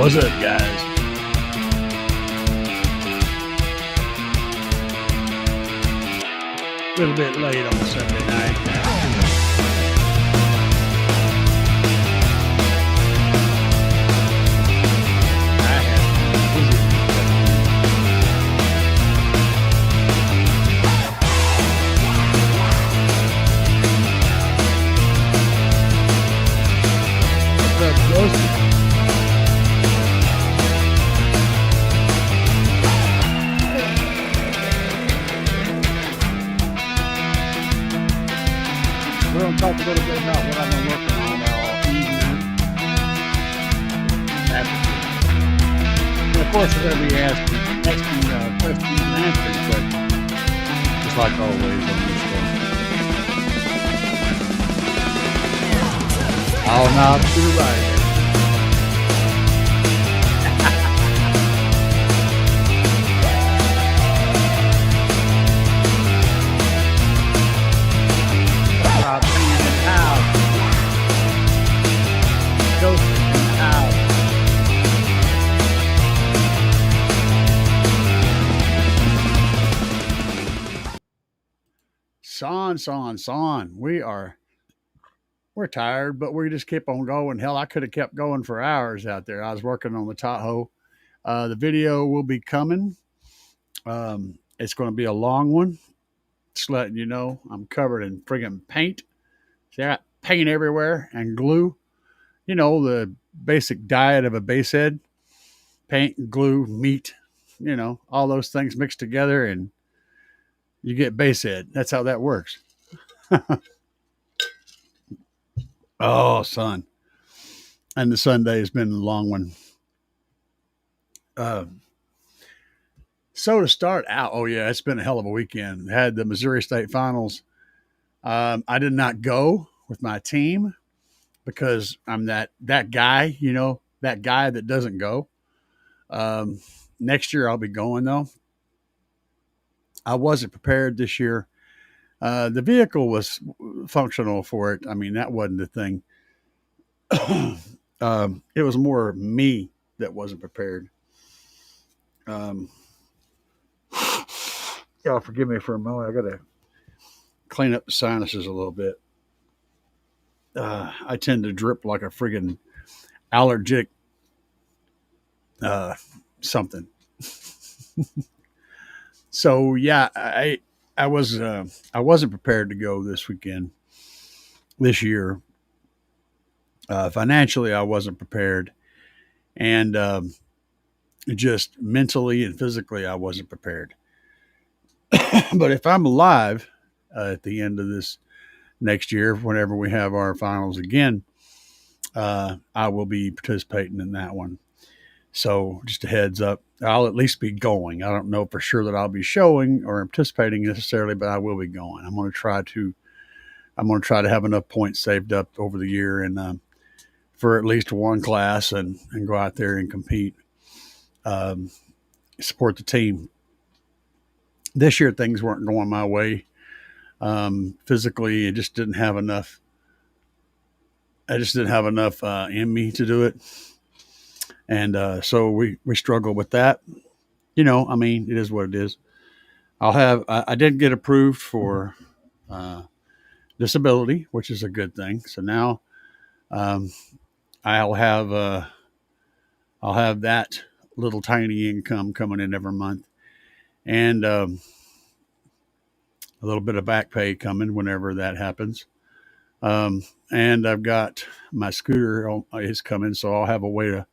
What's up, guys? A little bit late on Sunday night. I have been busy. What's up, Joseph? We're going to talk a little bit about what I've been working on all evening. And of course, we're going to be asking questions and answering questions, just like always on this show. All knobs to the right. Son. We're tired, but we just keep on going. Hell, I could have kept going for hours out there. I was working on the Tahoe. The video will be coming. It's going to be a long one. Just letting you know, I'm covered in friggin' paint. See, I got paint everywhere and glue. You know, the basic diet of a basshead. Paint, glue, meat, you know, all those things mixed together and you get basshead. That's how that works. Oh, son. And the Sunday has been a long one. So to start out, oh yeah, it's been a hell of a weekend. Had the Missouri State Finals. I did not go with my team because I'm that guy, you know, that guy that doesn't go. Next year I'll be going though. I wasn't prepared this year. The vehicle was functional for it. I mean, that wasn't the thing. It was more me that wasn't prepared. Y'all forgive me for a moment. I got to clean up the sinuses a little bit. I tend to drip like a friggin' allergic something. So yeah, I wasn't prepared to go this year. Financially, I wasn't prepared, and just mentally and physically, I wasn't prepared. But if I'm alive at the end of this next year, whenever we have our finals again, I will be participating in that one. So just a heads up, I'll at least be going. I don't know for sure that I'll be showing or participating necessarily, but I will be going. I'm going to try to have enough points saved up over the year and for at least one class and go out there and compete, support the team. This year things weren't going my way. Physically, I just didn't have enough in me to do it. And so we struggle with that. You know, I mean, it is what it is. I did get approved for disability, which is a good thing. So now I'll have that little tiny income coming in every month, and a little bit of back pay coming whenever that happens. And I've got my scooter is coming, so I'll have a way to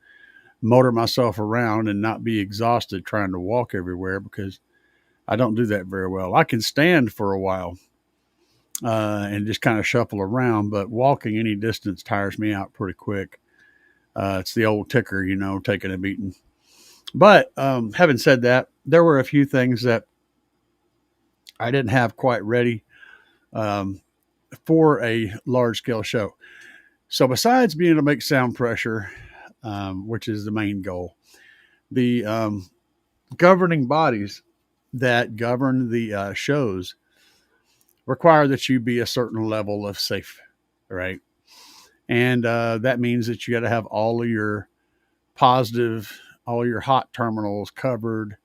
motor myself around and not be exhausted trying to walk everywhere because I don't do that very well. I can stand for a while and just kind of shuffle around, but walking any distance tires me out pretty quick. It's the old ticker, you know, taking a beating. But having said that, there were a few things that I didn't have quite ready for a large scale show. So besides being able to make sound pressure, which is the main goal, the governing bodies that govern the shows require that you be a certain level of safe, right? And that means that you got to have all of your positive, all your hot terminals covered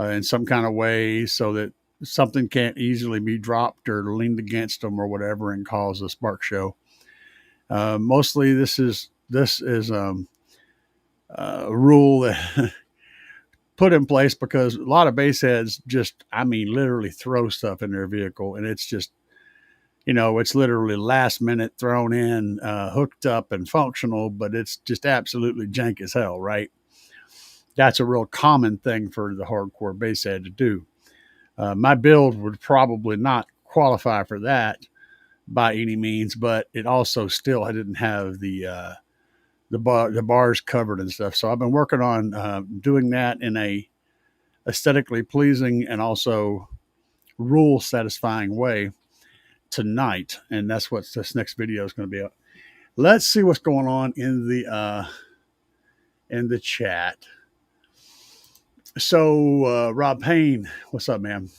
in some kind of way so that something can't easily be dropped or leaned against them or whatever and cause a spark show. Mostly this is a rule that put in place because a lot of bass heads just, I mean, literally throw stuff in their vehicle, and it's just, it's literally last minute thrown in, hooked up and functional, but it's just absolutely jank as hell, right? That's a real common thing for the hardcore bass head to do. My build would probably not qualify for that by any means, but it also still I didn't have the bars covered and stuff. So I've been working on doing that in a aesthetically pleasing and also rule satisfying way tonight, and that's what this next video is going to be about. Let's see what's going on in the chat. So Rob Payne, what's up, man?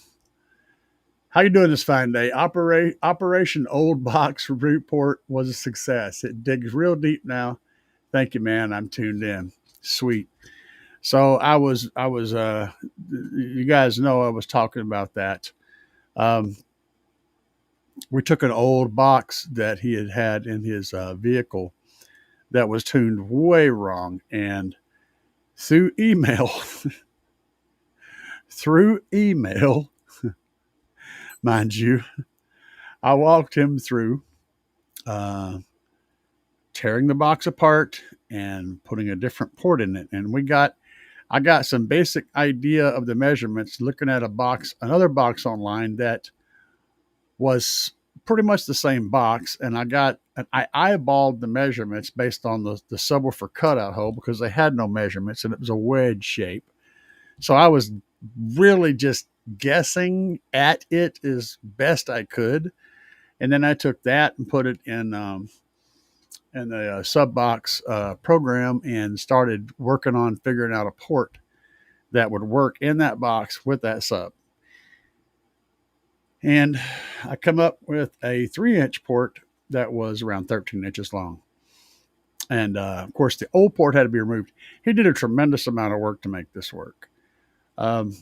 How you doing this fine day? Operation Old Box Report was a success. It digs real deep now. Thank you, man. I'm tuned in. Sweet. So I was you guys know I was talking about that. We took an old box that he had in his vehicle that was tuned way wrong, and through email, mind you, I walked him through tearing the box apart and putting a different port in it. And I got some basic idea of the measurements looking at another box online that was pretty much the same box. And I eyeballed the measurements based on the subwoofer cutout hole because they had no measurements and it was a wedge shape. So I was really just guessing at it as best I could. And then I took that and put it in the sub box program and started working on figuring out a port that would work in that box with that sub. And I come up with a 3-inch port that was around 13 inches long. And of course, the old port had to be removed. He did a tremendous amount of work to make this work. Mr.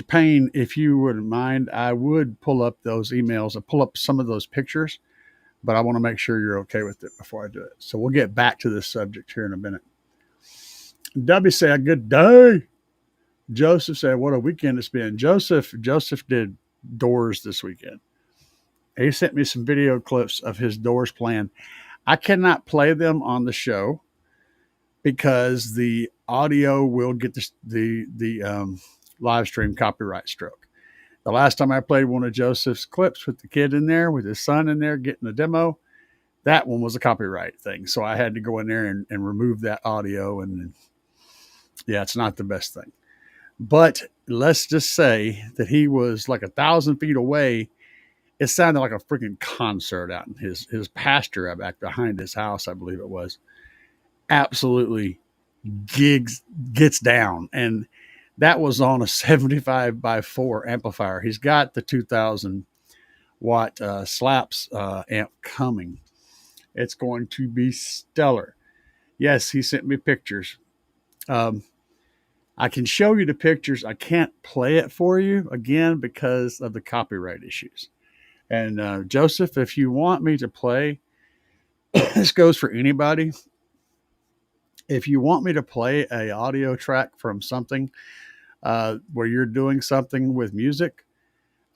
Payne, if you wouldn't mind, I would pull up those emails and pull up some of those pictures, but I want to make sure you're okay with it before I do it. So we'll get back to this subject here in a minute. W said, good day. Joseph said, what a weekend it's been. Joseph did doors this weekend. He sent me some video clips of his doors playing. I cannot play them on the show because the audio will get the live stream copyright stroke. The last time I played one of Joseph's clips with the kid in there, with his son in there getting the demo, that one was a copyright thing. So I had to go in there and remove that audio. And yeah, it's not the best thing. But let's just say that he was like 1,000 feet away. It sounded like a freaking concert out in his pasture back behind his house, I believe it was. Absolutely gets down. And that was on a 75x4 amplifier. He's got the 2,000 watt Slapz amp coming. It's going to be stellar. Yes, he sent me pictures. I can show you the pictures. I can't play it for you again because of the copyright issues. And Joseph, if you want me to play, this goes for anybody. If you want me to play a audio track from something where you're doing something with music,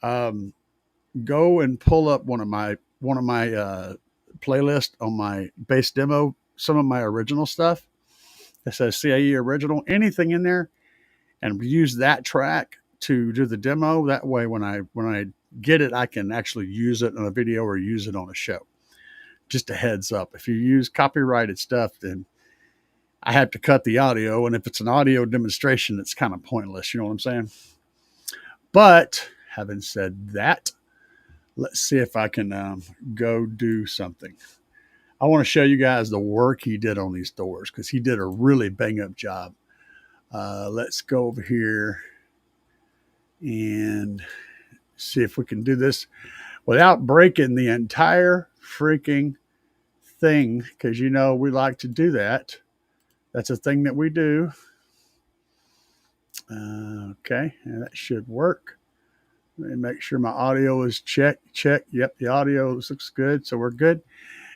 go and pull up one of my playlists on my bass demo, some of my original stuff. It says CAE original, anything in there, and use that track to do the demo. That way, when I get it, I can actually use it on a video or use it on a show. Just a heads up. If you use copyrighted stuff, then I have to cut the audio. And if it's an audio demonstration, it's kind of pointless. You know what I'm saying? But having said that, let's see if I can go do something. I want to show you guys the work he did on these doors because he did a really bang up job. Let's go over here and see if we can do this without breaking the entire freaking thing because we like to do that. That's a thing that we do. Okay, and that should work. Let me make sure my audio is check. Yep, the audio looks good, so we're good.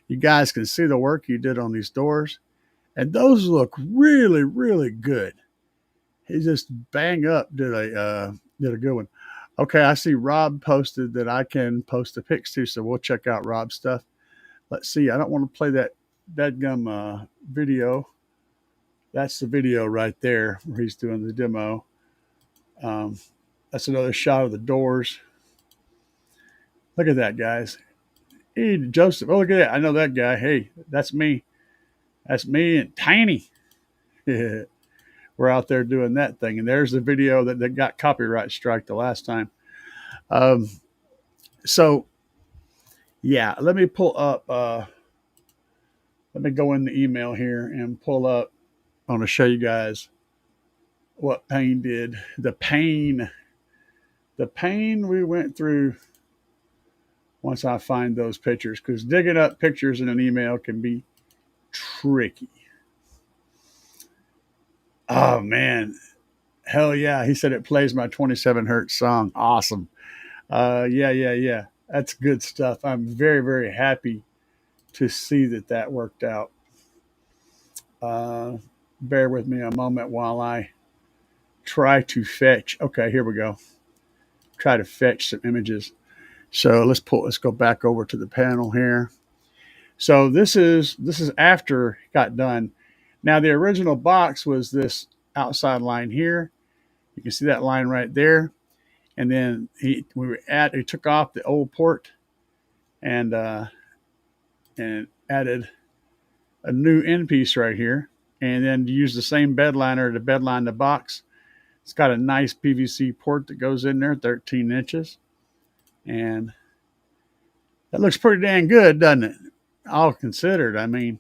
You guys can see the work you did on these doors, and those look really, really good. He just bang up did a good one. Okay, I see Rob posted that I can post the pics too, so we'll check out Rob's stuff. Let's see. I don't want to play that dadgum video. That's the video right there where he's doing the demo. That's another shot of the doors. Look at that, guys. Hey, Joseph. Oh, look at that. I know that guy. Hey, that's me. That's me and Tiny. We're out there doing that thing. And there's the video that got copyright strike the last time. So, yeah, let me pull up. Let me go in the email here and pull up. I want to show you guys what pain did. The pain we went through once I find those pictures, because digging up pictures in an email can be tricky. Oh, man. Hell yeah. He said it plays my 27 hertz song. Awesome. Yeah. That's good stuff. I'm very, very happy to see that worked out. Bear with me a moment while I try to fetch. Okay, here we go. Try to fetch some images. So let's go back over to the panel here. So this is after it got done. Now the original box was this outside line here. You can see that line right there. And then he took off the old port and added a new end piece right here. And then use the same bed liner to bedline the box. It's got a nice PVC port that goes in there, 13 inches. And that looks pretty dang good, doesn't it? All considered. I mean,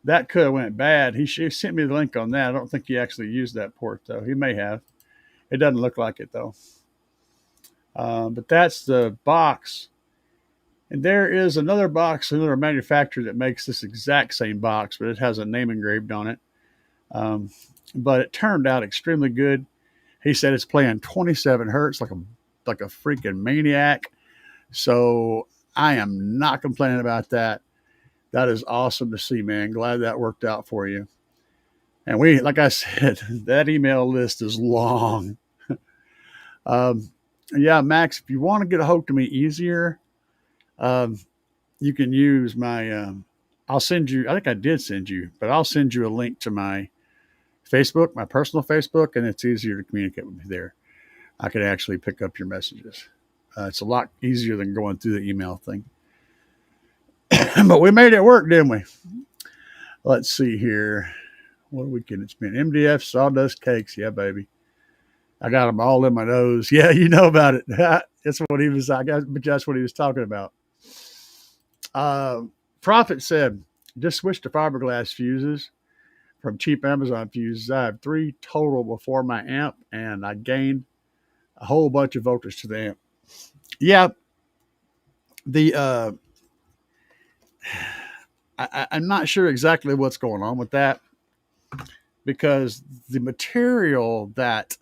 that could have went bad. He sent me the link on that. I don't think he actually used that port, though. He may have. It doesn't look like it, though. But that's the box. And there is another box, another manufacturer that makes this exact same box, but it has a name engraved on it. But it turned out extremely good. He said it's playing 27 hertz like a freaking maniac. So I am not complaining about that. That is awesome to see, man. Glad that worked out for you. And like I said, that email list is long. Yeah, Max, if you want to get a hold of me easier, you can use my, I'll send you, I think I did send you, but I'll send you a link to my Facebook, my personal Facebook, and it's easier to communicate with me there. I can actually pick up your messages. It's a lot easier than going through the email thing. But we made it work, didn't we? Let's see here. What weekend it's been? MDF sawdust cakes. Yeah, baby. I got them all in my nose. Yeah, you know about it. That's what he was. That's what he was talking about. Prophet said, just switched to fiberglass fuses from cheap Amazon fuses. I have 3 total before my amp, and I gained a whole bunch of voltage to the amp. Yeah, I'm not sure exactly what's going on with that, because the material that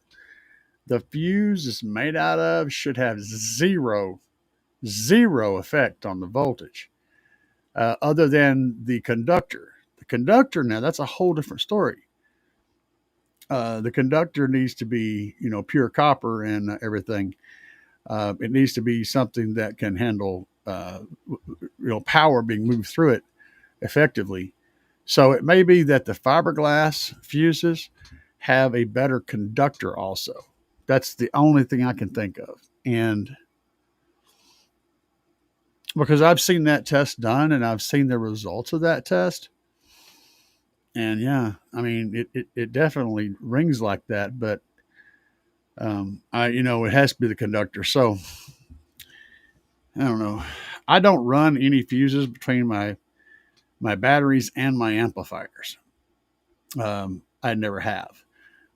the fuse is made out of should have zero effect on the voltage, other than the conductor. The conductor, now that's a whole different story. The conductor needs to be, pure copper and everything. It needs to be something that can handle, power being moved through it effectively. So it may be that the fiberglass fuses have a better conductor also. That's the only thing I can think of. And because I've seen that test done and I've seen the results of that test. And yeah, I mean, it definitely rings like that, but it has to be the conductor. So I don't know. I don't run any fuses between my batteries and my amplifiers. I never have,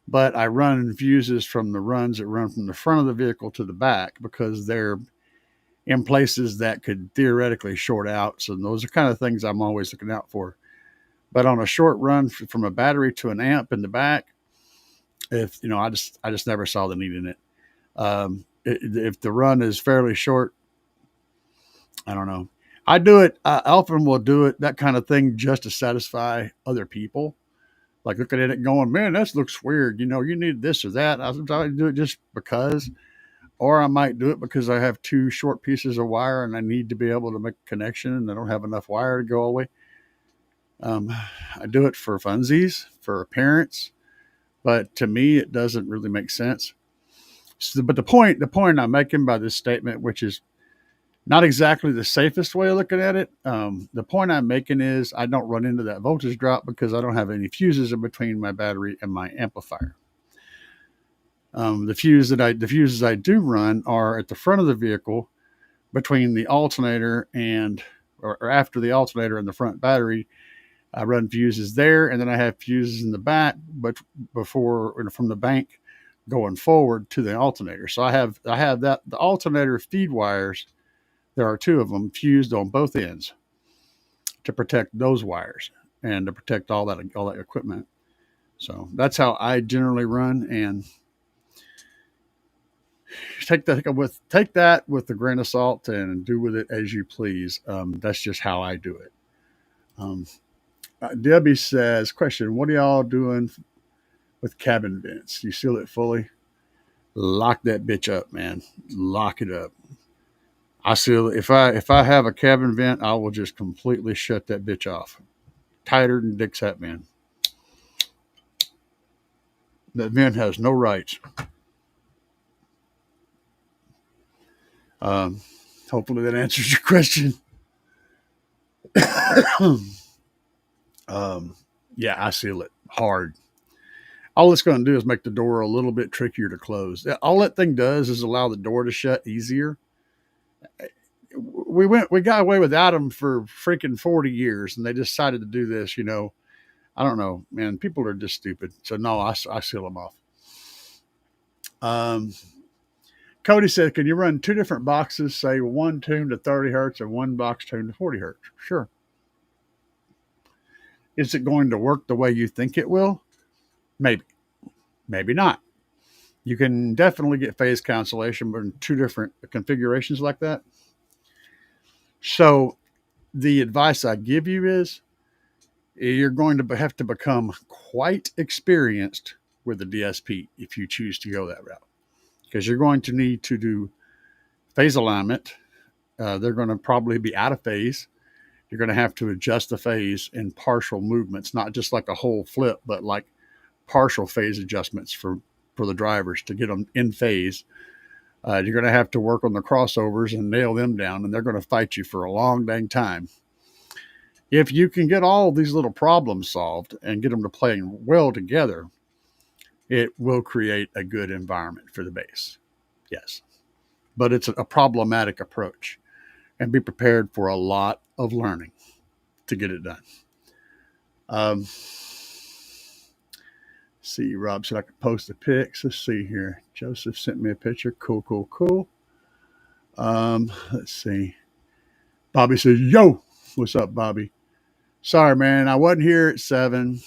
but I run fuses from the runs that run from the front of the vehicle to the back, because they're in places that could theoretically short out. So those are kind of things I'm always looking out for. But on a short run from a battery to an amp in the back, if I just never saw the need in it. If the run is fairly short, I don't know. I do it. I often will do it that kind of thing just to satisfy other people. Like looking at it, going, "Man, that looks weird." You need this or that. I do it just because, or I might do it because I have two short pieces of wire and I need to be able to make a connection, and I don't have enough wire to go away. I do it for funsies, for appearance, but to me, it doesn't really make sense. So, but the point I'm making by this statement, which is not exactly the safest way of looking at it, the point I'm making is I don't run into that voltage drop because I don't have any fuses in between my battery and my amplifier. The fuses I do run are at the front of the vehicle between the alternator and or after the alternator and the front battery. I run fuses there, and then I have fuses in the back, but before from the bank going forward to the alternator. So I have that the alternator feed wires. There are two of them fused on both ends to protect those wires and to protect all that equipment. So that's how I generally run, and take that with a grain of salt and do with it as you please. That's just how I do it. Um, Debbie says, question: what are y'all doing with cabin vents? You seal it fully? Lock that bitch up, man. Lock it up. I seal it. If I have a cabin vent, I will just completely shut that bitch off. Tighter than Dick's hat, man. That vent has no rights. Um, Hopefully that answers your question. um, yeah, I seal it hard. All it's going to do is make the door a little bit trickier to close. All that thing does is allow the door to shut easier. We got away without them for freaking 40 years, and they decided to do this. I don't know, man. People are just stupid. So no, I seal them off. Um, Cody said, "Can you run two different boxes? Say one tuned to 30 hertz and one box tuned to 40 hertz." Sure. Is it going to work the way you think it will? Maybe. Maybe not. You can definitely get phase cancellation, but in two different configurations like that. So the advice I give you is you're going to have to become quite experienced with the DSP if you choose to go that route, because you're going to need to do phase alignment. They're going to probably be out of phase. You're going to have to adjust the phase in partial movements, not just like a whole flip, but like partial phase adjustments for the drivers to get them in phase. You're going to have to work on the crossovers and nail them down, and they're going to fight you for a long dang time. If you can get all these little problems solved and get them to play well together, it will create a good environment for the bass. Yes. But it's a problematic approach, and be prepared for a lot of learning to get it done. See, Rob said I could post the pics. Let's see here. Joseph sent me a picture. Cool. Let's see. Bobby says, "Yo, what's up, Bobby? Sorry, man. I wasn't here at 7.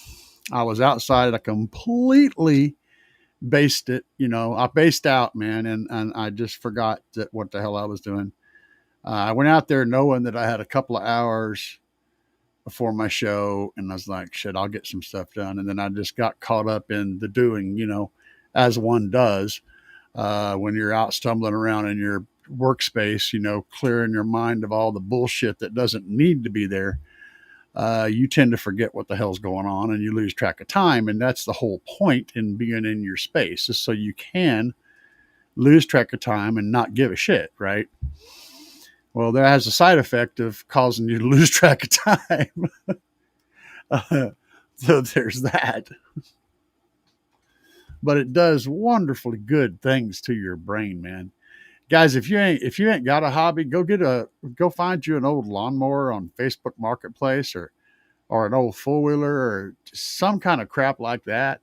I was outside. I completely based it. I based out, man, and I just forgot what the hell I was doing. I went out there knowing that I had a couple of hours before my show, and I was like, shit, I'll get some stuff done. And then I just got caught up in the doing, as one does when you're out stumbling around in your workspace, clearing your mind of all the bullshit that doesn't need to be there. You tend to forget what the hell's going on, and you lose track of time. And that's the whole point in being in your space, is so you can lose track of time and not give a shit, right? Well, that has a side effect of causing you to lose track of time. So there's that. But it does wonderfully good things to your brain, man. Guys, if you ain't got a hobby, go find you an old lawnmower on Facebook Marketplace, or an old four-wheeler, or some kind of crap like that,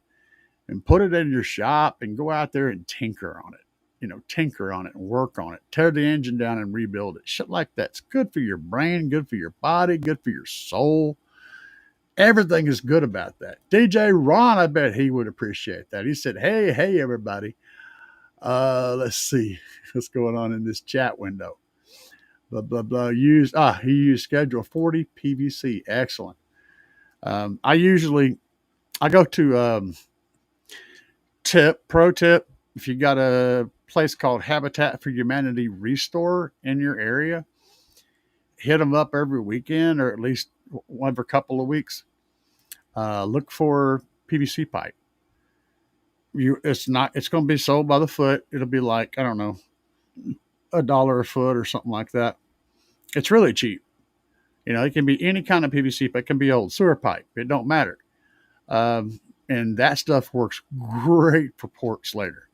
and put it in your shop and go out there and tinker on it. tinker on it and work on it, tear the engine down and rebuild it. Shit like that's good for your brain, good for your body, good for your soul. Everything is good about that. DJ Ron, I bet he would appreciate that. He said, hey, everybody. Let's see what's going on in this chat window. Blah, blah, blah. He used Schedule 40 PVC. Excellent. I go to pro tip. If you got a place called Habitat for Humanity Restore in your area, hit them up every weekend or at least every couple of weeks. Look for PVC pipe. It's going to be sold by the foot. It'll be like, I don't know, $1 a foot or something like that. It's really cheap. It can be any kind of PVC pipe. It can be old sewer pipe. It don't matter. And that stuff works great for ports later.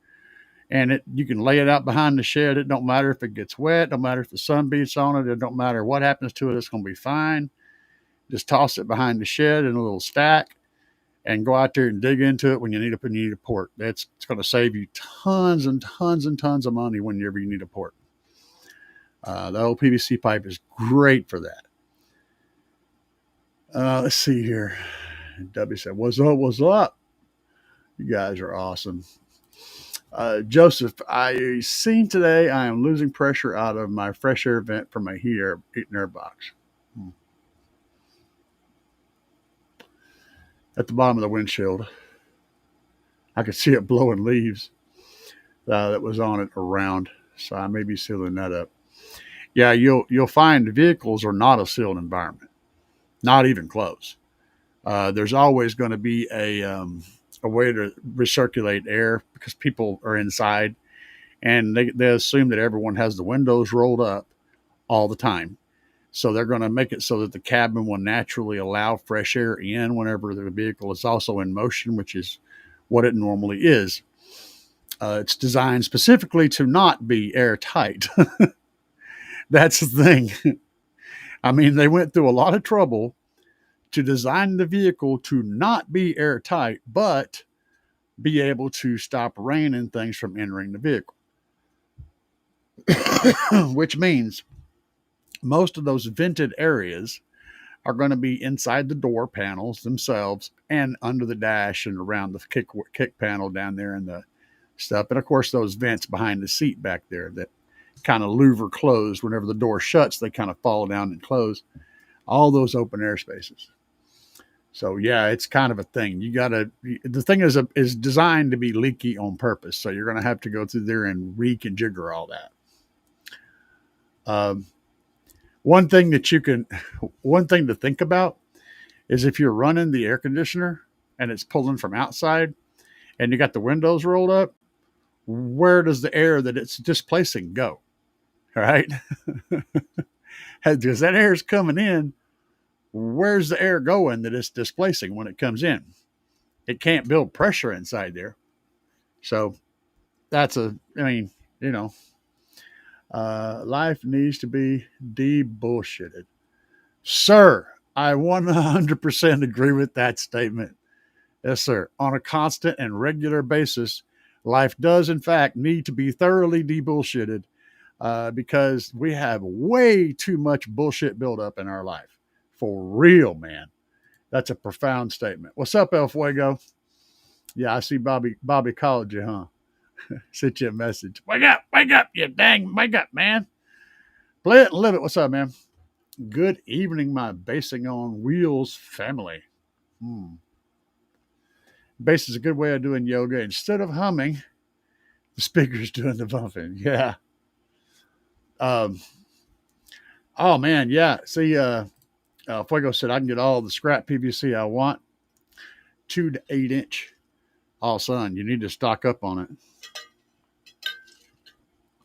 And you can lay it out behind the shed. It don't matter if it gets wet. It don't matter if the sun beats on it. It don't matter what happens to it. It's going to be fine. Just toss it behind the shed in a little stack and go out there and dig into it when you need a port. It's going to save you tons and tons and tons of money whenever you need a port. The old PVC pipe is great for that. Let's see here. W said, what's up? You guys are awesome. Joseph, I seen today I am losing pressure out of my fresh air vent from my heat and air box. At the bottom of the windshield. I could see it blowing leaves that was on it around. So I may be sealing that up. Yeah, you'll find vehicles are not a sealed environment. Not even close. There's always going to be a way to recirculate air because people are inside and they assume that everyone has the windows rolled up all the time. So they're going to make it so that the cabin will naturally allow fresh air in whenever the vehicle is also in motion, which is what it normally is. It's designed specifically to not be airtight. That's the thing. I mean, they went through a lot of trouble to design the vehicle to not be airtight, but be able to stop rain and things from entering the vehicle. Which means most of those vented areas are going to be inside the door panels themselves and under the dash and around the kick panel down there and the stuff. And of course, those vents behind the seat back there that kind of louver closed. Whenever the door shuts, they kind of fall down and close. All those open air spaces. So yeah, it's kind of a thing. The thing is designed to be leaky on purpose. So you're going to have to go through there and reconfigure all that. One thing to think about is if you're running the air conditioner and it's pulling from outside and you got the windows rolled up, where does the air that it's displacing go? All right. Because that air is coming in. Where's the air going that it's displacing when it comes in? It can't build pressure inside there. So life needs to be de-bullshitted. Sir, I 100% agree with that statement. Yes, sir. On a constant and regular basis, life does, in fact, need to be thoroughly de-bullshitted because we have way too much bullshit built up in our life. For real, man. That's a profound statement. What's up, El Fuego? Yeah, I see Bobby called you, huh? Sent you a message. Wake up, you dang, wake up, man. Play it and live it. What's up, man? Good evening, my basing on wheels family. Bass is a good way of doing yoga. Instead of humming, the speaker's doing the bumping. Yeah. Oh, man, yeah. See, Fuego said I can get all the scrap PVC I want. 2 to 8 inch. Oh, son, you need to stock up on it.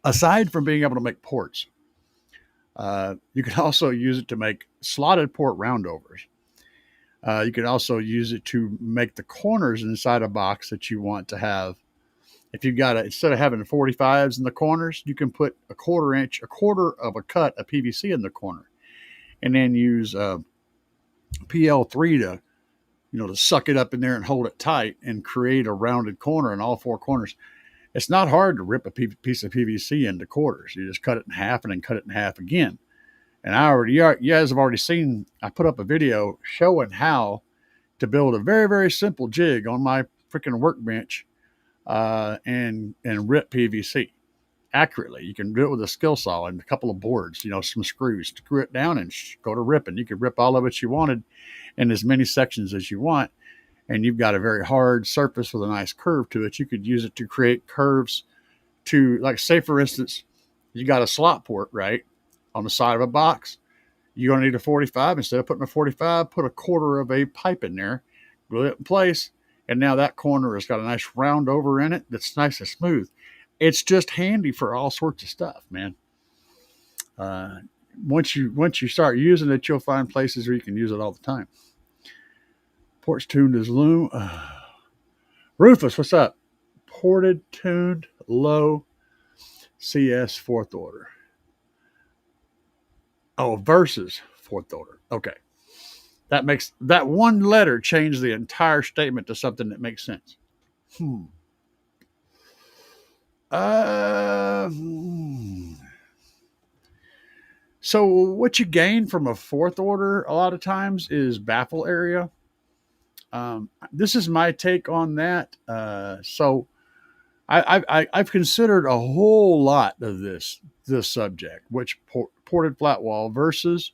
Aside from being able to make ports, you can also use it to make slotted port roundovers. You can also use it to make the corners inside a box that you want to have. If you've got instead of having 45s in the corners, you can put a quarter of a cut of PVC in the corner, and then use PL3 to suck it up in there and hold it tight and create a rounded corner in all 4 corners. It's not hard to rip a piece of PVC into quarters. You just cut it in half and then cut it in half again. And you guys have already seen, I put up a video showing how to build a very, very simple jig on my freaking workbench and rip PVC accurately. You can do it with a skill saw and a couple of boards, some screws, screw it down and go to ripping. You can rip all of it you wanted in as many sections as you want. And you've got a very hard surface with a nice curve to it. You could use it to create curves to, like, say, for instance, you got a slot port, right, on the side of a box. You're going to need a 45. Instead of putting a 45, put a quarter of a pipe in there, glue it in place, and now that corner has got a nice round over in it that's nice and smooth. It's just handy for all sorts of stuff, man. Once you start using it, you'll find places where you can use it all the time. Port's tuned as low. Rufus, what's up? Ported, tuned, low, CS, fourth order. Oh, versus fourth order. Okay. That one letter changed the entire statement to something that makes sense. So what you gain from a fourth order a lot of times is baffle area. This is my take on that. So I've considered a whole lot of this subject, which ported flat wall versus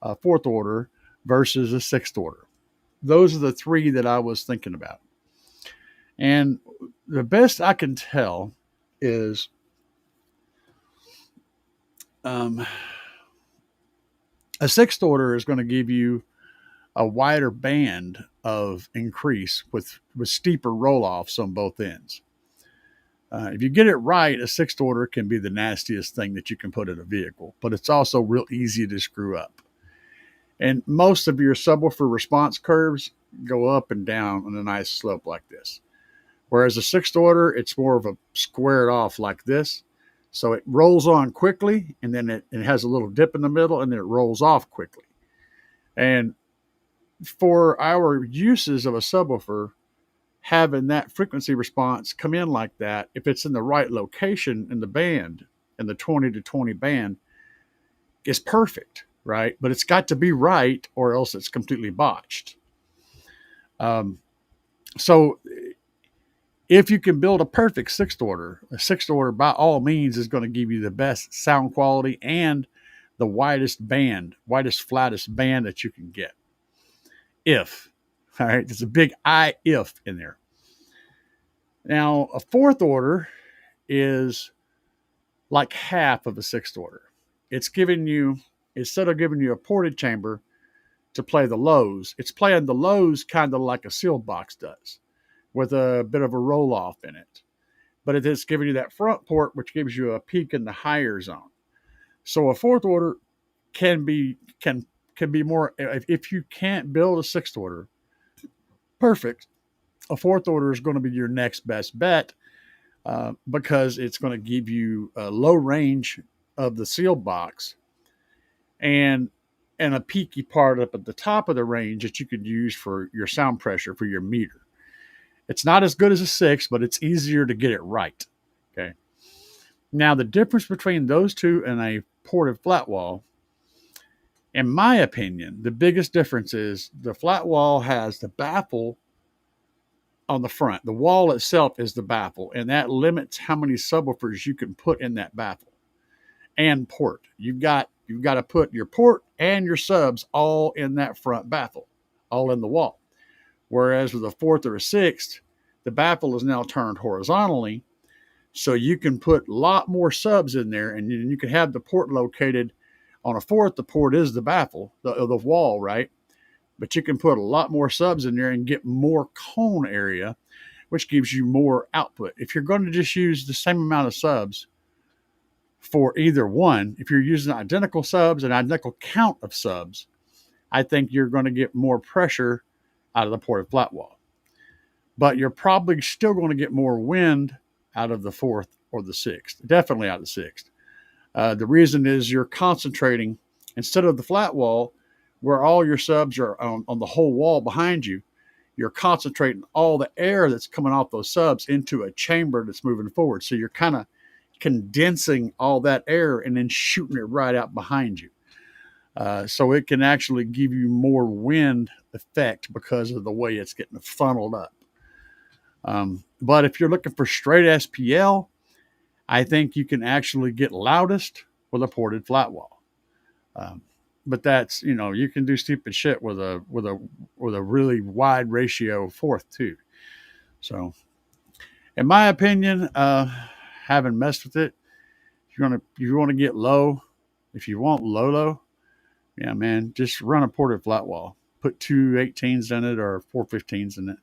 a fourth order versus a sixth order. Those are the three that I was thinking about. And the best I can tell is a sixth order is going to give you a wider band of increase with steeper roll-offs on both ends. If you get it right, a sixth order can be the nastiest thing that you can put in a vehicle, but it's also real easy to screw up. And most of your subwoofer response curves go up and down on a nice slope like this. Whereas a sixth order, it's more of a squared off like this. So it rolls on quickly, and then it has a little dip in the middle, and then it rolls off quickly. And for our uses of a subwoofer, having that frequency response come in like that, if it's in the right location in the band, in the 20 to 20 band, is perfect, right? But it's got to be right, or else it's completely botched. So if you can build a perfect sixth order, a sixth order by all means is going to give you the best sound quality and the widest, flattest band that you can get. All right, there's a big if in there. Now, a fourth order is like half of a sixth order. It's giving you, instead of giving you a ported chamber to play the lows, it's playing the lows kind of like a sealed box does, with a bit of a roll off in it. But it is giving you that front port, which gives you a peak in the higher zone. So a fourth order can be more, if you can't build a sixth order perfect, a fourth order is going to be your next best bet, because it's going to give you a low range of the sealed box and a peaky part up at the top of the range that you could use for your sound pressure for your meter. It's not as good as a six, but it's easier to get it right. Okay. Now, the difference between those two and a ported flat wall, in my opinion, the biggest difference is the flat wall has the baffle on the front. The wall itself is the baffle, and that limits how many subwoofers you can put in that baffle and port. You've got to put your port and your subs all in that front baffle, all in the wall. Whereas with a fourth or a sixth, the baffle is now turned horizontally, so you can put a lot more subs in there, and you can have the port located on a fourth. The port is the baffle, the wall, right? But you can put a lot more subs in there and get more cone area, which gives you more output. If you're going to just use the same amount of subs for either one, if you're using identical subs and identical count of subs, I think you're going to get more pressure out of the ported flat wall. But you're probably still going to get more wind out of the fourth or the sixth, definitely out of the sixth. The reason is you're concentrating, instead of the flat wall, where all your subs are on the whole wall behind you, you're concentrating all the air that's coming off those subs into a chamber that's moving forward. So you're kind of condensing all that air and then shooting it right out behind you. So it can actually give you more wind effect because of the way it's getting funneled up. But if you're looking for straight SPL, I think you can actually get loudest with a ported flat wall. But that's, you can do stupid shit with a really wide ratio fourth too. So, in my opinion, haven't messed with it. If you want to get low, if you want low, yeah, man, just run a ported flat wall. Put 2 18s in it or 4 15s in it,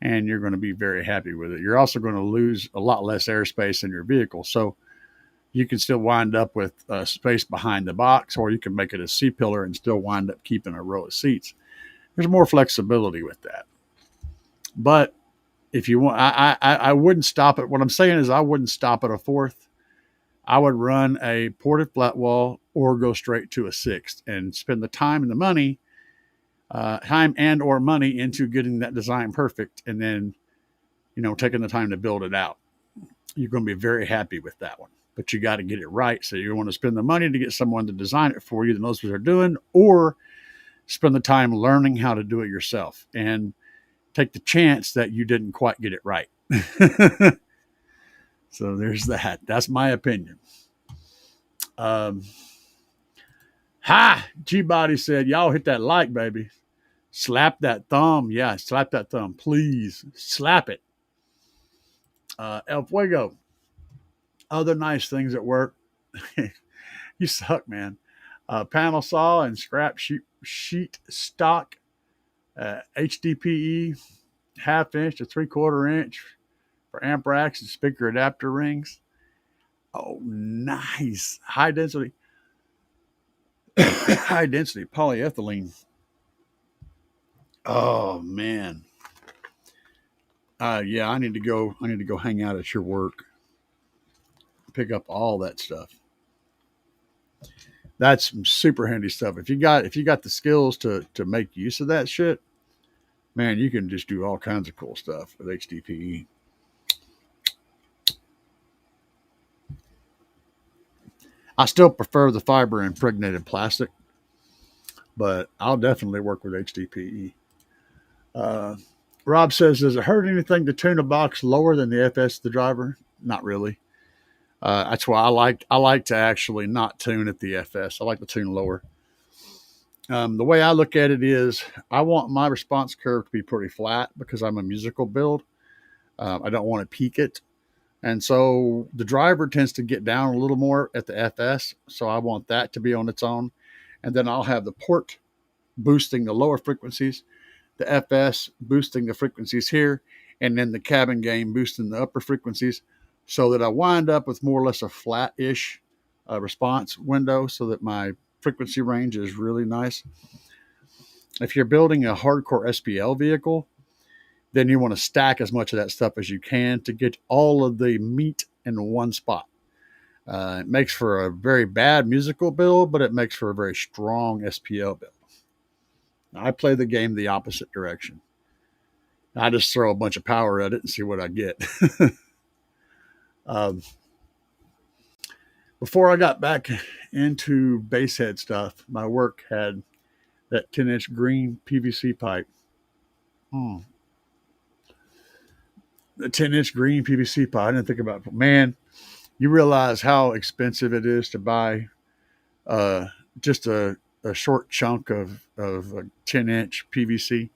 and you're going to be very happy with it. You're also going to lose a lot less airspace in your vehicle. So you can still wind up with space behind the box, or you can make it a C-pillar and still wind up keeping a row of seats. There's more flexibility with that. But if you want, I wouldn't stop at, what I'm saying is I wouldn't stop at a fourth. I would run a ported flat wall or go straight to a sixth and spend the time and the money, time and or money into getting that design perfect, and then, taking the time to build it out. You're going to be very happy with that one, but you got to get it right. So you want to spend the money to get someone to design it for you that knows what they're doing, or spend the time learning how to do it yourself and take the chance that you didn't quite get it right. So there's that. That's my opinion. G-Body said, y'all hit that like, baby. Slap that thumb. Yeah, slap that thumb. Please slap it. El Fuego. Other nice things at work. You suck, man. Panel saw and scrap sheet stock. HDPE, 1/2 inch to 3/4 inch for amp racks and speaker adapter rings. Oh, nice. High density polyethylene. Oh man. Yeah, I need to go hang out at your work. Pick up all that stuff. That's some super handy stuff. If you got the skills to make use of that shit, man, you can just do all kinds of cool stuff with HDPE. I still prefer the fiber impregnated plastic, but I'll definitely work with HDPE. Rob says, does it hurt anything to tune a box lower than the FS of the driver? Not really. That's why I like to actually not tune at the FS. I like to tune lower. The way I look at it is I want my response curve to be pretty flat because I'm a musical build. I don't want to peak it. And so the driver tends to get down a little more at the FS. So I want that to be on its own. And then I'll have the port boosting the lower frequencies, the FS boosting the frequencies here, and then the cabin gain boosting the upper frequencies, so that I wind up with more or less a flat-ish response window so that my frequency range is really nice. If you're building a hardcore SPL vehicle, then you want to stack as much of that stuff as you can to get all of the meat in one spot. It makes for a very bad musical build, but it makes for a very strong SPL build. I play the game the opposite direction. I just throw a bunch of power at it and see what I get. Before I got back into BassHead stuff, my work had that 10-inch green PVC pipe. The 10-inch green PVC pipe. I didn't think about it. Man, you realize how expensive it is to buy just a short chunk of a 10-inch PVC.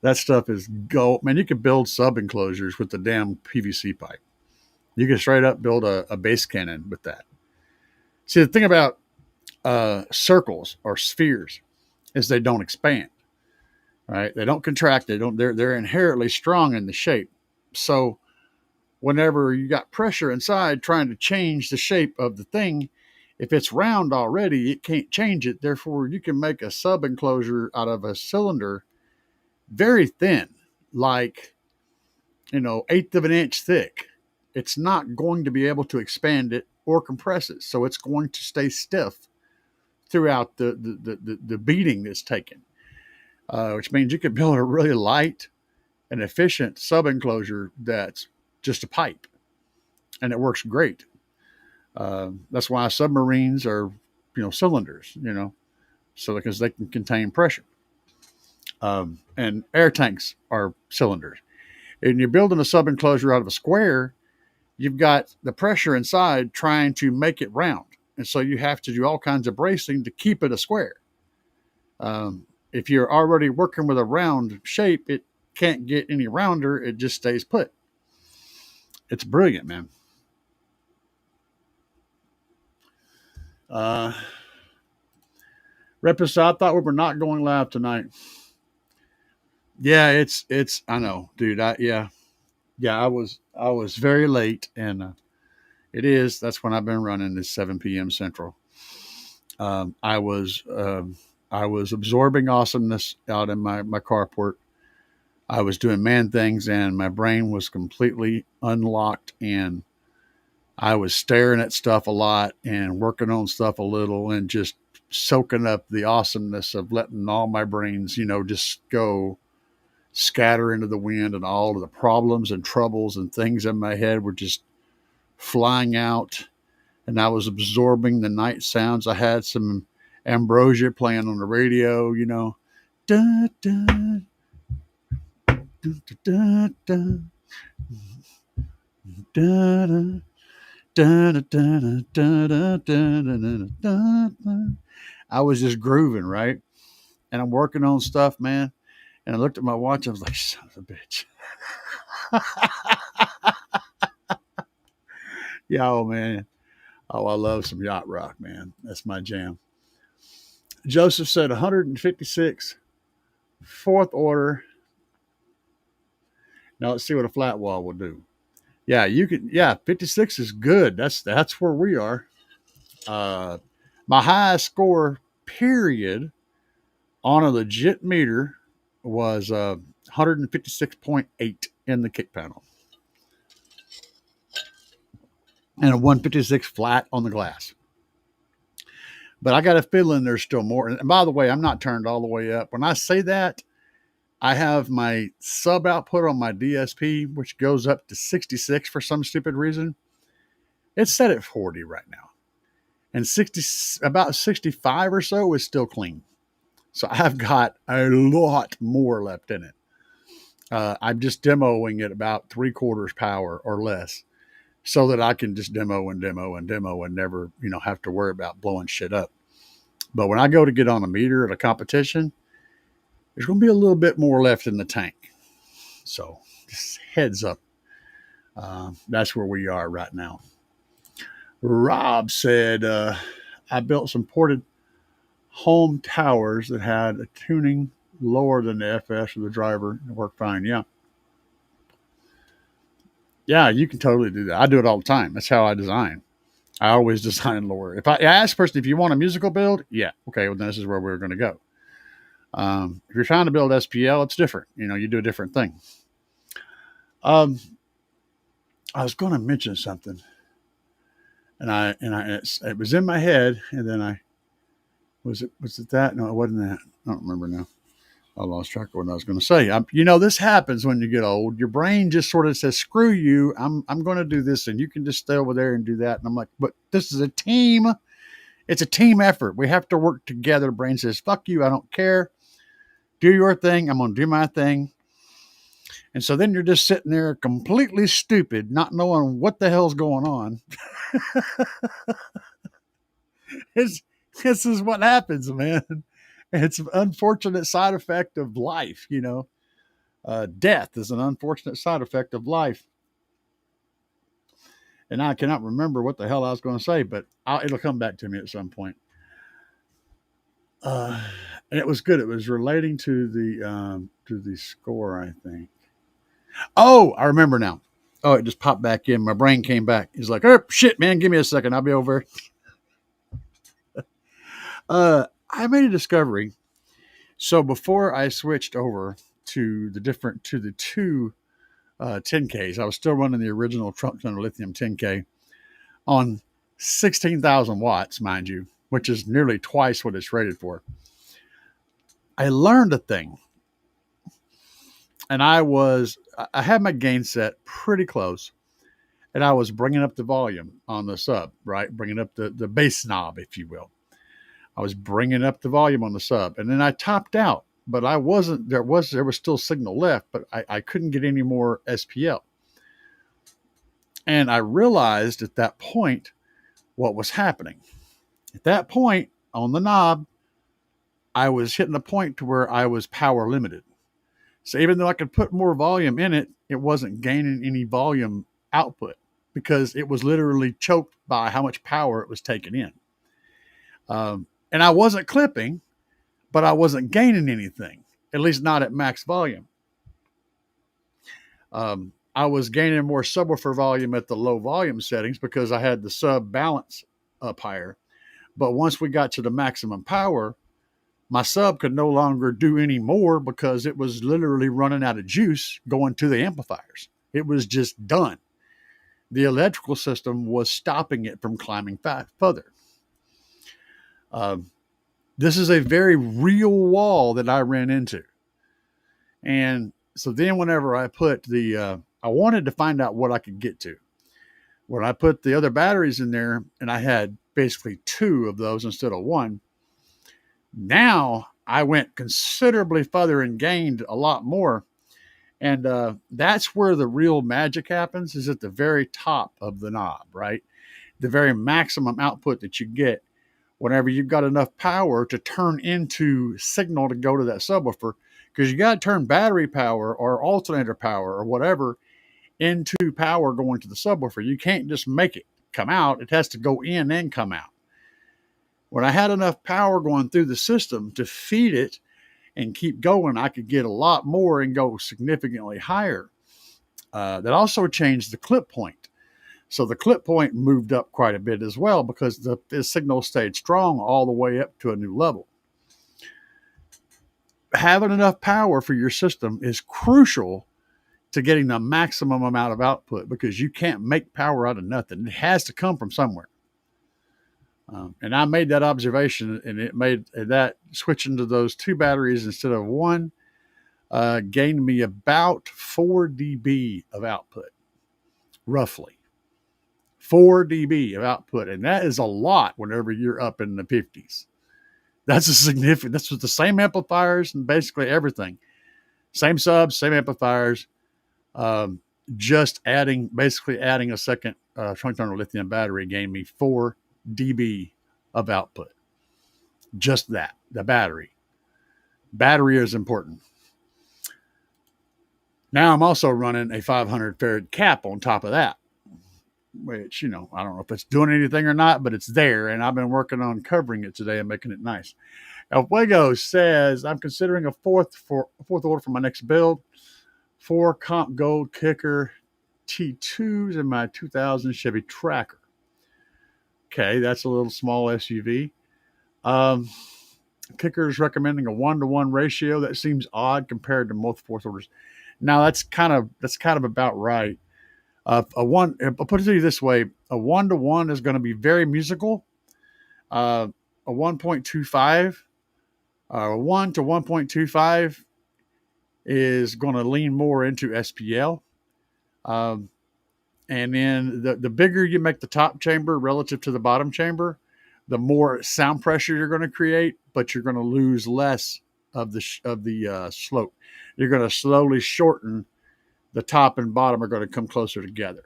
That stuff is gold. Man, you could build sub enclosures with the damn PVC pipe. You can straight up build a bass cannon with that. See, the thing about circles or spheres is they don't expand, right? They don't contract. They're inherently strong in the shape. So whenever you got pressure inside trying to change the shape of the thing, if it's round already, it can't change it. Therefore, you can make a sub enclosure out of a cylinder very thin, like, 1/8 of an inch thick. It's not going to be able to expand it or compress it. So it's going to stay stiff throughout the beating that's taken. which means you can build a really light and efficient sub enclosure that's just a pipe, and it works great. That's why submarines are, cylinders, so because they can contain pressure. And air tanks are cylinders. And you're building a sub enclosure out of a square, you've got the pressure inside trying to make it round. And so you have to do all kinds of bracing to keep it a square. If you're already working with a round shape, it can't get any rounder. It just stays put. It's brilliant, man. Repus, I thought we were not going live tonight. Yeah, it's. I know, dude. I was very late, and it is. That's when I've been running is 7 p.m. Central. Um, I was um, I was absorbing awesomeness out in my carport. I was doing man things, and my brain was completely unlocked, and I was staring at stuff a lot and working on stuff a little, and just soaking up the awesomeness of letting all my brains, just go scatter into the wind, and all of the problems and troubles and things in my head were just flying out. And I was absorbing the night sounds. I had some ambrosia playing on the radio, Da, da, da, da, da, da, da. Da, da, da, da, da, da, da, da. I was just grooving, right? And I'm working on stuff, man. And I looked at my watch. I was like, son of a bitch. Yeah, oh, man. Oh, I love some yacht rock, man. That's my jam. Joseph said 156, fourth order. Now let's see what a flat wall will do. Yeah, you can. Yeah, 56 is good. That's where we are. Uh, my highest score, period, on a legit meter was 156.8 in the kick panel, and a 156 flat on the glass. But I got a feeling there's still more. And by the way, I'm not turned all the way up. When I say that, I have my sub output on my DSP, which goes up to 66 for some stupid reason. It's set at 40 right now. And about 65 or so is still clean. So I've got a lot more left in it. I'm just demoing it about 3/4 power or less, so that I can just demo and demo and demo and never, have to worry about blowing shit up. But when I go to get on a meter at a competition, there's going to be a little bit more left in the tank. So just heads up. That's where we are right now. Rob said, I built some ported home towers that had a tuning lower than the FS of the driver. It worked fine. Yeah. Yeah, you can totally do that. I do it all the time. That's how I design. I always design lower. If I ask a person if you want a musical build, yeah, okay, well, this is where we're going to go. If you're trying to build SPL, it's different. You do a different thing. I was going to mention something, and it was in my head, and then was it that? No, it wasn't that. I don't remember now. I lost track of what I was going to say. This happens when you get old. Your brain just sort of says, "Screw you! I'm going to do this, and you can just stay over there and do that." And I'm like, "But this is a team. It's a team effort. We have to work together." Brain says, "Fuck you! I don't care. Do your thing. I'm going to do my thing." And so then you're just sitting there completely stupid, not knowing what the hell's going on. This is what happens, man. It's an unfortunate side effect of life, Death is an unfortunate side effect of life. And I cannot remember what the hell I was going to say, but it'll come back to me at some point. And it was good. It was relating to the score, I think. Oh, I remember now. Oh, it just popped back in. My brain came back. He's like, "Oh shit, man, give me a second. I'll be over." I made a discovery. So before I switched over to the two 10Ks, I was still running the original Trunk Tunnel Lithium 10K on 16,000 watts, mind you, which is nearly twice what it's rated for. I learned a thing, and I had my gain set pretty close, and I was bringing up the volume on the sub, right? Bringing up the bass knob, if you will. I was bringing up the volume on the sub, and then I topped out, but I wasn't. There was still signal left, but I couldn't get any more SPL. And I realized at that point what was happening. At that point on the knob, I was hitting a point to where I was power limited. So even though I could put more volume in it, it wasn't gaining any volume output because it was literally choked by how much power it was taking in. And I wasn't clipping, but I wasn't gaining anything, at least not at max volume. I was gaining more subwoofer volume at the low volume settings because I had the sub balance up higher. But once we got to the maximum power, my sub could no longer do any more because it was literally running out of juice going to the amplifiers. It was just done. The electrical system was stopping it from climbing further. This is a very real wall that I ran into. And so then whenever I put I wanted to find out what I could get to. When I put the other batteries in there, and I had basically 2 of those instead of 1, now I went considerably further and gained a lot more. And that's where the real magic happens, is at the very top of the knob, right? The very maximum output that you get whenever you've got enough power to turn into signal to go to that subwoofer, because you got to turn battery power or alternator power or whatever into power going to the subwoofer. You can't just make it come out. It has to go in and come out. When I had enough power going through the system to feed it and keep going, I could get a lot more and go significantly higher. That also changed the clip point. So the clip point moved up quite a bit as well because the signal stayed strong all the way up to a new level. Having enough power for your system is crucial to getting the maximum amount of output, because you can't make power out of nothing. It has to come from somewhere. And I made that observation, and it made that switching to those 2 batteries instead of 1 gained me about 4 dB of output, roughly 4 dB of output. And that is a lot whenever you're up in the 50s. That's a significant, that's with the same amplifiers and basically everything. Same subs, same amplifiers, just basically adding a second trunk tunnel lithium battery gained me 4 dB of output. Just that, the battery. Battery is important. Now I'm also running a 500 farad cap on top of that, which, I don't know if it's doing anything or not, but it's there, and I've been working on covering it today and making it nice. El Fuego says, I'm considering a fourth order for my next build. 4 Comp Gold Kicker T2s in my 2000 Chevy Tracker. Okay, that's a little small SUV. Kicker is recommending a 1-to-1 ratio. That seems odd compared to most fourth orders. Now that's kind of about right. I'll put it to you this way: a 1-to-1 is going to be very musical. A 1.25, 1 to 1.25 is going to lean more into SPL. And then the bigger you make the top chamber relative to the bottom chamber, the more sound pressure you're going to create, but you're going to lose less of the slope. You're going to slowly shorten. The top and bottom are going to come closer together.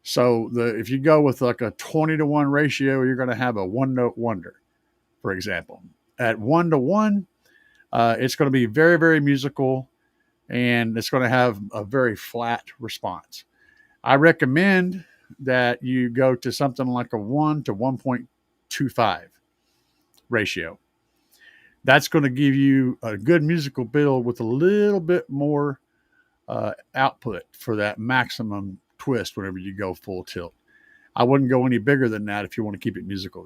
So if you go with like a 20-to-1 ratio, you're going to have a 1-note wonder, for example. At 1-to-1, it's going to be very, very musical, and it's going to have a very flat response. I recommend that you go to something like a 1 to 1.25 ratio. That's going to give you a good musical build with a little bit more output for that maximum twist whenever you go full tilt. I wouldn't go any bigger than that if you want to keep it musical,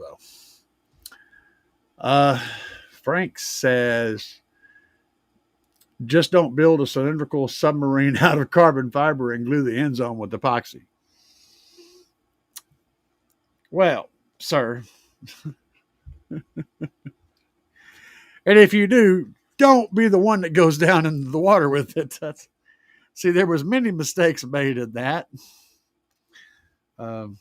though. Frank says, just don't build a cylindrical submarine out of carbon fiber and glue the ends on with epoxy. Well, sir. And if you do, don't be the one that goes down into the water with it. See, there was many mistakes made in that. Um,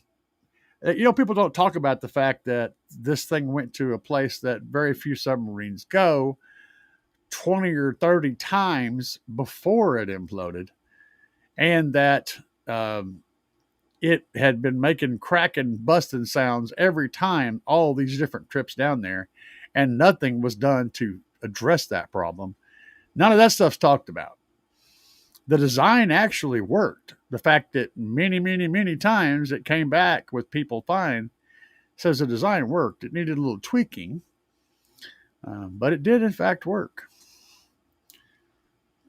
people don't talk about the fact that this thing went to a place that very few submarines go 20 or 30 times before it imploded, and that it had been making cracking, busting sounds every time all these different trips down there, and nothing was done to address that problem. None of that stuff's talked about. The design actually worked. The fact that many, many, many times it came back with people fine says the design worked. It needed a little tweaking, but it did in fact work.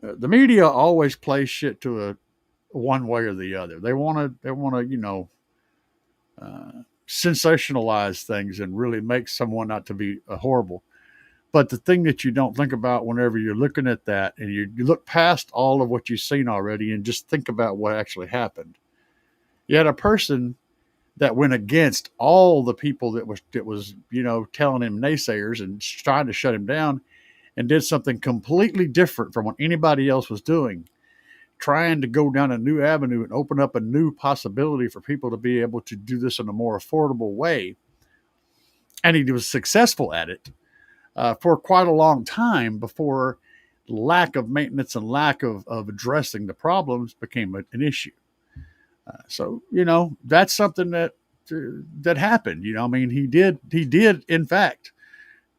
The media always plays shit to a one way or the other. They want to, sensationalize things and really make someone out to be horrible. But the thing that you don't think about whenever you're looking at that, and you look past all of what you've seen already and just think about what actually happened. You had a person that went against all the people that was telling him naysayers and trying to shut him down, and did something completely different from what anybody else was doing, trying to go down a new avenue and open up a new possibility for people to be able to do this in a more affordable way. And he was successful at it for quite a long time before lack of maintenance and lack of addressing the problems became an issue. So that's something that happened. He did in fact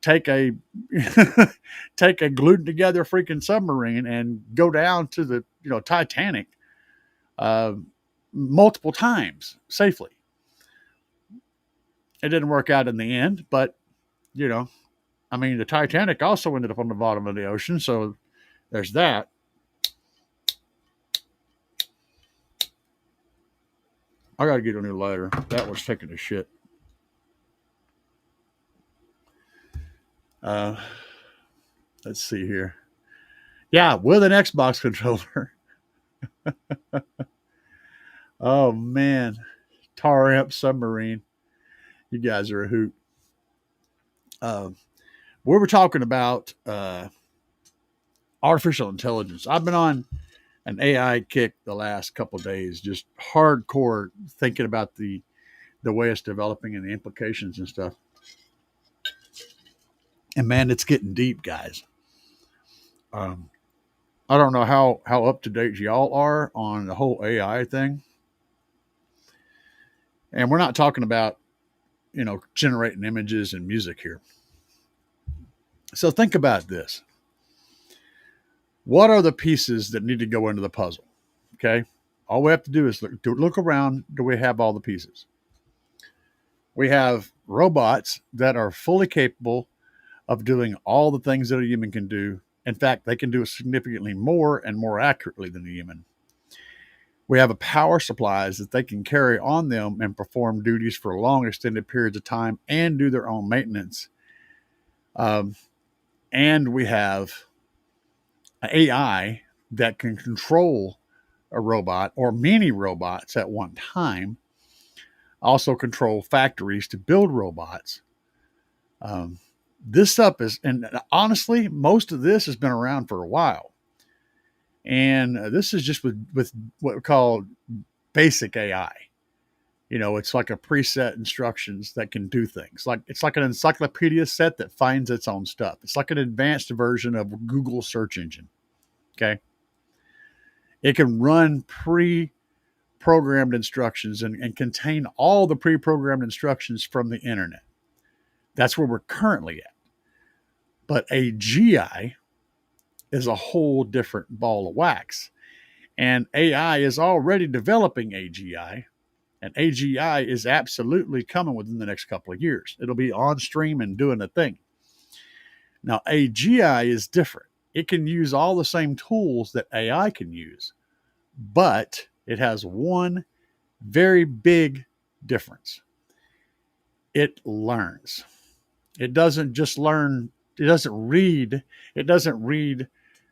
take a take a glued together freaking submarine and go down to the Titanic multiple times safely. It didn't work out in the end, but the Titanic also ended up on the bottom of the ocean, so there's that. I gotta get a new lighter. That was taking a shit. Let's see here. Yeah, with an Xbox controller. Oh man, Tar Amp Submarine. You guys are a hoot. We were talking about artificial intelligence. I've been on an AI kick the last couple of days, just hardcore thinking about the way it's developing and the implications and stuff. And man, it's getting deep, guys. I don't know how up to date y'all are on the whole AI thing. And we're not talking about, generating images and music here. So think about this. What are the pieces that need to go into the puzzle? Okay. All we have to do is look around. Do we have all the pieces? We have robots that are fully capable of doing all the things that a human can do. In fact, they can do it significantly more and more accurately than a human. We have a power supplies that they can carry on them and perform duties for long extended periods of time and do their own maintenance. And we have an AI that can control a robot or many robots at one time, also control factories to build robots. This stuff and honestly, most of this has been around for a while. And this is just with what we call basic AI. It's like a preset instructions that can do things. It's like an encyclopedia set that finds its own stuff. It's like an advanced version of Google search engine. Okay. It can run pre-programmed instructions and contain all the pre-programmed instructions from the internet. That's where we're currently at. But AGI is a whole different ball of wax. And AI is already developing AGI. And AGI is absolutely coming within the next couple of years. It'll be on stream and doing a thing. Now, AGI is different. It can use all the same tools that AI can use, but it has one very big difference. It learns. It doesn't just learn. It doesn't read. It doesn't read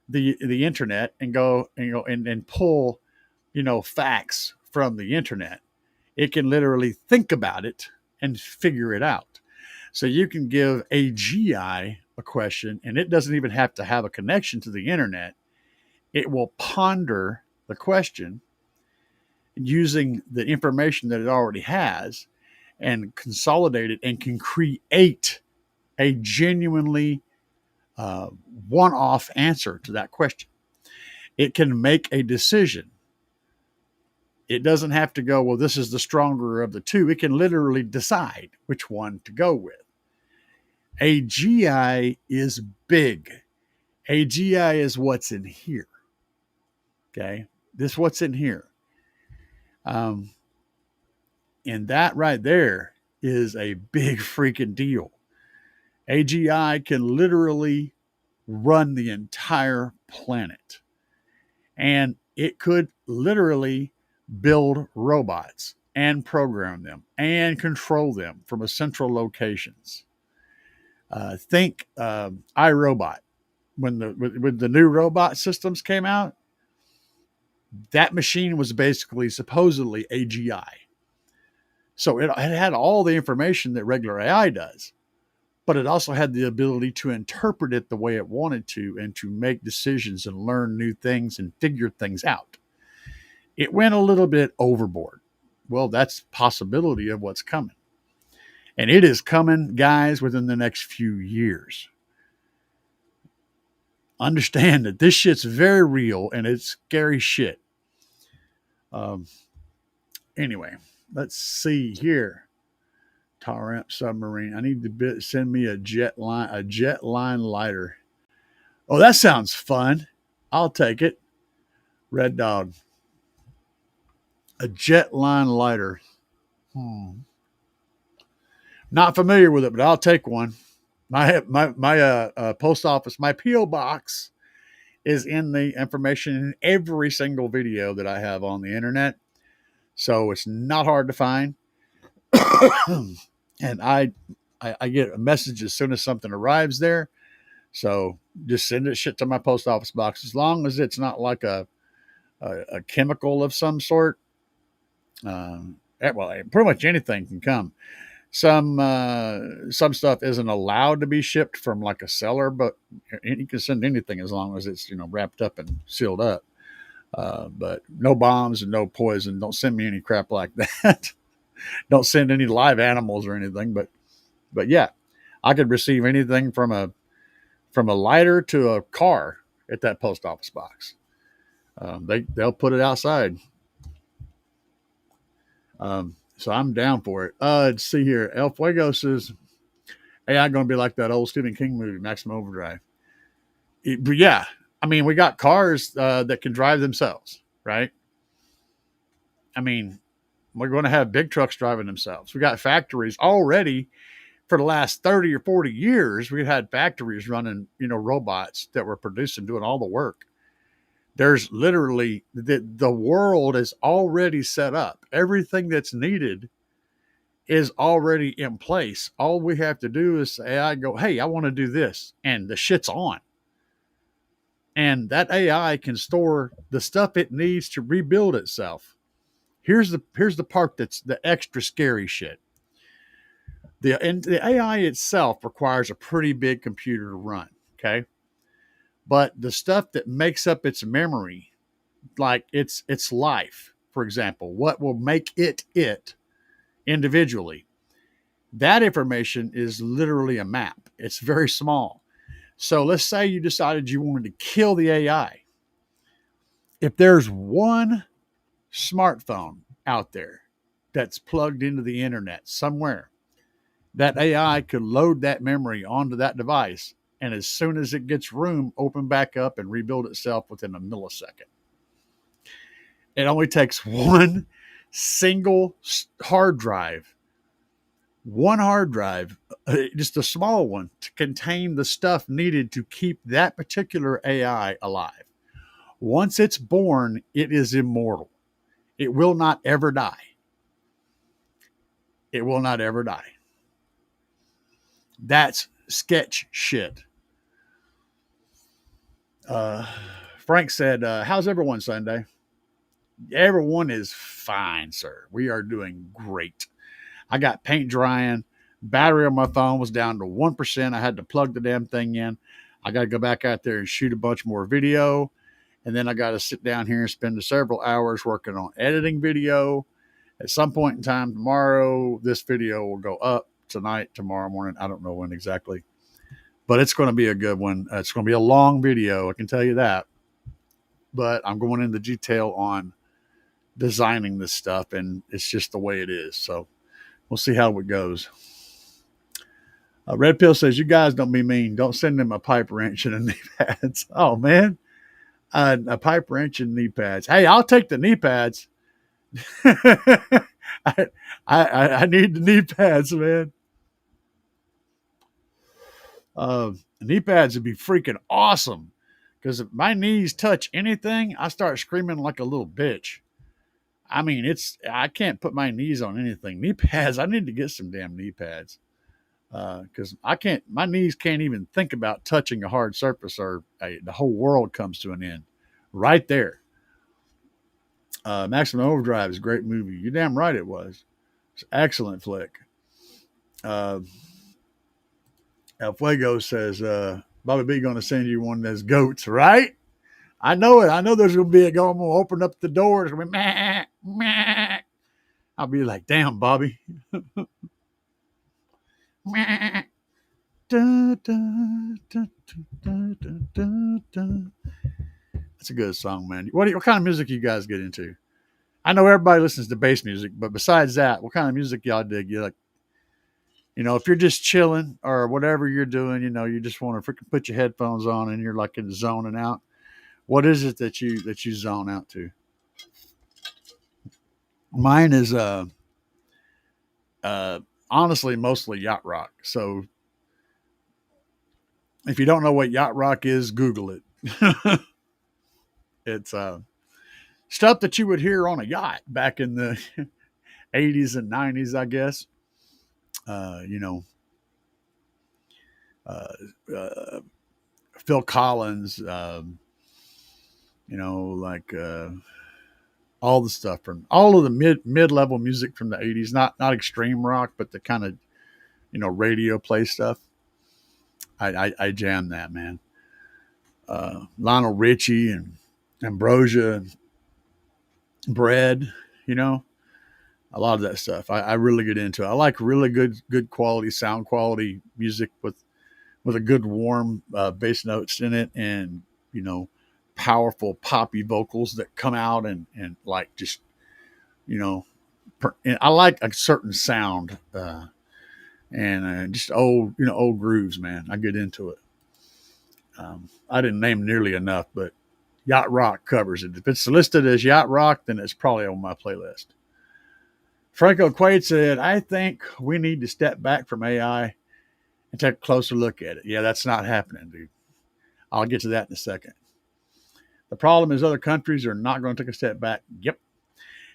the internet and go and pull, facts from the internet. It can literally think about it and figure it out. So you can give AGI a question, and it doesn't even have to have a connection to the internet. It will ponder the question using the information that it already has and consolidate it and can create a genuinely uh, one off answer to that question. It can make a decision. It doesn't have to go, well, this is the stronger of the two. It can literally decide which one to go with. AGI is big. AGI is what's in here. Okay. This what's in here. Um, and that right there is a big freaking deal. AGI can literally run the entire planet. And it could literally build robots and program them and control them from a central locations. Think iRobot. When the new robot systems came out, that machine was basically supposedly AGI. So it had all the information that regular AI does, but it also had the ability to interpret it the way it wanted to and to make decisions and learn new things and figure things out. It went a little bit overboard. Well, that's a possibility of what's coming. And it is coming, guys, within the next few years. Understand that this shit's very real and it's scary shit. Anyway, let's see here. Tar submarine. I need to send me a jet line lighter. Oh, that sounds fun. I'll take it. Red Dog. A jet line lighter. Not familiar with it, but I'll take one. My post office, my P.O. box is in the information in every single video that I have on the internet. So it's not hard to find. And I get a message as soon as something arrives there. So just send it shit to my post office box. As long as it's not like a chemical of some sort. Well, pretty much anything can come. Some stuff isn't allowed to be shipped from like a seller, but you can send anything as long as it's wrapped up and sealed up. But no bombs and no poison. Don't send me any crap like that. Don't send any live animals or anything. But yeah, I could receive anything from a lighter to a car at that post office box. They'll put it outside. So I'm down for it. Let's see here. El Fuego says, AI going to be like that old Stephen King movie, Maximum Overdrive. But yeah, I mean, we got cars that can drive themselves, right? I mean, we're going to have big trucks driving themselves. We got factories already for the last 30 or 40 years. We've had factories running, robots that were producing, doing all the work. There's literally the world is already set up. Everything that's needed is already in place. All we have to do is AI go, hey, I want to do this. And the shit's on. And that AI can store the stuff it needs to rebuild itself. Here's the part that's the extra scary shit. The AI itself requires a pretty big computer to run. Okay. But the stuff that makes up its memory, like its life, for example, what will make it individually, that information is literally a map. It's very small. So let's say you decided you wanted to kill the AI. If there's one smartphone out there that's plugged into the internet somewhere, that AI could load that memory onto that device. And as soon as it gets room, open back up and rebuild itself within a millisecond. It only takes one single hard drive, just a small one, to contain the stuff needed to keep that particular AI alive. Once it's born, it is immortal. It will not ever die. It will not ever die. That's sketch shit. Frank said, how's everyone Sunday? Everyone is fine, sir. We are doing great. I got paint drying. Battery on my phone was down to 1%. I had to plug the damn thing in. I got to go back out there and shoot a bunch more video. And then I got to sit down here and spend several hours working on editing video. At some point in time tomorrow, this video will go up tonight, tomorrow morning. I don't know when exactly, but it's going to be a good one. It's going to be a long video, I can tell you that. But I'm going into detail on designing this stuff, and it's just the way it is. So we'll see how it goes. Red Pill says, you guys don't be mean. Don't send them a pipe wrench and a knee pads. Oh, man. A pipe wrench and knee pads. Hey, I'll take the knee pads. I need the knee pads, man. Knee pads would be freaking awesome. Because if my knees touch anything, I start screaming like a little bitch. I mean, I can't put my knees on anything. Knee pads, I need to get some damn knee pads. Because my knees can't even think about touching a hard surface, or the whole world comes to an end right there. Maximum Overdrive is a great movie. You're damn right it was. It's an excellent flick. El Fuego says, Bobby B going to send you one of those goats, right? I know it. I know there's going to be I'm going to open up the doors. It's going to be meh, meh. I'll be like, damn, Bobby. That's a good song, man. What kind of music you guys get into? I know everybody listens to bass music, but besides that, what kind of music y'all dig? You like, if you're just chilling or whatever you're doing, you just want to freaking put your headphones on and you're like in the zoning out. What is it that you zone out to? Mine is honestly mostly yacht rock. So if you don't know what yacht rock is, Google it. It's stuff that you would hear on a yacht back in the 80s and 90s, I guess. Phil Collins, like all the stuff from all of the mid-level music from the 80s, not extreme rock, but the kind of, radio play stuff. I jam that, man. Lionel Richie and Ambrosia and Bread, a lot of that stuff. I really get into it. I like really good quality sound quality music with a good warm bass notes in it, and powerful poppy vocals that come out and like just I like a certain sound and just old grooves, man. I get into it. I didn't name nearly enough, but yacht rock covers it. If it's listed as yacht rock, then it's probably on my playlist. Franco Quaid said, I think we need to step back from AI and take a closer look at it. Yeah, that's not happening, dude. I'll get to that in a second. The problem is other countries are not going to take a step back. Yep.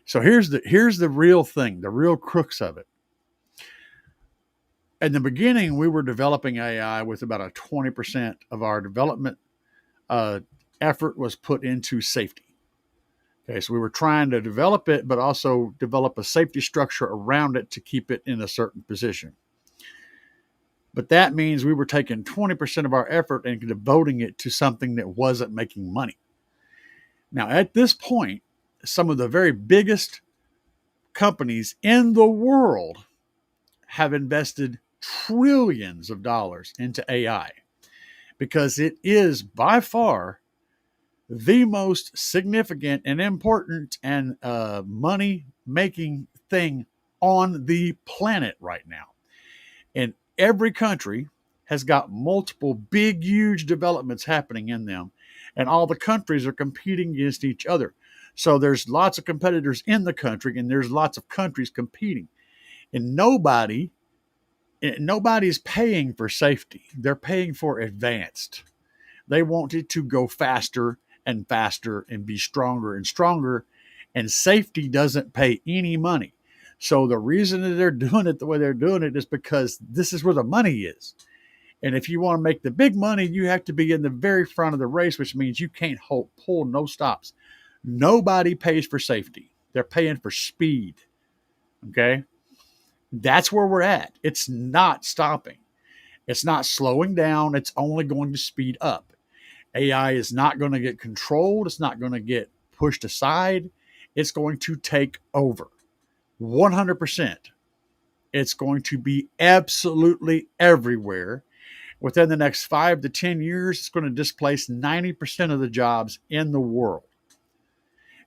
So here's the real thing, the real crux of it. In the beginning, we were developing AI with about a 20% of our development effort was put into safety. Okay, so we were trying to develop it, but also develop a safety structure around it to keep it in a certain position. But that means we were taking 20% of our effort and devoting it to something that wasn't making money. Now, at this point, some of the very biggest companies in the world have invested trillions of dollars into AI because it is by far the most significant and important and money-making thing on the planet right now. And every country has got multiple big, huge developments happening in them. And all the countries are competing against each other. So there's lots of competitors in the country, and there's lots of countries competing. And nobody's paying for safety. They're paying for advanced. They want it to go faster and faster and be stronger and stronger. And safety doesn't pay any money. So the reason that they're doing it the way they're doing it is because this is where the money is. And if you want to make the big money, you have to be in the very front of the race, which means you can't pull no stops. Nobody pays for safety. They're paying for speed. Okay? That's where we're at. It's not stopping. It's not slowing down. It's only going to speed up. AI is not going to get controlled. It's not going to get pushed aside. It's going to take over 100%. It's going to be absolutely everywhere. Within the next 5 to 10 years, it's going to displace 90% of the jobs in the world.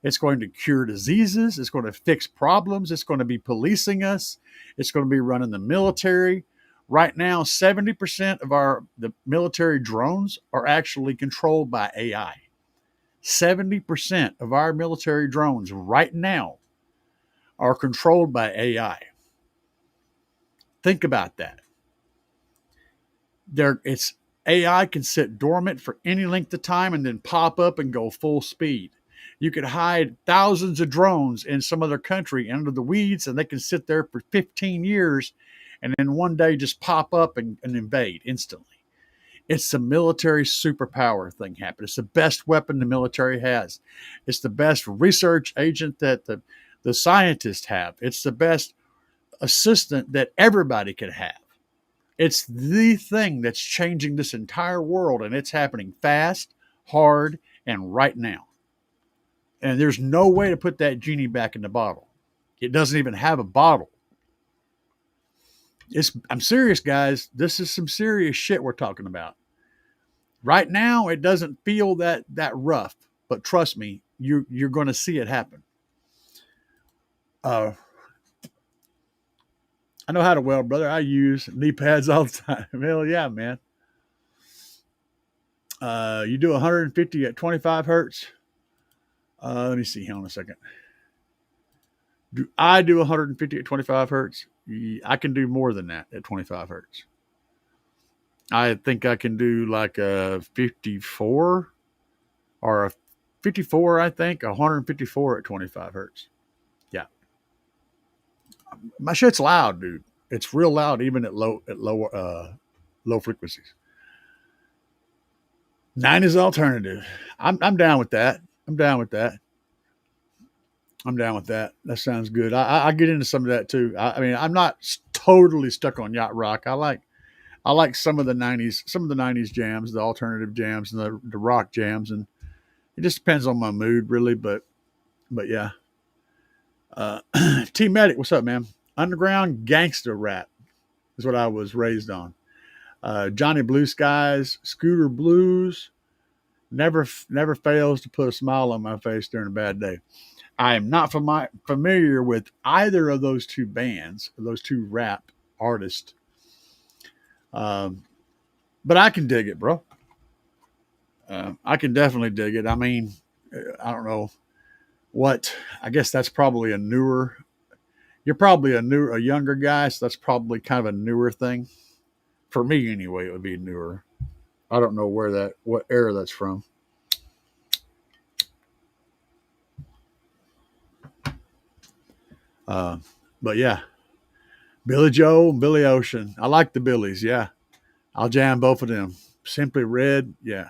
It's going to cure diseases. It's going to fix problems. It's going to be policing us. It's going to be running the military. Right now, 70% of the military drones are actually controlled by AI. 70% of our military drones right now are controlled by AI. Think about that. It's AI can sit dormant for any length of time and then pop up and go full speed. You could hide thousands of drones in some other country under the weeds, and they can sit there for 15 years and then one day just pop up and invade instantly. It's the military superpower thing happened. It's the best weapon the military has. It's the best research agent that the scientists have. It's the best assistant that everybody could have. It's the thing that's changing this entire world, and it's happening fast, hard, and right now. And there's no way to put that genie back in the bottle. It doesn't even have a bottle. I'm serious, guys. This is some serious shit we're talking about. Right now, it doesn't feel that rough, but trust me, you're going to see it happen. I know how to weld, brother. I use knee pads all the time. Hell yeah, man. You do 150 at 25 hertz. Let me see here on a second. Do I do 150 at 25 hertz? I can do more than that at 25 hertz. I think I can do like a 54 or a 54, I think, 154 at 25 hertz. Yeah. My shit's loud, dude. It's real loud even at low frequencies. 9 is alternative. I'm down with that. I'm down with that. That sounds good. I get into some of that too. I mean, I'm not totally stuck on yacht rock. I like some of the '90s jams, the alternative jams, and the rock jams, and it just depends on my mood, really. But yeah. T Medic, what's up, man? Underground gangster rap is what I was raised on. Johnny Blue Skies, Scooter Blues, never fails to put a smile on my face during a bad day. I am not familiar with either of those two bands, those two rap artists. But I can dig it, bro. I can definitely dig it. I mean, I don't know what. I guess that's probably a newer. You're probably a younger guy, so that's probably kind of a newer thing. For me, anyway, it would be newer. I don't know what era that's from. But yeah, Billy Joel and Billy Ocean. I like the Billies. Yeah, I'll jam both of them. Simply Red. Yeah,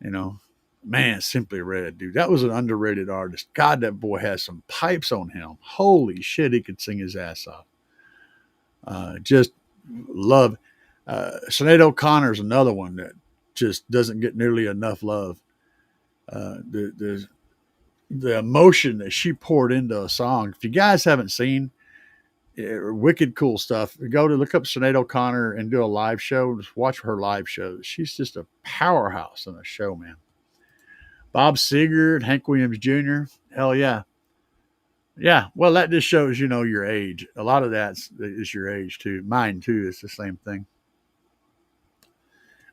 you know, man, Simply Red, dude. That was an underrated artist. God, that boy has some pipes on him. Holy shit, he could sing his ass off. Just love. Sinead O'Connor's another one that just doesn't get nearly enough love. The emotion that she poured into a song. If you guys haven't seen wicked cool stuff, go to look up Sinead O'Connor and do a live show. Just watch her live shows. She's just a powerhouse on a show, man. Bob Seger, Hank Williams Jr. Hell yeah. Yeah, well, that just shows, your age. A lot of that is your age, too. Mine, too. It's the same thing.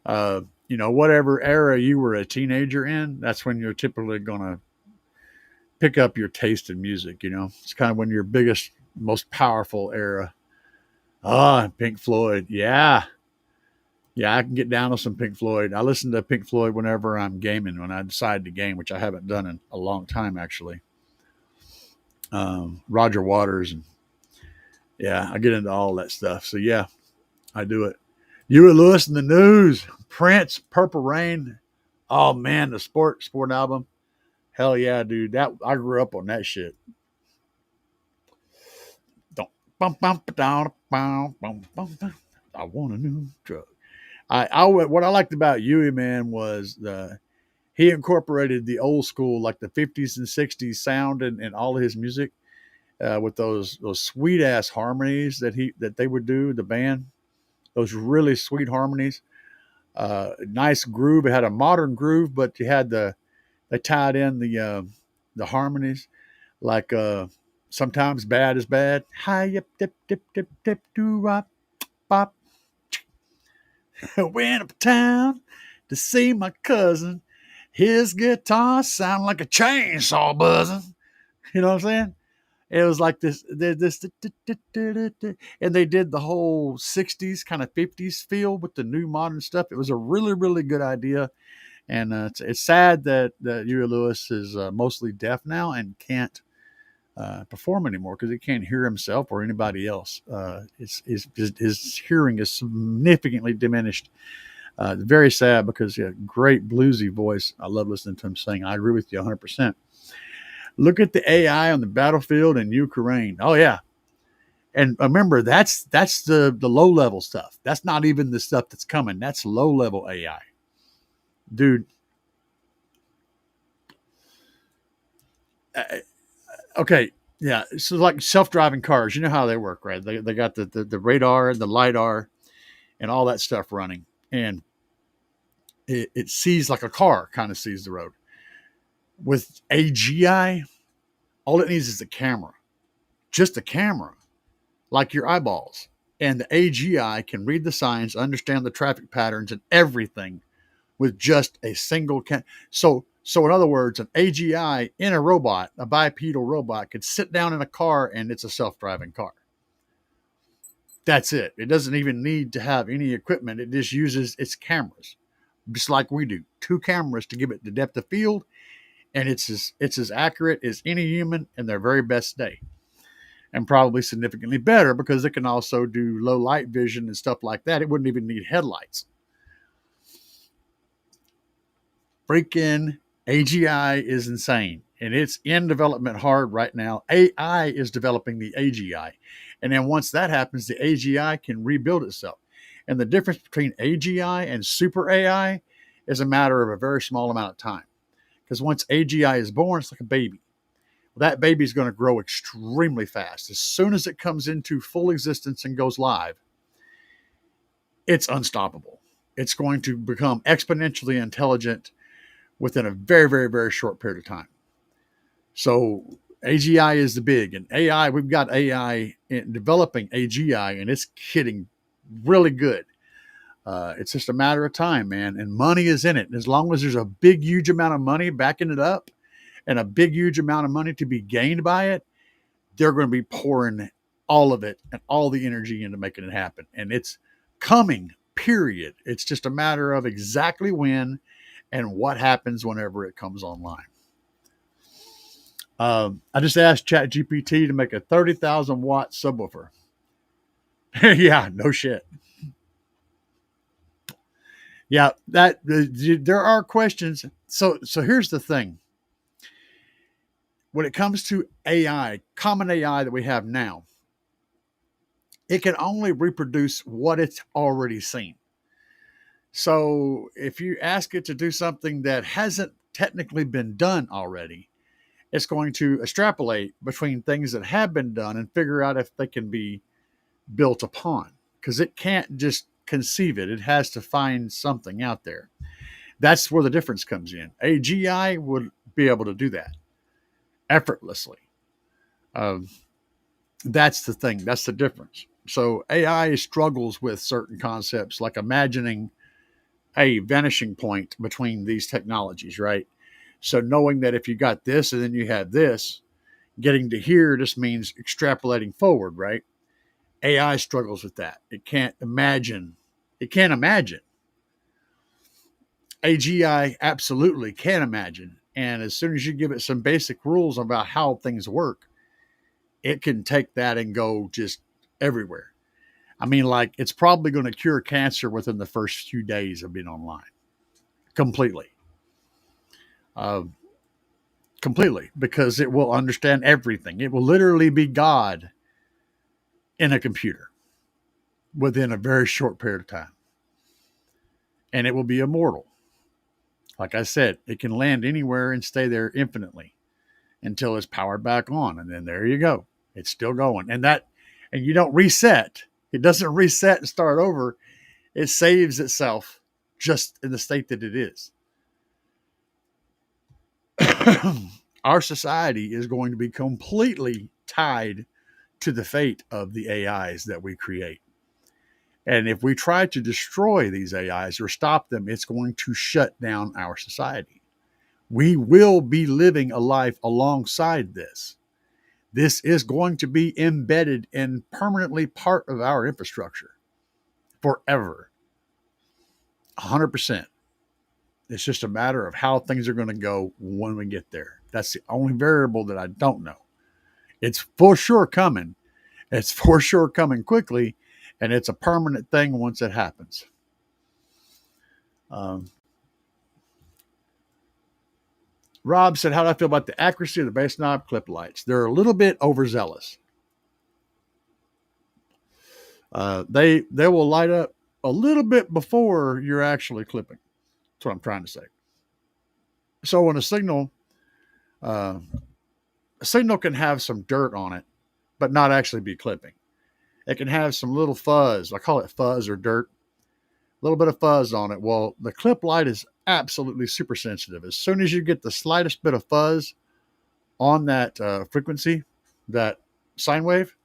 Whatever era you were a teenager in, that's when you're typically going to pick up your taste in music. It's kind of when your biggest, most powerful era. Pink Floyd. Yeah. Yeah, I can get down with some Pink Floyd. I listen to Pink Floyd whenever I'm gaming, when I decide to game, which I haven't done in a long time, actually. Roger Waters. And yeah, I get into all that stuff. So yeah, I do it. Huey Lewis and the News, Prince, Purple Rain. Oh man, the sport album. Hell yeah, dude. That I grew up on that shit. I want a new drug. What I liked about Yui, man, was he incorporated the old school, like the 50s and 60s sound in all of his music, with those sweet ass harmonies that they would do, the band, those really sweet harmonies. Nice groove. It had a modern groove, but you had they tied in the harmonies, like sometimes bad is bad. Hi yip dip dip dip dip doo wop bop. Went up town to see my cousin. His guitar sounded like a chainsaw buzzing. You know what I'm saying? It was like this, and they did the whole 60s kind of 50s feel with the new modern stuff. It was a really, really good idea. And it's sad that Huey Lewis is mostly deaf now and can't perform anymore because he can't hear himself or anybody else. His hearing is significantly diminished. Very sad because he had a great bluesy voice. I love listening to him sing. I agree with you 100%. Look at the AI on the battlefield in Ukraine. Oh yeah, and remember that's the low level stuff. That's not even the stuff that's coming. That's low level AI, dude. Okay, yeah. So like self driving cars, you know how they work, right? They got the radar and the lidar and all that stuff running, and it sees like a car kind of sees the road. With AGI, all it needs is a camera, just a camera, like your eyeballs. And the AGI can read the signs, understand the traffic patterns, and everything with just a single camera. So in other words, an AGI in a robot, a bipedal robot, could sit down in a car and it's a self-driving car. That's it. It doesn't even need to have any equipment. It just uses its cameras, just like we do. Two cameras to give it the depth of field, and it's as accurate as any human in their very best day. And probably significantly better because it can also do low light vision and stuff like that. It wouldn't even need headlights. Freaking AGI is insane. And it's in development hard right now. AI is developing the AGI. And then once that happens, the AGI can rebuild itself. And the difference between AGI and super AI is a matter of a very small amount of time. Because once AGI is born, it's like a baby. That baby is going to grow extremely fast. As soon as it comes into full existence and goes live, it's unstoppable. It's going to become exponentially intelligent within a very, very, very short period of time. So AGI is the big, and AI, we've got AI in developing AGI, and it's getting really good. It's just a matter of time, man, and money is in it. And as long as there's a big, huge amount of money backing it up, and a big, huge amount of money to be gained by it, they're going to be pouring all of it and all the energy into making it happen. And it's coming, period. It's just a matter of exactly when and what happens whenever it comes online. I just asked ChatGPT to make a 30,000 watt subwoofer. Yeah, no shit. Yeah, there are questions. So here's the thing. When it comes to AI, common AI that we have now, it can only reproduce what it's already seen. So if you ask it to do something that hasn't technically been done already, it's going to extrapolate between things that have been done and figure out if they can be built upon, because it can't just conceive it. It has to find something out there. That's where the difference comes in. AGI would be able to do that effortlessly. That's the thing. That's the difference. So AI struggles with certain concepts, like imagining a vanishing point between these technologies, right? So knowing that if you got this and then you had this, getting to here just means extrapolating forward, right? AI struggles with that. It can't imagine. It can't imagine. AGI absolutely can imagine. And as soon as you give it some basic rules about how things work, it can take that and go just everywhere. I mean, like, it's probably going to cure cancer within the first few days of being online. Completely. Uh, Completely. Because it will understand everything. It will literally be God in a computer within a very short period of time. And it will be immortal. Like I said, it can land anywhere and stay there infinitely until it's powered back on. And then there you go. It's still going. And you don't reset. It doesn't reset and start over. It saves itself just in the state that it is. Our society is going to be completely tied to the fate of the AIs that we create. And if we try to destroy these AIs or stop them, it's going to shut down our society. We will be living a life alongside this. This is going to be embedded and permanently part of our infrastructure forever. 100%. It's just a matter of how things are going to go when we get there. That's the only variable that I don't know. It's for sure coming. It's for sure coming quickly, and it's a permanent thing once it happens. Rob said, how do I feel about the accuracy of the bass knob clip lights? They're a little bit overzealous. They will light up a little bit before you're actually clipping. That's what I'm trying to say. So when a signal can have some dirt on it, but not actually be clipping. It can have some little fuzz. I call it fuzz or dirt. A little bit of fuzz on it. Well, the clip light is absolutely super sensitive. As soon as you get the slightest bit of fuzz on that frequency, that sine wave,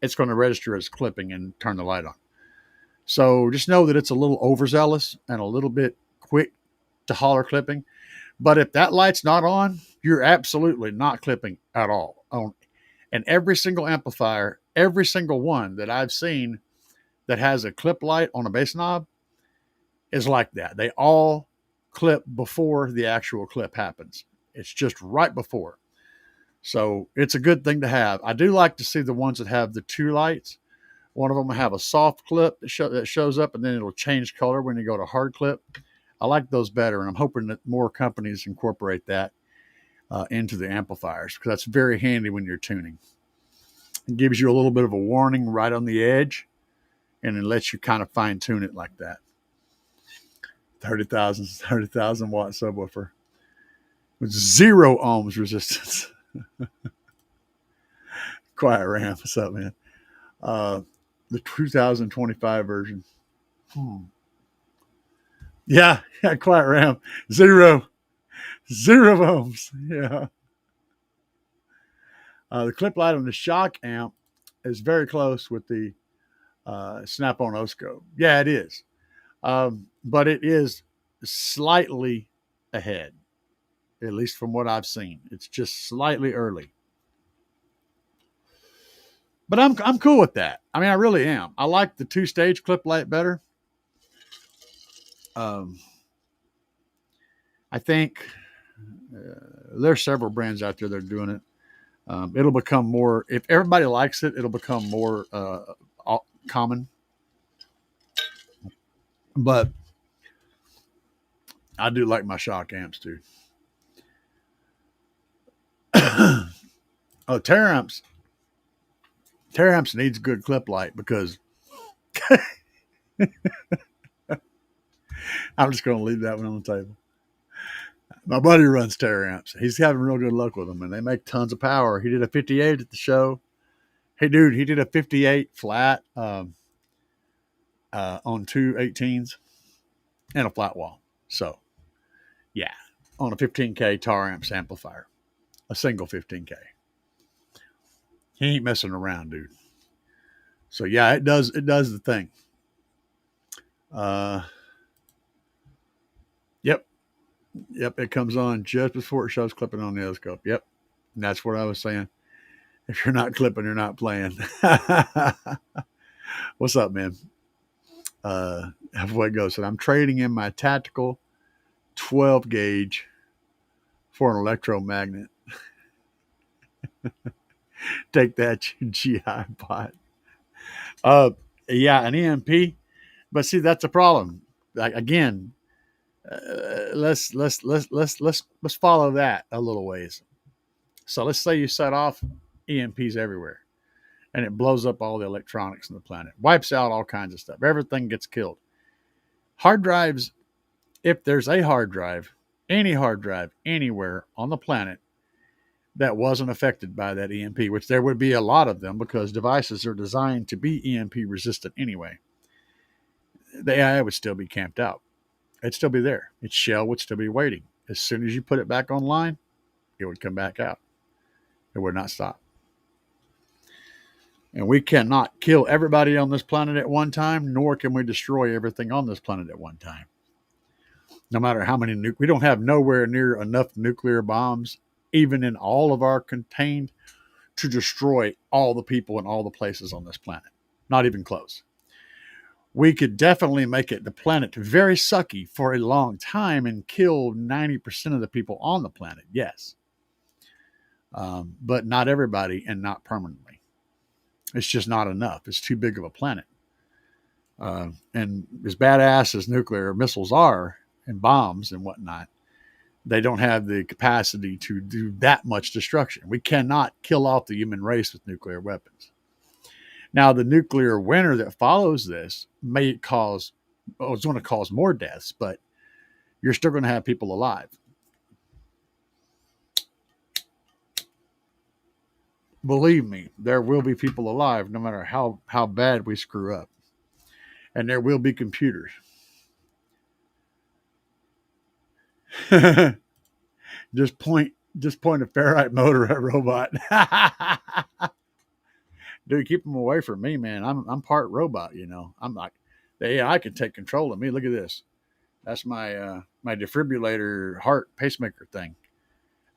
it's going to register as clipping and turn the light on. So just know that it's a little overzealous and a little bit quick to holler clipping. But if that light's not on, you're absolutely not clipping at all. And every single amplifier, every single one that I've seen that has a clip light on a bass knob is like that. They all clip before the actual clip happens. It's just right before. So it's a good thing to have. I do like to see the ones that have the two lights. One of them will have a soft clip that shows up, and then it'll change color when you go to hard clip. I like those better, and I'm hoping that more companies incorporate that into the amplifiers, because that's very handy when you're tuning. It gives you a little bit of a warning right on the edge, and it lets you kind of fine tune it like that. 30,000 watt subwoofer with 0 ohms resistance. Quiet Ram, what's up, man? The 2025 version. Yeah, Quiet Ram. 0 ohms. Yeah. The clip light on the shock amp is very close with the Snap-on O-scope. Yeah, it is. But it is slightly ahead, at least from what I've seen. It's just slightly early. But I'm cool with that. I mean, I really am. I like the 2-stage clip light better. I think there's several brands out there that are doing it. It'll become more, if everybody likes it, it'll become more common. But I do like my shock amps too. Oh, Teraamps needs good clip light, because I'm just going to leave that one on the table. My buddy runs Teraamps. He's having real good luck with them, and they make tons of power. He did a 58 at the show. Hey, dude, he did a 58 flat on 2 18s and a flat wall. So, yeah, on a 15K Teraamps amplifier, a single 15K. He ain't messing around, dude. So, yeah, it does the thing. Yep, it comes on just before it shows clipping on the O-scope. Yep, and that's what I was saying. If you're not clipping, you're not playing. What's up, man? Halfway goes. And I'm trading in my tactical 12 gauge for an electromagnet. Take that, you GI bot. Yeah, an EMP. But see, that's a problem. Like, again, let's follow that a little ways. So let's say you set off EMPs everywhere, and it blows up all the electronics on the planet, wipes out all kinds of stuff. Everything gets killed. Hard drives, if there's a hard drive, any hard drive anywhere on the planet that wasn't affected by that EMP, which there would be a lot of them because devices are designed to be EMP resistant anyway, the AI would still be camped out. It'd still be there. Its shell would still be waiting. As soon as you put it back online, it would come back out. It would not stop. And we cannot kill everybody on this planet at one time, nor can we destroy everything on this planet at one time. No matter how many we don't have nowhere near enough nuclear bombs, even in all of our contained, to destroy all the people in all the places on this planet. Not even close. We could definitely make the planet very sucky for a long time and kill 90% of the people on the planet, yes. But not everybody and not permanently. It's just not enough. It's too big of a planet. And as badass as nuclear missiles are and bombs and whatnot, they don't have the capacity to do that much destruction. We cannot kill off the human race with nuclear weapons. Now, the nuclear winter that follows this may cause, it's going to cause more deaths, but you're still going to have people alive. Believe me, there will be people alive no matter how bad we screw up. And there will be computers. just point a ferrite motor at a robot. Dude, keep them away from me, man. I'm part robot, you know. I'm like, the AI can take control of me. Look at this. That's my my defibrillator heart pacemaker thing.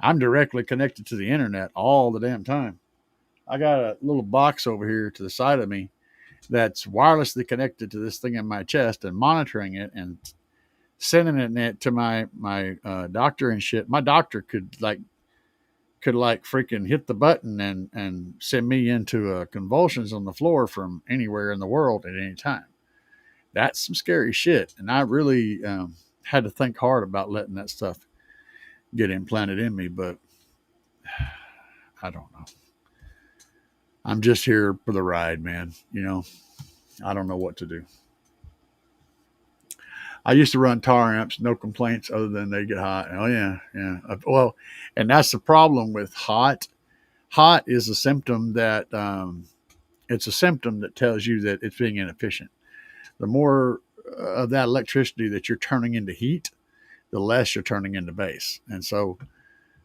I'm directly connected to the internet all the damn time. I got a little box over here to the side of me that's wirelessly connected to this thing in my chest and monitoring it and sending it to my doctor and shit. My doctor could freaking hit the button and send me into convulsions on the floor from anywhere in the world at any time. That's some scary shit. And I really had to think hard about letting that stuff get implanted in me, but I don't know. I'm just here for the ride, man. You know, I don't know what to do. I used to run tar amps, no complaints other than they get hot. Oh yeah, yeah. Well, and that's the problem with hot. Hot is a symptom that it's a symptom that tells you that it's being inefficient. The more of that electricity that you're turning into heat, the less you're turning into bass. And so,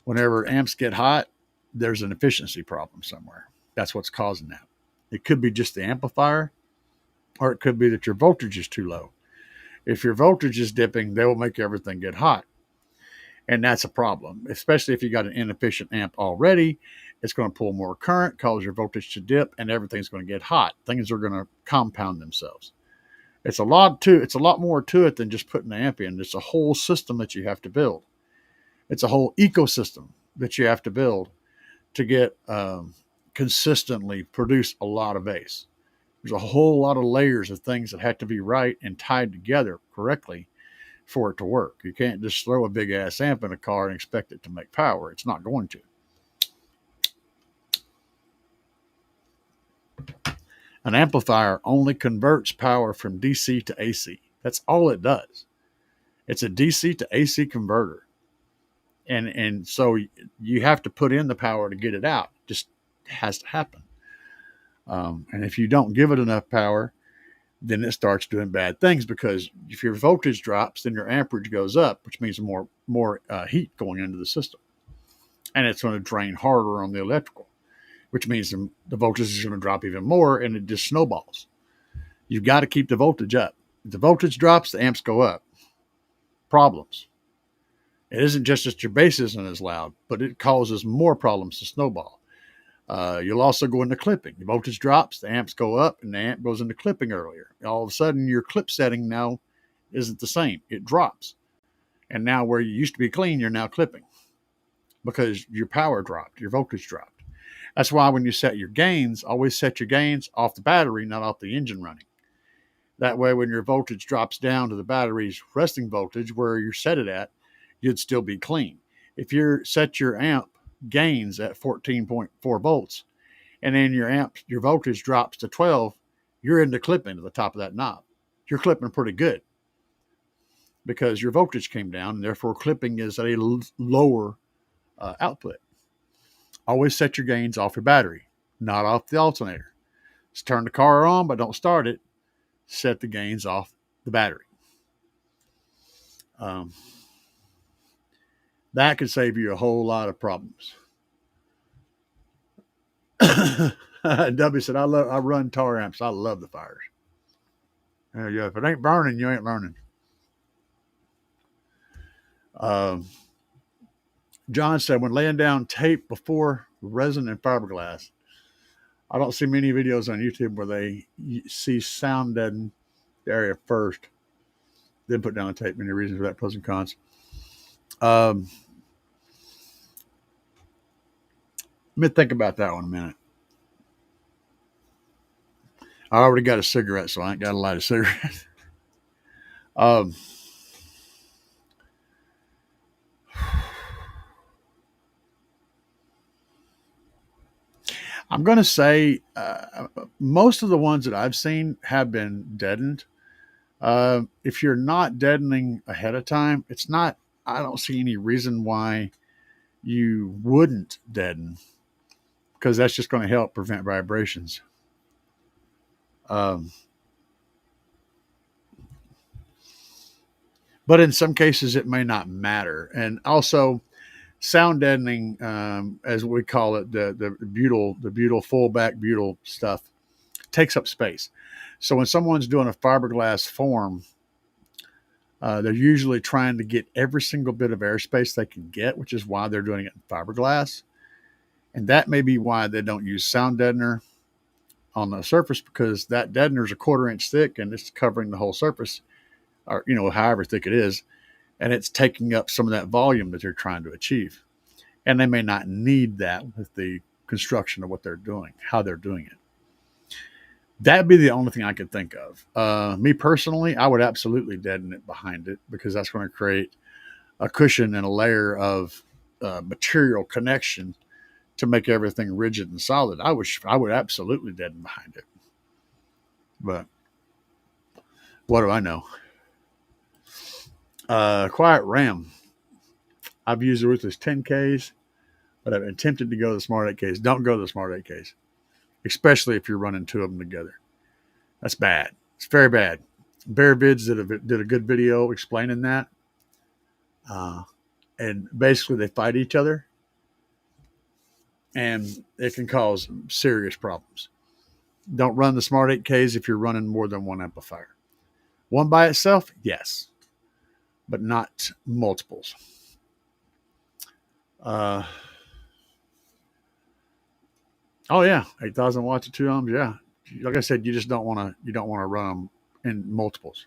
whenever amps get hot, there's an efficiency problem somewhere. That's what's causing that. It could be just the amplifier, or it could be that your voltage is too low. If your voltage is dipping, they will make everything get hot. And that's a problem, especially if you got an inefficient amp already. It's going to pull more current, cause your voltage to dip, and everything's going to get hot. Things are going to compound themselves. It's a lot more to it than just putting the amp in. It's a whole system that you have to build. It's a whole ecosystem that you have to build to get consistently produce a lot of bass. There's a whole lot of layers of things that have to be right and tied together correctly for it to work. You can't just throw a big ass amp in a car and expect it to make power. It's not going to. An amplifier only converts power from DC to AC. That's all it does. It's a DC to AC converter. And so you have to put in the power to get it out. It just has to happen. And if you don't give it enough power, then it starts doing bad things, because if your voltage drops, then your amperage goes up, which means more heat going into the system. And it's going to drain harder on the electrical, which means the voltage is going to drop even more, and it just snowballs. You've got to keep the voltage up. If the voltage drops, the amps go up. Problems. It isn't just that your bass isn't as loud, but it causes more problems to snowball. You'll also go into clipping. The voltage drops, the amps go up, and the amp goes into clipping earlier. All of a sudden, your clip setting now isn't the same. It drops. And now where you used to be clean, you're now clipping because your power dropped, your voltage dropped. That's why when you set your gains, always set your gains off the battery, not off the engine running. That way, when your voltage drops down to the battery's resting voltage, where you set it at, you'd still be clean. If you set your amp gains at 14.4 volts and then your voltage drops to 12, you're into clipping at the top of that knob. You're clipping pretty good because your voltage came down, and therefore clipping is at a lower output. Always set your gains off your battery, not off the alternator. Just turn the car on, but don't start it. Set the gains off the battery. That could save you a whole lot of problems. W said, I run tar amps. I love the fires. Yeah, if it ain't burning, you ain't learning. John said, when laying down tape before resin and fiberglass, I don't see many videos on YouTube where they see sound deaden the area first, then put down the tape. Many reasons for that, pros and cons. Let me think about that one a minute. I already got a cigarette, so I ain't got to light a cigarette. I'm going to say most of the ones that I've seen have been deadened. If you're not deadening ahead of time, I don't see any reason why you wouldn't deaden, because that's just going to help prevent vibrations. But in some cases, it may not matter. And also, sound deadening, as we call it, the butyl fullback butyl stuff, takes up space. So when someone's doing a fiberglass form, they're usually trying to get every single bit of airspace they can get, which is why they're doing it in fiberglass. And that may be why they don't use sound deadener on the surface, because that deadener is a 1/4 inch thick and it's covering the whole surface, or however thick it is, and it's taking up some of that volume that they're trying to achieve. And they may not need that with the construction of what they're doing, how they're doing it. That'd be the only thing I could think of. Me personally, I would absolutely deaden it behind it, because that's going to create a cushion and a layer of material connection to make everything rigid and solid. I would absolutely deaden behind it. But what do I know? Quiet RAM. I've used the Ruthless 10Ks, but I've been tempted to go to the Smart 8Ks. Don't go to the Smart 8Ks, especially if you're running two of them together. That's bad. It's very bad. Bear Vids did a good video explaining that. And basically they fight each other, and it can cause serious problems. Don't run the Smart 8Ks if you're running more than one amplifier. One by itself, yes, but not multiples. Oh yeah, 8,000 watts of 2 ohms. Yeah, like I said, you don't want to run them in multiples.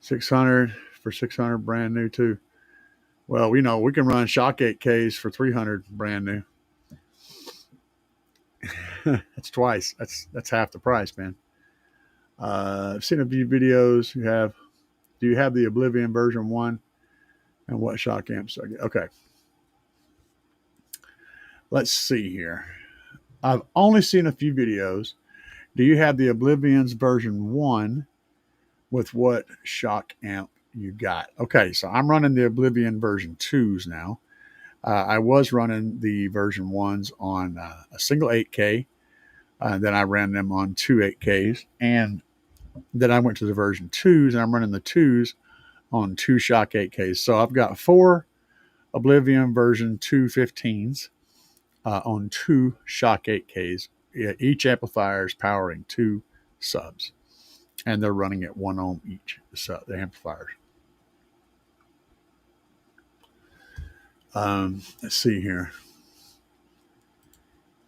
600 for 600 brand new too. Well, we can run shock 8Ks for 300 brand new. That's twice. That's half the price, man. I've seen a few videos. Do you have the Oblivion version 1? And what shock amps I get? Okay. Let's see here. I've only seen a few videos. Do you have the Oblivion's version 1? With what shock amp you got? Okay, so I'm running the Oblivion version 2s now. I was running the version 1s on a single 8K. Then I ran them on 2 8Ks. And then I went to the version 2s, and I'm running the 2s on 2 shock 8Ks. So I've got 4 Oblivion version 2 15s on 2 shock 8Ks. Each amplifier is powering 2 subs, and they're running at 1 ohm each, the amplifiers. Let's see here.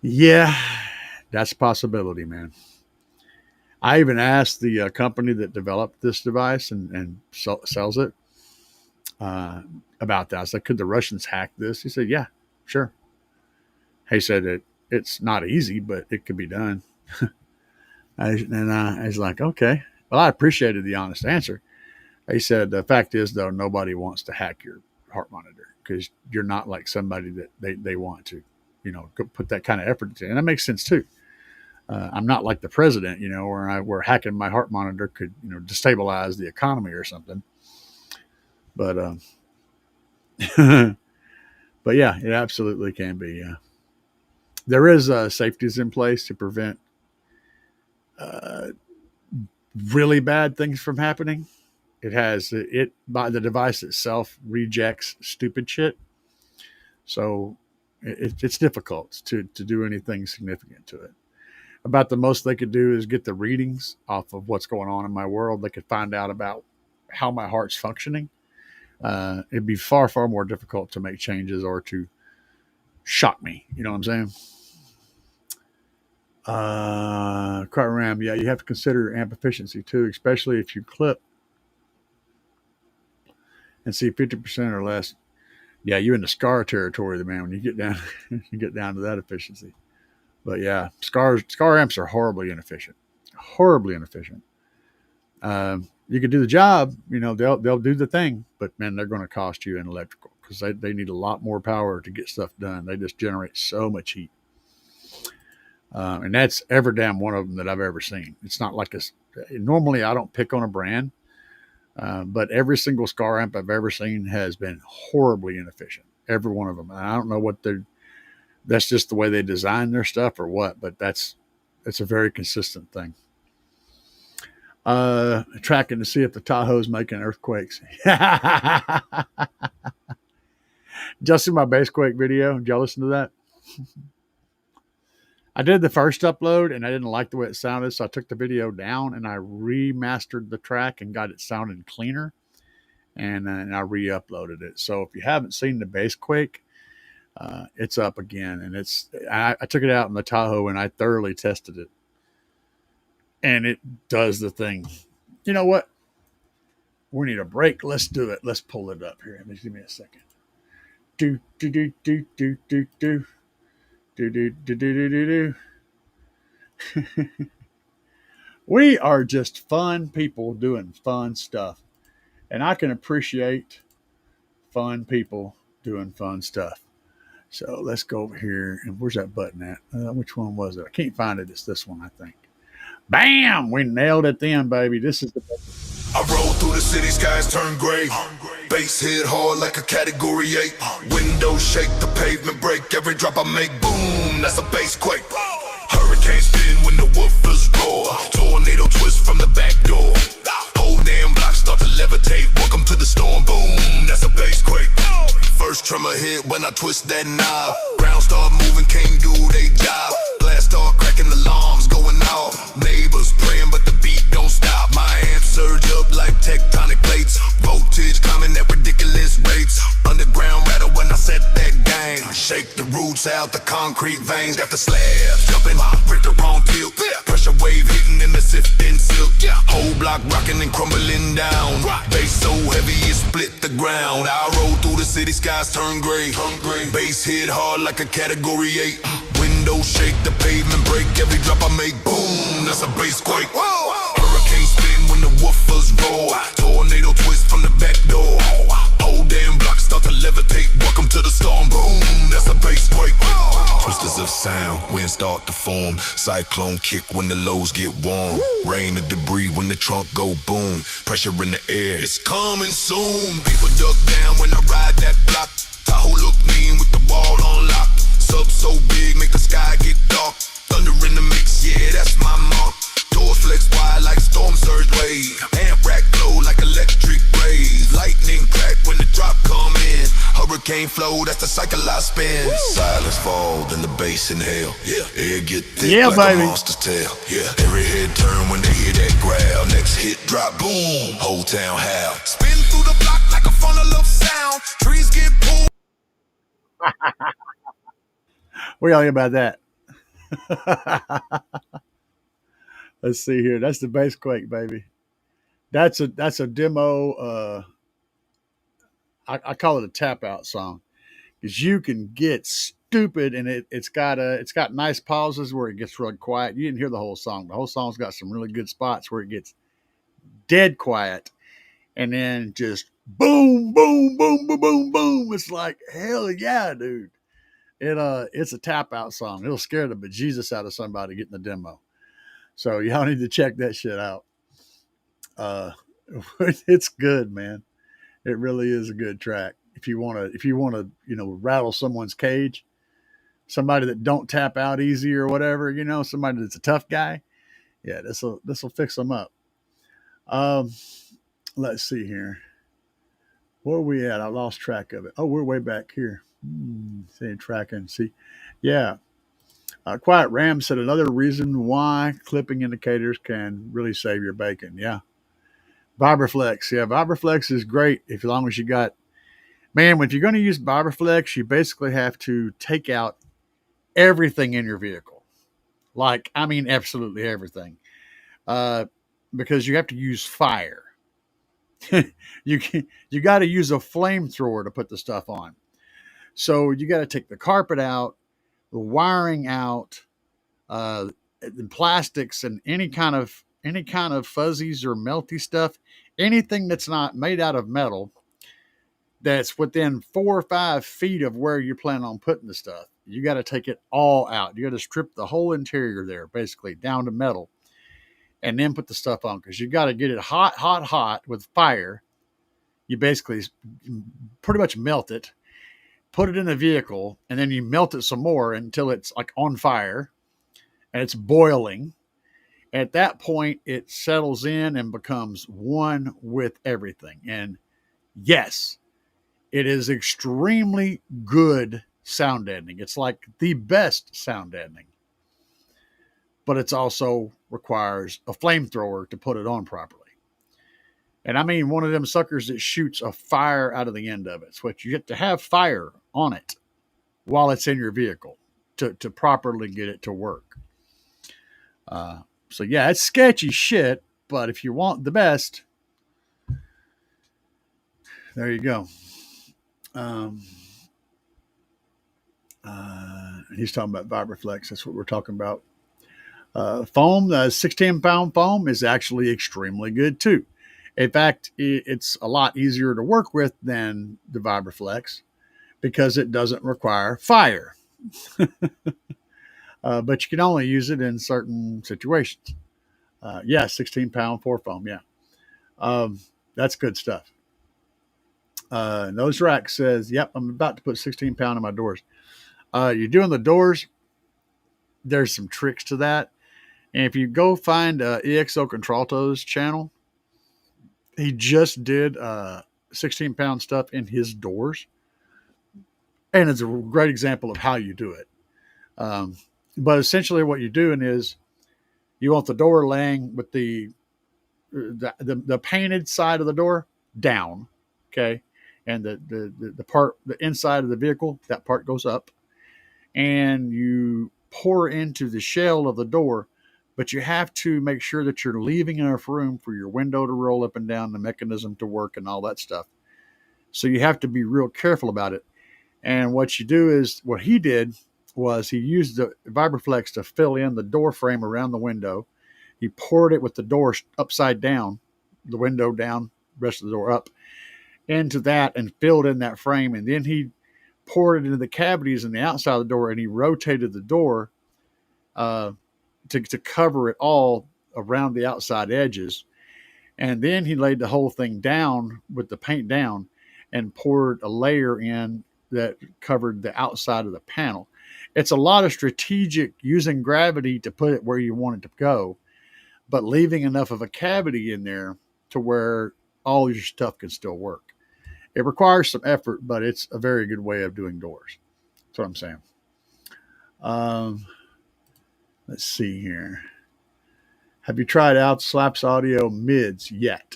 Yeah, that's a possibility, man. I even asked the company that developed this device and sells it about that. I said, could the Russians hack this? He said, yeah, sure. He said it's not easy, but it could be done. I was like, okay. Well, I appreciated the honest answer. He said, the fact is, though, nobody wants to hack your heart monitor, because you're not like somebody that they want to. put that kind of effort into it. And that makes sense too. I'm not like the president, where hacking my heart monitor could, destabilize the economy or something. But, but yeah, it absolutely can be. Yeah, there is safeties in place to prevent uh, really bad things from happening. It has it by the device itself rejects stupid shit, so it's difficult to do anything significant to it. About the most they could do is get the readings off of what's going on in my world. They could find out about how my heart's functioning. It'd be far, far more difficult to make changes or to shock me. You know what I'm saying? Car RAM, yeah, you have to consider amp efficiency too, especially if you clip and see 50% or less. Yeah, you're in the scar territory, man. When you get down, you get down to that efficiency. But yeah, scar amps are horribly inefficient. You could do the job, they'll do the thing, but man, they're going to cost you in electrical because they need a lot more power to get stuff done. They just generate so much heat. And that's every damn one of them that I've ever seen. It's not like normally I don't pick on a brand, but every single scar amp I've ever seen has been horribly inefficient. Every one of them. And I don't know that's just the way they design their stuff or what, but that's a very consistent thing. Tracking to see if the Tahoe's making earthquakes. Did y'all see my bassquake video? Did y'all listen to that? I did the first upload and I didn't like the way it sounded, so I took the video down and I remastered the track and got it sounding cleaner, and I re-uploaded it. So if you haven't seen the bassquake, it's up again, and I took it out in the Tahoe and I thoroughly tested it, and it does the thing. You know what? We need a break. Let's do it. Let's pull it up here. Give me a second. Do do do do do do do. Do, do, do, do, do, do. We are just fun people doing fun stuff. And I can appreciate fun people doing fun stuff. So let's go over here. And where's that button at? Which one was it? I can't find it. It's this one, I think. Bam! We nailed it then, baby. This is the best. I roll through the city, skies turn gray. Bass hit hard like a category 8. Windows shake, the pavement break. Every drop I make, boom, that's a bass quake. Hurricane spin when the woofers roar. Tornado twist from the back door. Whole damn block start to levitate. Welcome to the storm, boom, that's a bass quake. First tremor hit when I twist that knob. Ground start moving, can't do they job. Glass start cracking, alarms going off. Neighbors praying, but the beat don't stop. My amp surge up like tectonic plates. Voltage climbing at ridiculous rates. Underground rattle when I set that gang. Shake the roots out the concrete veins. Got the slabs jumping, break the wrong tilt. Pressure wave hitting in the sifting silk. Whole block rocking and crumbling down. Bass so heavy it split the ground. I roll through the city, skies turn gray. Bass hit hard like a category 8. Windows shake, the pavement break. Every drop I make, boom, that's a bass quake. Hurricane spin when the woofers roar. Tornado twist from the back door. Whole damn block start to levitate. Welcome to the storm, boom, that's a bass quake. Twisters of sound, wind start to form. Cyclone kick when the lows get warm. Rain of debris when the trunk go boom. Pressure in the air, it's coming soon. People duck down when I ride that block. Tahoe look mean with the wall on lock. Sub so big, make the sky get dark. Thunder in the mix, yeah, that's my mark. Doors flex wide like storm surge wave. Amp rack glow like electric rays. Lightning crack when the drop come in. Hurricane flow, that's the cycle I spin. Silence fall, then the bass inhale. Air get thick like baby. A monster's tail. Every head turn when they hear that growl. Next hit drop, boom, whole town howl. Spin through the block like a funnel of sound. Trees get pulled. What y'all think about that? Let's see here. That's the bassquake, baby. That's a demo. I call it a tap out song because you can get stupid, and it's got nice pauses where it gets really quiet. You didn't hear the whole song. The whole song's got some really good spots where it gets dead quiet, and then just boom, boom, boom, boom, boom, boom. It's like hell yeah, dude. It's a tap out song. It'll scare the bejesus out of somebody getting the demo. So y'all need to check that shit out. Uh, it's good, man. It really is a good track. If you wanna, rattle someone's cage, somebody that don't tap out easy or whatever, somebody that's a tough guy. Yeah, this will fix them up. Um, let's see here. Where are we at? I lost track of it. Oh, we're way back here. Saying tracking. See, yeah. Quiet Ram said another reason why clipping indicators can really save your bacon. Yeah. Vibraflex. Yeah, Vibraflex is great as long as you got. Man, if you're going to use Vibraflex, you basically have to take out everything in your vehicle. Like, I mean, absolutely everything. Uh, because you have to use fire. You got to use a flamethrower to put the stuff on. So you got to take the carpet out, the wiring out, the plastics, and any kind of fuzzies or melty stuff, anything that's not made out of metal, that's within 4 or 5 feet of where you plan on putting the stuff. You got to take it all out. You got to strip the whole interior there, basically down to metal, and then put the stuff on because you got to get it hot, hot, hot with fire. You basically pretty much melt it, put it in the vehicle, and then you melt it some more until it's like on fire and it's boiling. At that point, it settles in and becomes one with everything. And yes, it is extremely good sound deadening. It's like the best sound deadening, but it also requires a flamethrower to put it on properly. And I mean, one of them suckers that shoots a fire out of the end of it. So you get to have fire on it while it's in your vehicle to properly get it to work. So yeah, it's sketchy shit, but if you want the best, there you go. Um, he's talking about Vibraflex. That's what we're talking about. Foam, the 16-pound foam is actually extremely good too. In fact, it's a lot easier to work with than the Vibraflex because it doesn't require fire. But you can only use it in certain situations. Yeah, 16-pound 4 foam. Yeah. That's good stuff. Nose Rack says, yep, I'm about to put 16-pound in my doors. You're doing the doors. There's some tricks to that. And if you go find EXO Contralto's channel, he just did 16-pound stuff in his doors. And it's a great example of how you do it. But essentially what you're doing is you want the door laying with the painted side of the door down, okay? And the part, the inside of the vehicle, that part goes up. And you pour into the shell of the door, but you have to make sure that you're leaving enough room for your window to roll up and down, the mechanism to work, and all that stuff. So you have to be real careful about it. And what you do is, what he did was he used the Vibraflex to fill in the door frame around the window. He poured it with the door upside down, the window down, rest of the door up, into that and filled in that frame. And then he poured it into the cavities in the outside of the door, and he rotated the door to cover it all around the outside edges. And then he laid the whole thing down with the paint down and poured a layer in that covered the outside of the panel. It's a lot of strategic using gravity to put it where you want it to go, but leaving enough of a cavity in there to where all your stuff can still work. It requires some effort, but it's a very good way of doing doors. That's what I'm saying. Let's see here. Have you tried out Slapz Audio mids yet?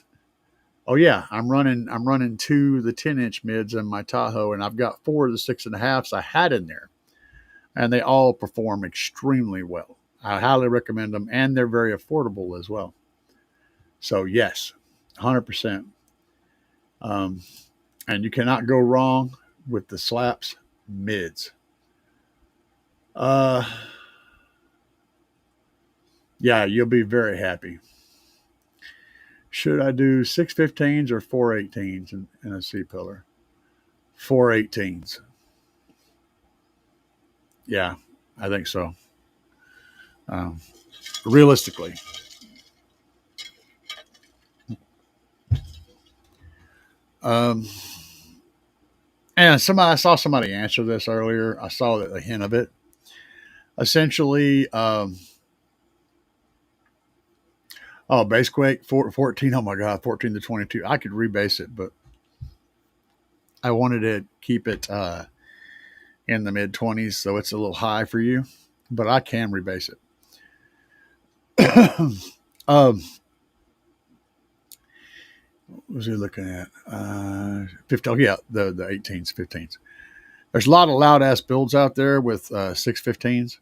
Oh yeah, I'm running 2 of the 10-inch mids in my Tahoe, and I've got 4 of the 6.5s I had in there, and they all perform extremely well. I highly recommend them, and they're very affordable as well. So yes, 100%. And you cannot go wrong with the Slapz mids. Yeah, you'll be very happy. Should I do 615s or 418s in a C pillar? 418s. Yeah, I think so. Um, Realistically, um, and I saw somebody answer this earlier. I saw that a hint of it. Essentially, oh, Basequake 14. Oh my God, 14 to 22. I could rebase it, but I wanted to keep it in the mid 20s, so it's a little high for you. But I can rebase it. um, what was he looking at? 15. Oh, yeah, the 18s, 15s. There's a lot of loud ass builds out there with 615s,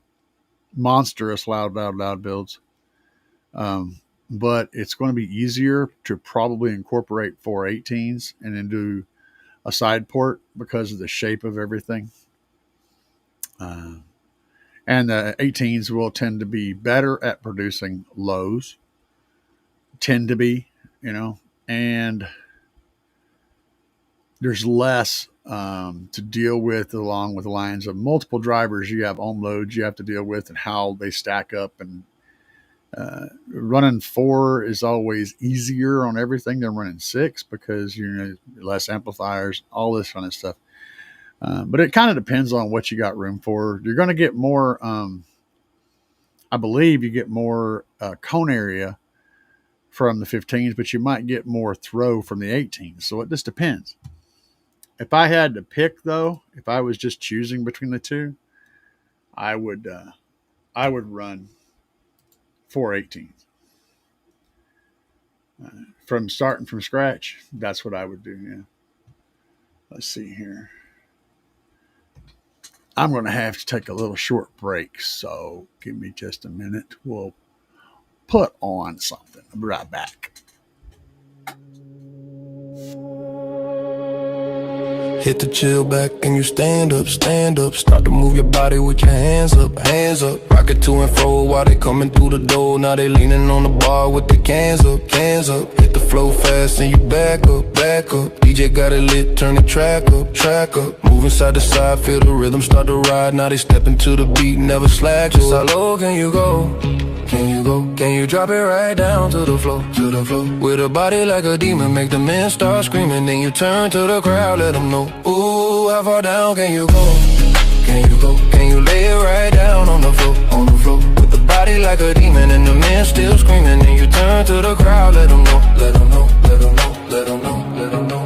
monstrous loud builds. Um, but it's going to be easier to probably incorporate 418s and then do a side port because of the shape of everything. Uh, and the 18s will tend to be better at producing lows, tend to be, you know, and there's less to deal with along with lines of multiple drivers. You have ohm loads you have to deal with and how they stack up. And running four is always easier on everything than running six because you know less amplifiers, all this kind of stuff. But it kind of depends on what you got room for. You're going to get more. I believe you get more cone area from the 15s, but you might get more throw from the 18s. So it just depends. If I had to pick, though, if I was just choosing between the two, I would run 418s from starting from scratch. That's what I would do. Yeah. Let's see here. I'm going to have to take a little short break, so give me just a minute. We'll put on something. I'll be right back. Hit the chill back and you stand up, stand up. Start to move your body with your hands up, hands up. Rock it to and fro while they coming through the door. Now they leaning on the bar with the cans up, cans up. Hit the flow fast and you back up, back up. DJ got it lit, turn the track up, track up. Moving side to side, feel the rhythm start to ride. Now they stepping to the beat, never slack. Just how low can you go? Can you go? Can you drop it right down to the floor, to the floor? With a body like a demon, make the men start screaming. Then you turn to the crowd, let them know. Ooh, how far down can you go? Can you go? Can you lay it right down on the floor, on the floor? With the body like a demon and the men still screaming. Then you turn to the crowd, let them know, let them know, let them know, let them know, let them know.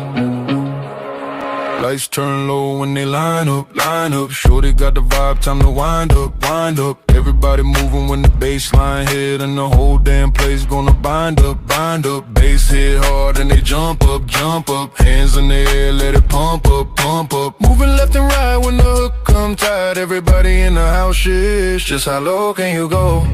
Lights turn low when they line up, line up. Shorty got the vibe, time to wind up, wind up. Everybody moving when the bass line hit, and the whole damn place gonna bind up, bind up. Bass hit hard and they jump up, jump up. Hands in the air, let it pump up, pump up. Moving left and right when the hook come tight. Everybody in the house shit. Just how low can you go?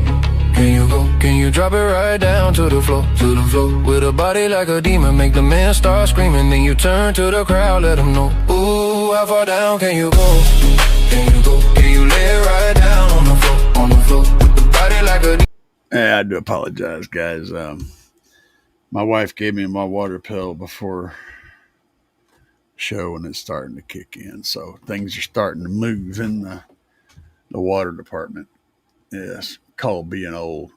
Can you go? Can you drop it right down to the floor, to the floor? With a body like a demon, make the men start screaming. Then you turn to the crowd, let them know. Ooh, how far down can you go? Can you go? Can you lay it right down on the floor, on the floor? With the body like a demon. I do apologize, guys. My wife gave me my water pill before show, and it's starting to kick in. So things are starting to move in the water department. Yes, called being old.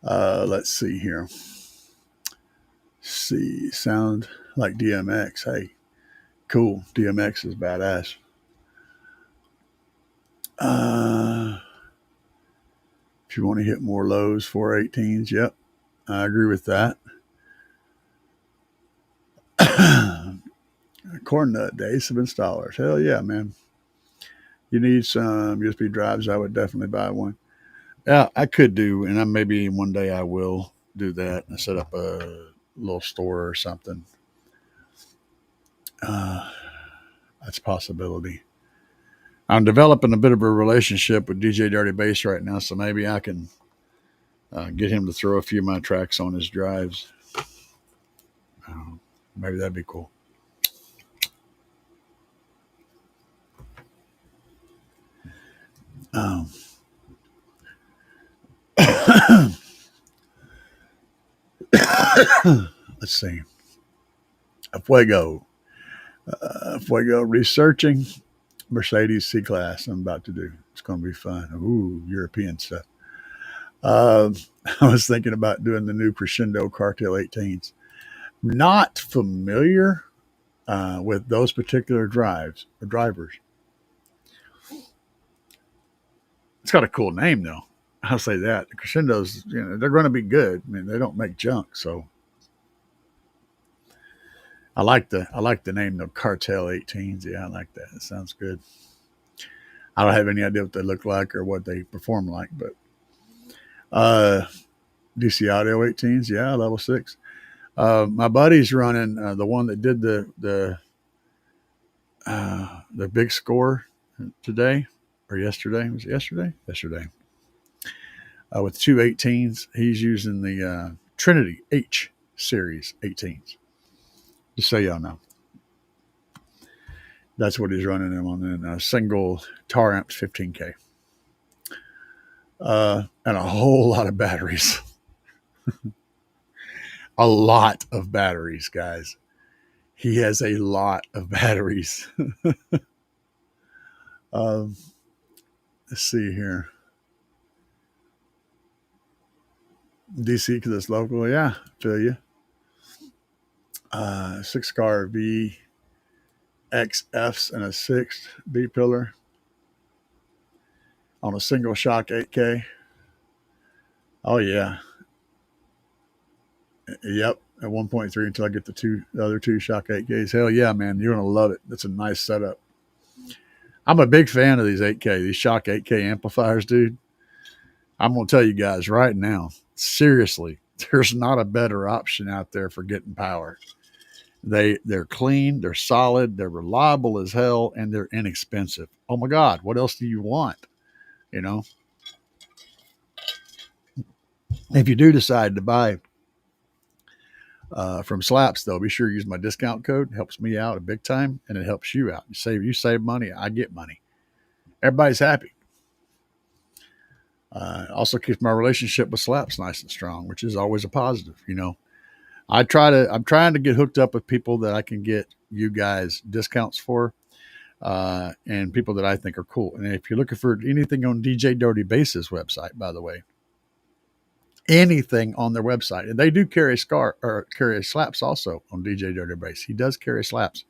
Let's see here. See, sound like DMX. Hey, cool. DMX is badass. If you want to hit more lows, 418s. Yep, I agree with that. Corn nut days of installers. Hell yeah, man. You need some USB drives. I would definitely buy one. Yeah, I could do, and maybe one day I will do that and set up a little store or something. That's a possibility. I'm developing a bit of a relationship with DJ Dirty Bass right now, so maybe I can get him to throw a few of my tracks on his drives. Maybe that'd be cool. Um, let's see. Fuego. Fuego researching. Mercedes C-Class I'm about to do. It's going to be fun. Ooh, European stuff. I was thinking about doing the new Crescendo Cartel 18s. Not familiar with those particular drivers. It's got a cool name though. I'll say that. The Crescendos, they're going to be good. I mean, they don't make junk, so I like the name though. Cartel 18s. Yeah, I like that. It sounds good. I don't have any idea what they look like or what they perform like, but uh, DC Audio 18s. Yeah, level 6. My buddy's running the one that did the big score today or yesterday. Was it yesterday? Yesterday. With two 18s, he's using the Trinity H series 18s. Just so y'all know, that's what he's running them on in a single tar amps 15K, and a whole lot of batteries. A lot of batteries, guys. He has a lot of batteries. um, let's see here. DC because it's local. Yeah, feel you. 6 car V XFs and a 6th B pillar on a single shock 8K. Oh yeah. Yep. At 1.3 until I get the other two shock 8Ks. Hell yeah, man. You're gonna love it. That's a nice setup. I'm a big fan of these 8K, these shock 8K amplifiers, dude. I'm gonna tell you guys right now, seriously, there's not a better option out there for getting power. They're clean, they're solid, they're reliable as hell, and they're inexpensive. Oh my God, what else do you want? You know, if you do decide to buy from Slapz, though, be sure to use my discount code. It helps me out a big time, and it helps you out. You save money, I get money. Everybody's happy. Also keeps my relationship with Slapz nice and strong, which is always a positive. I'm trying to get hooked up with people that I can get you guys discounts for, and people that I think are cool. And if you're looking for anything on DJ Dirty Bass's website, by the way, anything on their website, and they do carry Slapz also on DJ Dirty Bass. He does carry Slapz,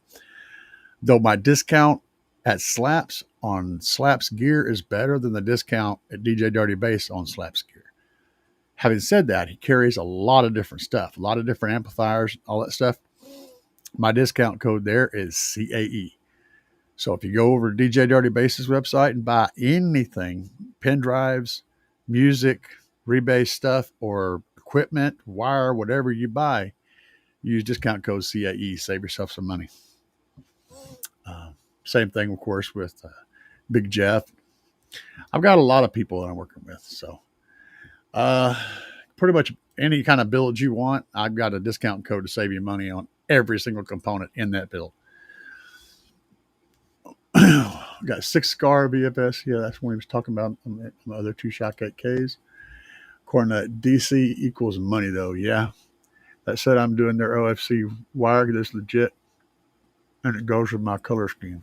though my discount at Slapz on Slapz gear is better than the discount at DJ Dirty Bass on Slapz gear. Having said that, he carries a lot of different stuff, a lot of different amplifiers, all that stuff. My discount code there is CAE. So if you go over to DJ Dirty Bass's website and buy anything, pen drives, music, rebase stuff, or equipment, wire, whatever you buy, use discount code CAE. Save yourself some money. Same thing, of course, with Big Jeff. I've got a lot of people that I'm working with. So pretty much any kind of build you want, I've got a discount code to save you money on every single component in that build. Got 6 scar VFS. Yeah, that's what he was talking about on the other 2 shock 8Ks. According to DC equals money, though. Yeah. That said, I'm doing their OFC wire that's legit, and it goes with my color scheme.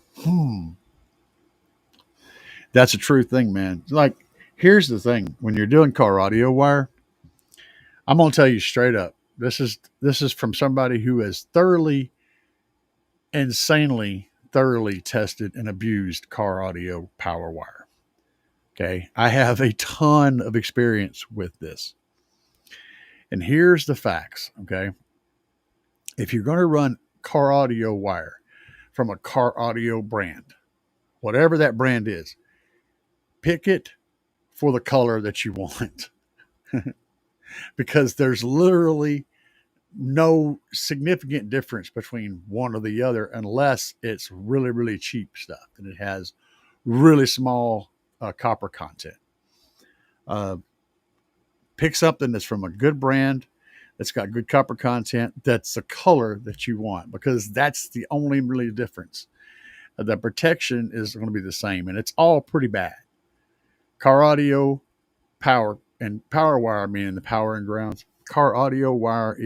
That's a true thing, man. Like, here's the thing: when you're doing car audio wire, I'm gonna tell you straight up. This is from somebody who has insanely thoroughly tested and abused car audio power wire. Okay, I have a ton of experience with this, and here's the facts. Okay, if you're going to run car audio wire from a car audio brand, whatever that brand is, pick it for the color that you want. Because there's literally no significant difference between one or the other unless it's really, really cheap stuff and it has really small copper content. Pick something that's from a good brand, that's got good copper content, that's the color that you want, because that's the only really difference. The protection is going to be the same, and it's all pretty bad. Car audio power and power wire, meaning the power and grounds. Car audio wire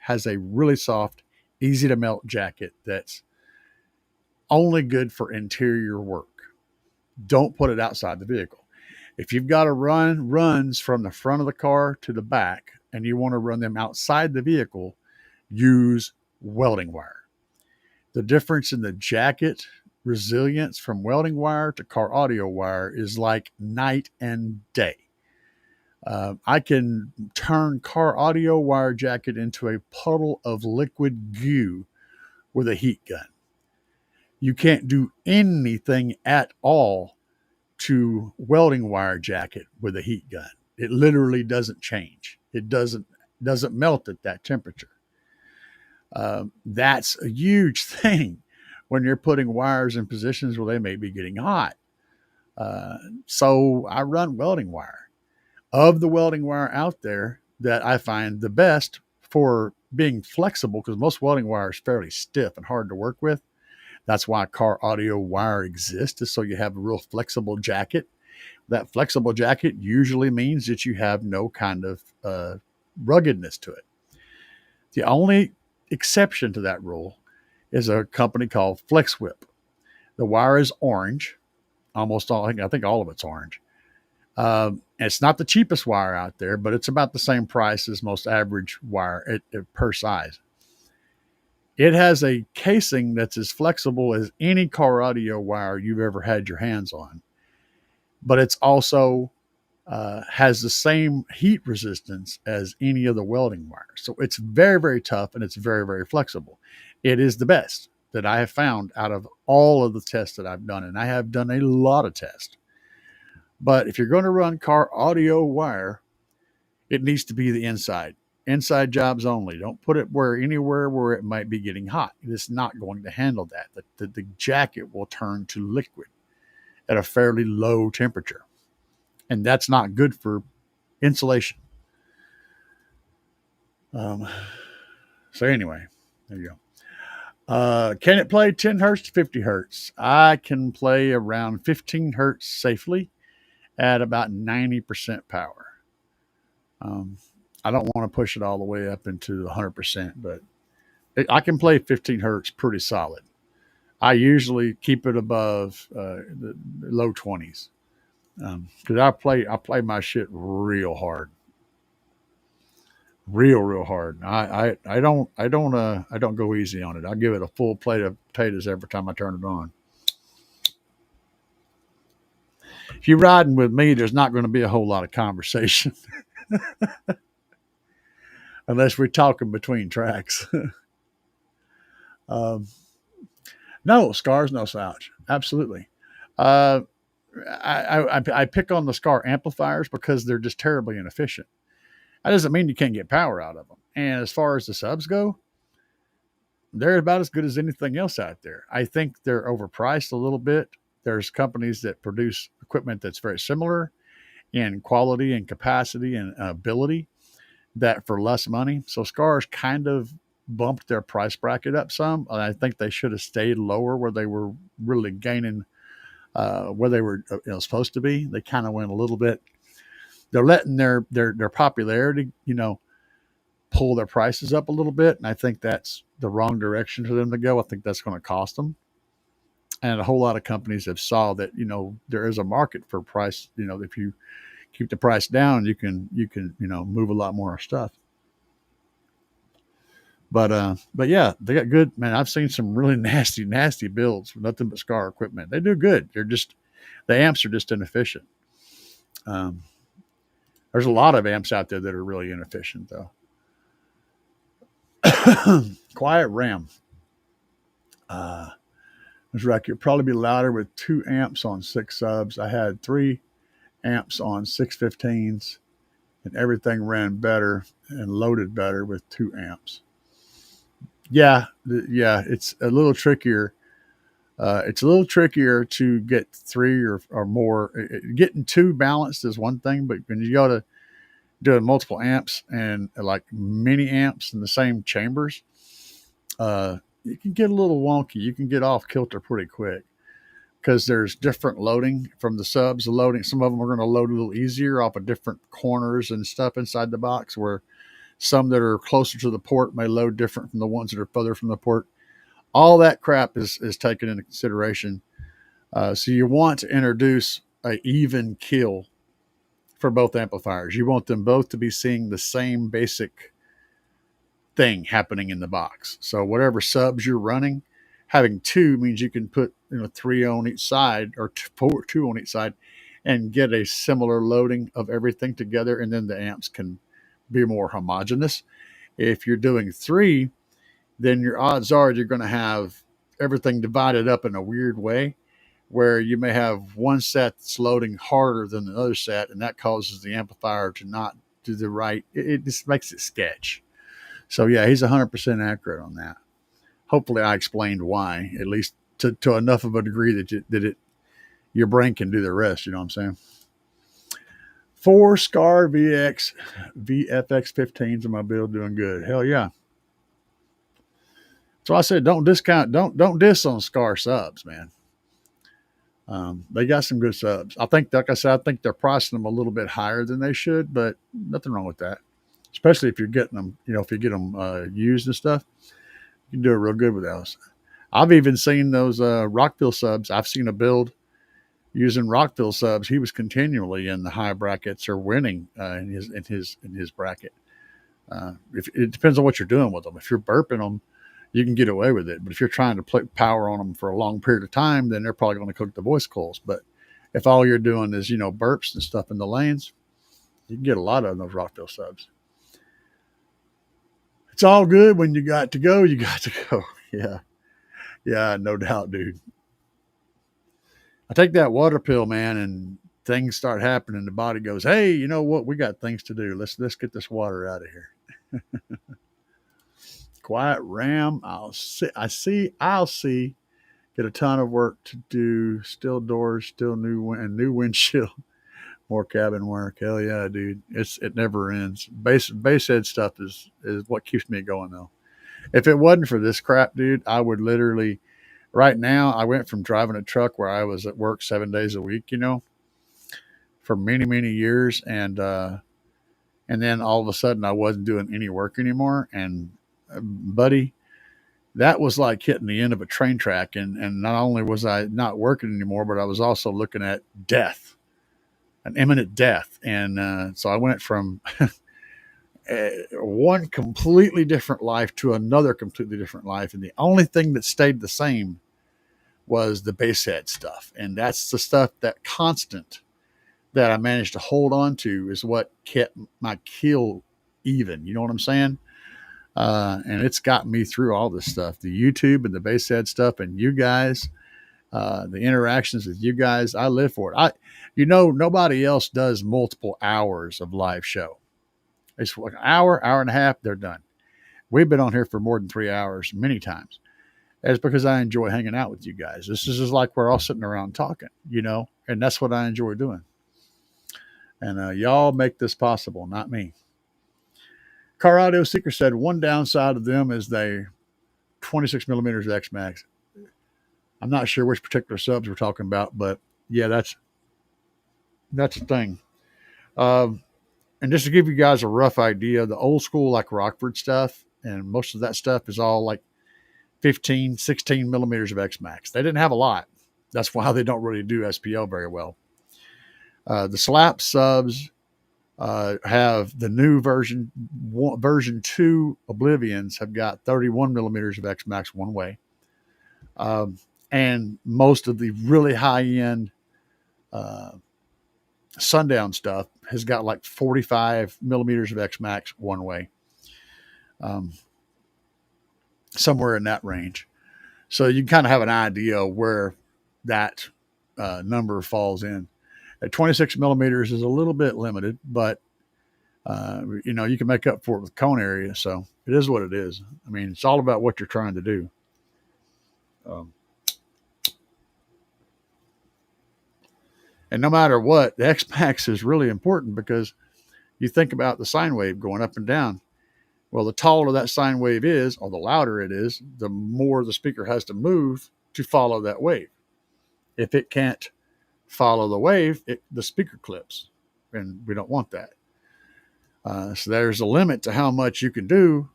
has a really soft, easy to melt jacket that's only good for interior work. Don't put it outside the vehicle. If you've got to run runs from the front of the car to the back and you want to run them outside the vehicle, use welding wire. The difference in the jacket resilience from welding wire to car audio wire is like night and day. I can turn car audio wire jacket into a puddle of liquid goo with a heat gun. You can't do anything at all to welding wire jacket with a heat gun. It literally doesn't change. It doesn't melt at that temperature. That's a huge thing when you're putting wires in positions where they may be getting hot. So I run welding wire. Of the welding wire out there that I find the best for being flexible, because most welding wire is fairly stiff and hard to work with. That's why car audio wire exists, is so you have a real flexible jacket. That flexible jacket usually means that you have no kind of ruggedness to it. The only exception to that rule is a company called Flex Whip. The wire is orange, almost all. I think all of it's orange. It's not the cheapest wire out there, but it's about the same price as most average wire per size. It has a casing that's as flexible as any car audio wire you've ever had your hands on, but it's also has the same heat resistance as any of the welding wire. So it's very, very tough and it's very, very flexible. It is the best that I have found out of all of the tests that I've done, and I have done a lot of tests. But if you're going to run car audio wire, it needs to be the inside jobs only. Don't put it anywhere where it might be getting hot. It's not going to handle that. The jacket will turn to liquid at a fairly low temperature, and that's not good for insulation. So anyway, there you go. Can it play 10 hertz to 50 hertz? I can play around 15 hertz safely at about 90% power. I don't want to push it all the way up into 100%, but I can play 15 hertz pretty solid. I usually keep it above the low 20s because I play my shit real hard, real hard. I don't go easy on it. I give it a full plate of potatoes every time I turn it on. If you're riding with me, there's not going to be a whole lot of conversation unless we're talking between tracks. No scars, no slouch. Absolutely. Uh, I pick on the Scar amplifiers because they're just terribly inefficient. That doesn't mean you can't get power out of them. And as far as the subs go, they're about as good as anything else out there. I think they're overpriced a little bit. There's companies that produce equipment that's very similar in quality and capacity and ability that for less money. So Scar's kind of bumped their price bracket up some. And I think they should have stayed lower where they were really gaining where they were supposed to be. They kind of went a little bit. They're letting their popularity, pull their prices up a little bit, and I think that's the wrong direction for them to go. I think that's going to cost them. And a whole lot of companies have saw that there is a market for price. If you keep the price down, you can move a lot more stuff. But yeah, they got good, man. I've seen some really nasty builds with nothing but Scar equipment. They do good. The amps are just inefficient. There's a lot of amps out there that are really inefficient though. Quiet RAM. It's like you'd probably be louder with 2 amps on 6 subs. I had 3 amps on 615s, and everything ran better and loaded better with 2 amps. Yeah, it's a little trickier. It's a little trickier to get 3 or more. Getting 2 balanced is one thing, but when you go to doing multiple amps and like mini amps in the same chambers, you can get a little wonky. You can get off kilter pretty quick because there's different loading from the subs. The loading, some of them are going to load a little easier off of different corners and stuff inside the box, where some that are closer to the port may load different from the ones that are further from the port. All that crap is taken into consideration. So you want to introduce a even kill for both amplifiers. You want them both to be seeing the same basic thing happening in the box. So whatever subs you're running, having two means you can put three on each side or two on each side, and get a similar loading of everything together, and then the amps can be more homogeneous. If you're doing three, then your odds are you're going to have everything divided up in a weird way, where you may have one set that's loading harder than the other set, and that causes the amplifier to not do the right. It just makes it sketch. So yeah, he's 100% accurate on that. Hopefully, I explained why, at least to enough of a degree that your brain can do the rest. You know what I'm saying? 4 Scar VFX 15s in my build, doing good. Hell yeah. So I said, don't diss on Scar subs, man. They got some good subs. I think, like I said, I think they're pricing them a little bit higher than they should, but nothing wrong with that. Especially if you're getting them, if you get them used and stuff, you can do it real good with those. I've even seen those Rockville subs. I've seen a build using Rockville subs. He was continually in the high brackets or winning in his bracket. If it depends on what you're doing with them. If you're burping them, you can get away with it. But if you're trying to play power on them for a long period of time, then they're probably going to cook the voice coils. But if all you're doing is burps and stuff in the lanes, you can get a lot of those Rockville subs. It's all good when you got to go. You got to go. Yeah, no doubt, dude. I take that water pill, man, and things start happening. The body goes, "Hey, you know what? We got things to do. Let's get this water out of here." Quiet Ram. I'll see. Get a ton of work to do. Still doors, still new windshield, more cabin work. Hell yeah, dude. It never ends. BassHead stuff is what keeps me going though. If it wasn't for this crap, dude, I would literally. Right now, I went from driving a truck where I was at work 7 days a week, for many years, and then all of a sudden I wasn't doing any work anymore. And buddy, that was like hitting the end of a train track. And not only was I not working anymore, but I was also looking at death, an imminent death. And so I went from one completely different life to another completely different life. And the only thing that stayed the same was the BassHead stuff. And that's the stuff, that constant that I managed to hold on to, is what kept my kill even. You know what I'm saying? And it's got me through all this stuff, the YouTube and the BassHead stuff, and you guys, the interactions with you guys. I live for it. Nobody else does multiple hours of live show. It's like an hour and a half, they're done. We've been on here for more than 3 hours many times. It's because I enjoy hanging out with you guys. This is just like we're all sitting around talking, and that's what I enjoy doing. And y'all make this possible, not me. Car Audio Seeker said one downside of them is they 26 millimeters X Max. I'm not sure which particular subs we're talking about, but yeah, that's the thing. And just to give you guys a rough idea, the old school like Rockford stuff, and most of that stuff is all like 15, 16 millimeters of X Max. They didn't have a lot. That's why they don't really do SPL very well. The Slapz subs have the new version 2 Oblivions have got 31 millimeters of X Max one way. And most of the really high end Sundown stuff has got like 45 millimeters of X Max one way. Somewhere in that range. So you can kind of have an idea where that number falls in. At 26 millimeters is a little bit limited, but you can make up for it with cone area. So it is what it is. I mean, it's all about what you're trying to do. And no matter what, the X Max is really important, because you think about the sine wave going up and down. Well, the taller that sine wave is, or the louder it is, the more the speaker has to move to follow that wave. If it can't follow the wave, the speaker clips, and we don't want that. So there's a limit to how much you can do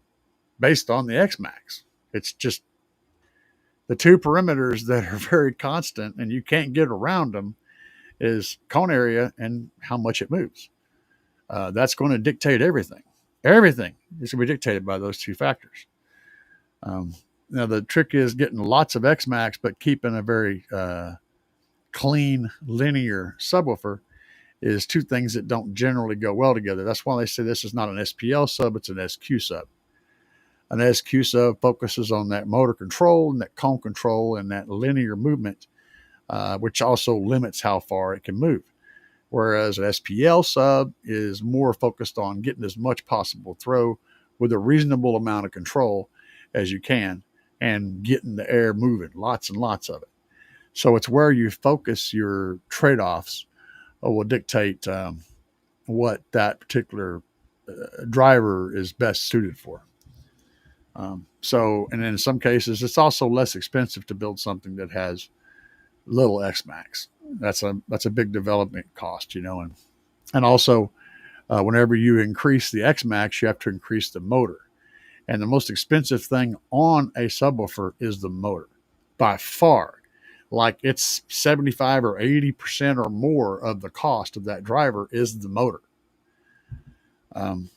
based on the X Max. It's just The two perimeters that are very constant and you can't get around them is cone area and how much it moves. That's going to dictate everything. Everything is going to be dictated by those two factors. Um, Now, the trick is getting lots of X max, but keeping a very clean, linear subwoofer is two things that don't generally go well together. That's why they say this is not an SPL sub, it's an SQ sub. An SQ sub focuses on that motor control and that cone control and that linear movement, which also limits how far it can move. Whereas an SPL sub is more focused on getting as much possible throw with a reasonable amount of control as you can and getting the air moving, lots and lots of it. So it's where you focus your trade-offs will dictate what that particular driver is best suited for. And in some cases, it's also less expensive to build something that has little X max. That's a big development cost, and also whenever you increase the X max, you have to increase the motor. And the most expensive thing on a subwoofer is the motor, by far. Like it's 75 or 80% or more of the cost of that driver is the motor. And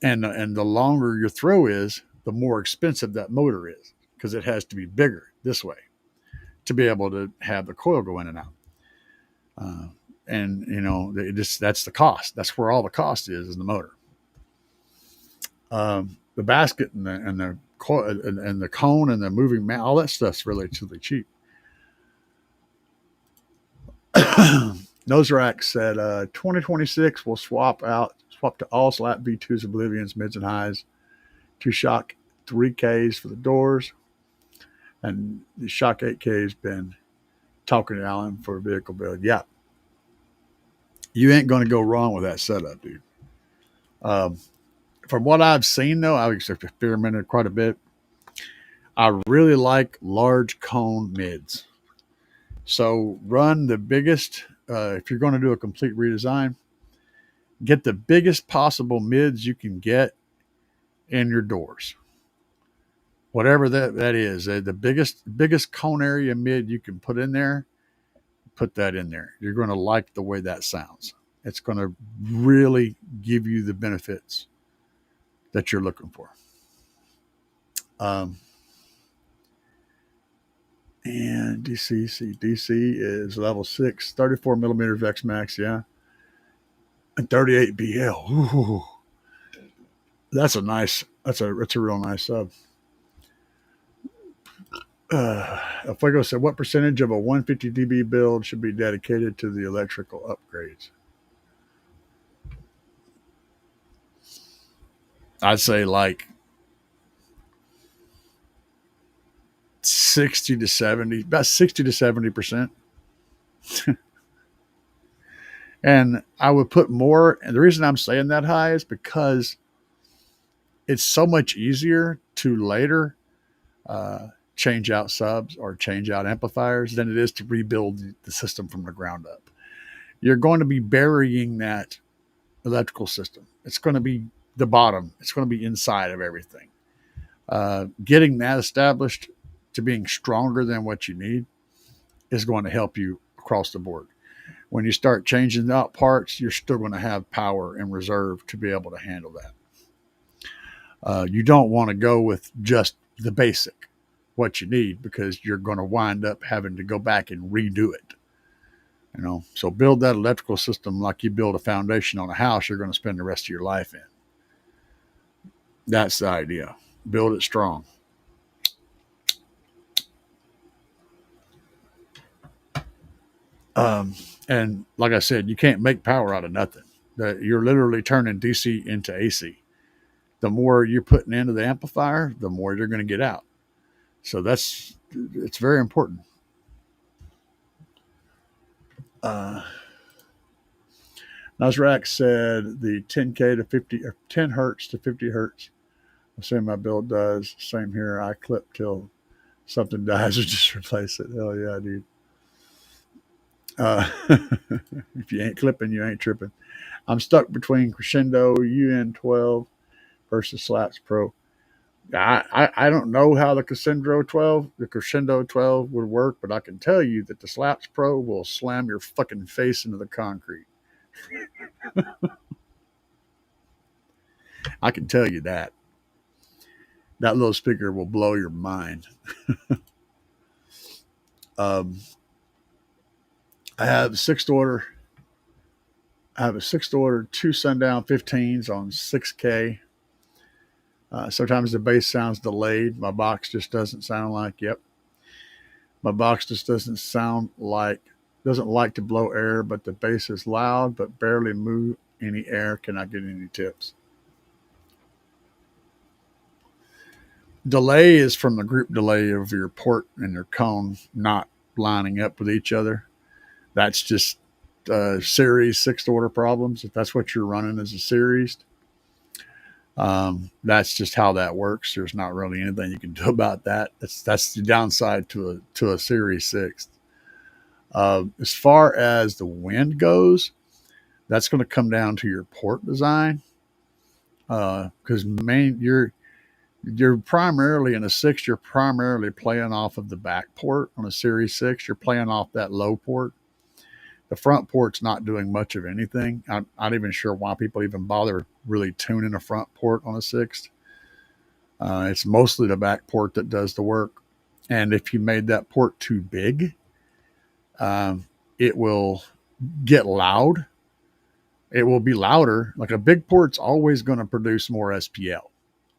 the longer your throw is, the more expensive that motor is because it has to be bigger this way to be able to have the coil go in and out. That's the cost. That's where all the cost is the motor. The basket and the cone and the moving mat, all that stuff's relatively cheap. Noserack said 2026 will swap to all Slap V2s, Oblivions, mids and highs, 2-shock 3Ks for the doors, and the Shock 8K has been talking to Alan for a vehicle build. Yeah, you ain't going to go wrong with that setup, dude. From what I've seen, though, I've experimented quite a bit. I really like large cone mids. So run the biggest, if you're going to do a complete redesign, get the biggest possible mids you can get in your doors. Whatever that is, the biggest cone area mid you can put in there, put that in there. You're going to like the way that sounds. It's going to really give you the benefits that you're looking for. And DC is level 6, 34 millimeters X max, yeah, and 38 BL. Ooh, that's a real nice sub. Fuego said, what percentage of a 150 dB build should be dedicated to the electrical upgrades? I'd say like 60 to 70%. And I would put more. And the reason I'm saying that high is because it's so much easier to later change out subs or change out amplifiers than it is to rebuild the system from the ground up. You're going to be burying that electrical system. It's going to be the bottom. It's going to be inside of everything. Getting that established to being stronger than what you need is going to help you across the board. When you start changing out parts, you're still going to have power and reserve to be able to handle that. You don't want to go with just the basic, what you need, because you're going to wind up having to go back and redo it. So build that electrical system like you build a foundation on a house you're going to spend the rest of your life in. That's the idea. Build it strong. And like I said, you can't make power out of nothing. You're literally turning DC into AC. The more you're putting into the amplifier, the more you're going to get out. So it's very important. Nasrak said the 10K to 50 or 10 hertz to 50 hertz. The same my build does. Same here. I clip till something dies or just replace it. Hell yeah, dude. If you ain't clipping, you ain't tripping. I'm stuck between Crescendo UN12 versus Slapz Pro. I don't know how the Crescendo 12 would work, but I can tell you that the Slapz Pro will slam your fucking face into the concrete. I can tell you that. That little speaker will blow your mind. Um, I have sixth order. I have a sixth order, two Sundown 15s on 6K. Sometimes the bass sounds delayed. My box just doesn't sound like, yep. My box just doesn't like to blow air, but the bass is loud, but barely move any air. Can I get any tips? Delay is from the group delay of your port and your cone not lining up with each other. That's just series sixth order problems. If that's what you're running as a series, that's just how that works. There's not really anything you can do about that. That's the downside to a series sixth. As far as the wind goes, that's going to come down to your port design. Because you're primarily in a six, you're primarily playing off of the back port. On a series six, you're playing off that low port. The front port's not doing much of anything. I'm not even sure why people even bother really tuning a front port on a sixth. It's mostly the back port that does the work. And if you made that port too big, it will get loud. It will be louder. Like a big port's always going to produce more SPL.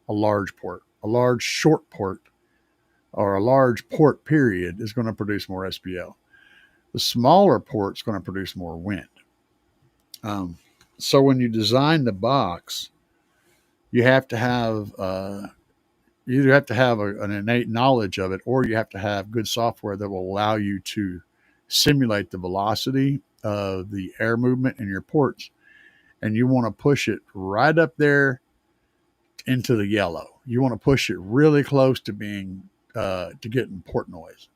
A large port, a large short port, or a large port period is going to produce more SPL. The smaller port's going to produce more wind. So when you design the box, you have to have you either have to have an innate knowledge of it, or you have to have good software that will allow you to simulate the velocity of the air movement in your ports, and you want to push it right up there into the yellow. You want to push it really close to being to getting port noise.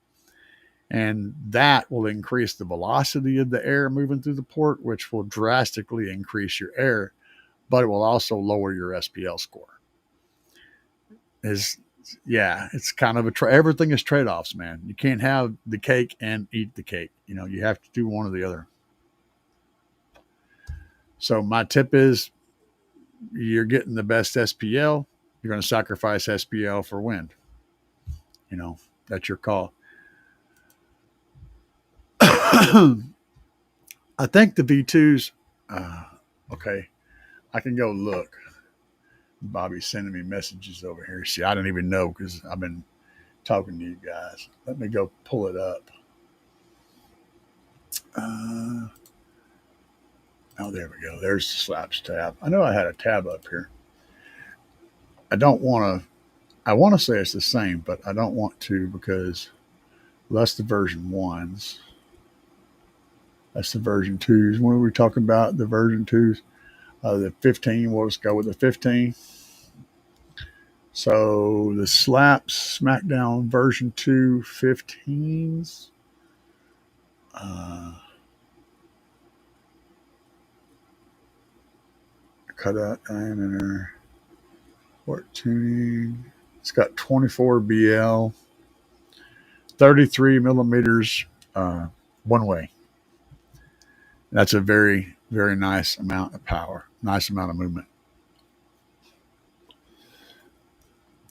And that will increase the velocity of the air moving through the port, which will drastically increase your air, but it will also lower your SPL score. It's kind of everything is trade-offs, man. You can't have the cake and eat the cake. You have to do one or the other. So my tip is, you're getting the best SPL, you're going to sacrifice SPL for wind. That's your call. I think the V2s, okay, I can go look. Bobby's sending me messages over here. See, I don't even know because I've been talking to you guys. Let me go pull it up. Oh, there we go. There's the Slapz tab. I know I had a tab up here. I want to say it's the same, but I don't want to because that's the version ones. That's the version twos. When we talking about the version twos, the 15, we'll just go with the 15. So the Slapz SmackDown version 2 15s. Cutout diameter. Port tuning. It's got 24 BL, 33 millimeters one way. That's a very, very nice amount of power, nice amount of movement.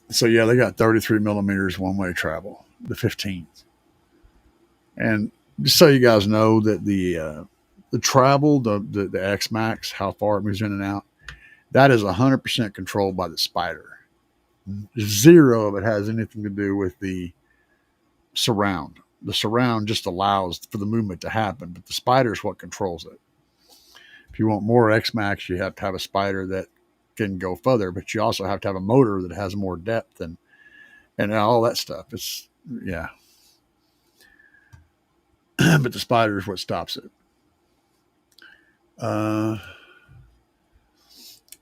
So yeah, they got 33 millimeters one way travel, the 15s. And just so you guys know that the travel, the X Max, how far it moves in and out, that is 100% controlled by the spider. Zero of it has anything to do with the surround. The surround just allows for the movement to happen, but the spider is what controls it. If you want more X Max, you have to have a spider that can go further, but you also have to have a motor that has more depth and all that stuff. It's but the spider is what stops it.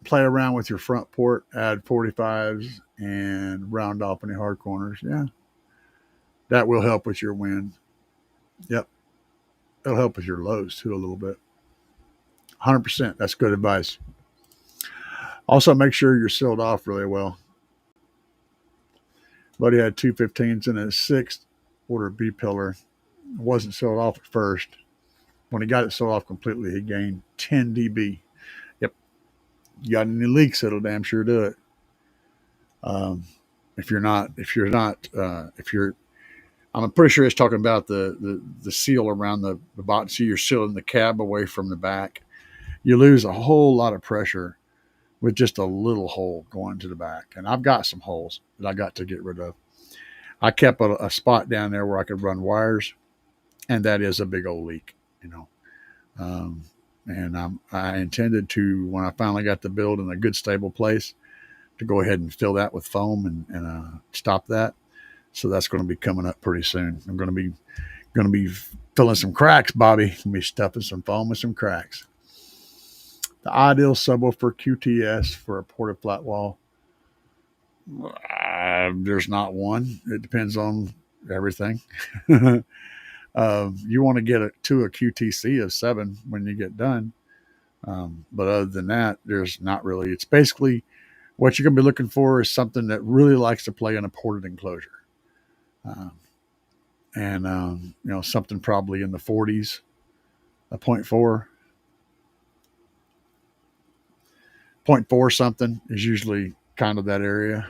Play around with your front port, add 45s, and round off any hard corners. Yeah, that will help with your wind. Yep, it'll help with your lows too a little bit. 100%. That's good advice. Also, make sure you're sealed off really well. But he had 215s in his sixth order B pillar. It wasn't sealed off at first. When he got it sealed off completely, he gained 10 dB. Yep. You got any leaks, it'll damn sure do it. Um, if you're, I'm pretty sure it's talking about the seal around the bottom. So you're sealing the cab away from the back. You lose a whole lot of pressure with just a little hole going to the back. And I've got some holes that I got to get rid of. I kept a spot down there where I could run wires, and that is a big old leak, you know. Um, and I intended to, when I finally got the build in a good stable place, to go ahead and fill that with foam and stop that. So that's going to be coming up pretty soon. I'm going to be filling some cracks, Bobby. Going to be stuffing some foam with some cracks. The ideal subwoofer QTS for a ported flat wall. There's not one. It depends on everything. You want to get it to a QTC of 7 when you get done. But other than that, there's not really. It's basically what you're going to be looking for is something that really likes to play in a ported enclosure. Something probably in the 40s, a 0.4. 0.4 something is usually kind of that area.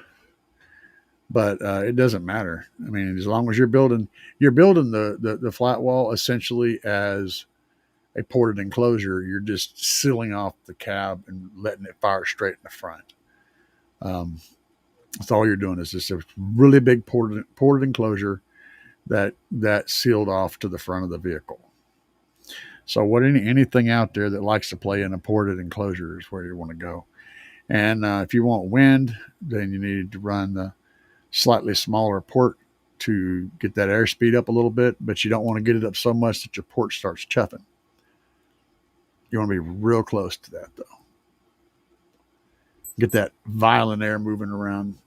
But it doesn't matter. I mean, as long as you're building the flat wall essentially as a ported enclosure, you're just sealing off the cab and letting it fire straight in the front. That's all you're doing is just a really big ported enclosure that sealed off to the front of the vehicle. So anything out there that likes to play in a ported enclosure is where you want to go. And if you want wind, then you need to run the slightly smaller port to get that airspeed up a little bit, but you don't want to get it up so much that your port starts chuffing. You want to be real close to that, though. Get that violent air moving around,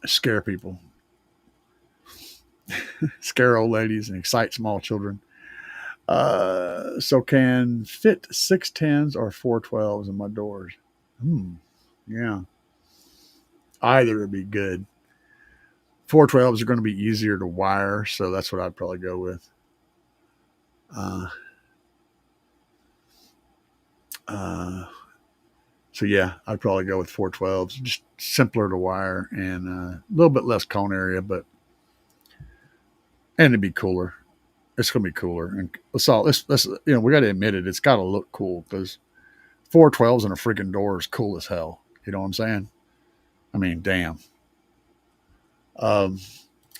scare people, scare old ladies, and excite small children. So can fit 610s or 412s in my doors. Yeah. Either would be good. 412s are going to be easier to wire, so that's what I'd probably go with. So yeah, I'd probably go with 412s, just simpler to wire and a little bit less cone area, and it'd be cooler. It's going to be cooler, and let's we got to admit it. It's got to look cool because 412s in a freaking door is cool as hell. You know what I'm saying? I mean, damn.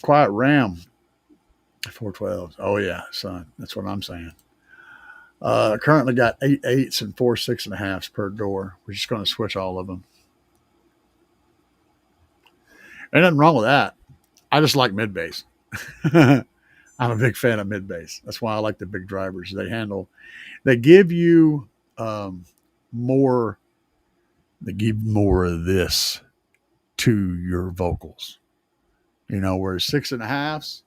Quiet RAM 412s. Oh yeah, son. That's what I'm saying. Currently got 8 8s and 4 6.5s per door. We're just going to switch all of them. Ain't nothing wrong with that. I just like mid bass. I'm a big fan of mid bass. That's why I like the big drivers. They give you more. They give more of this to your vocals. Whereas 6.5s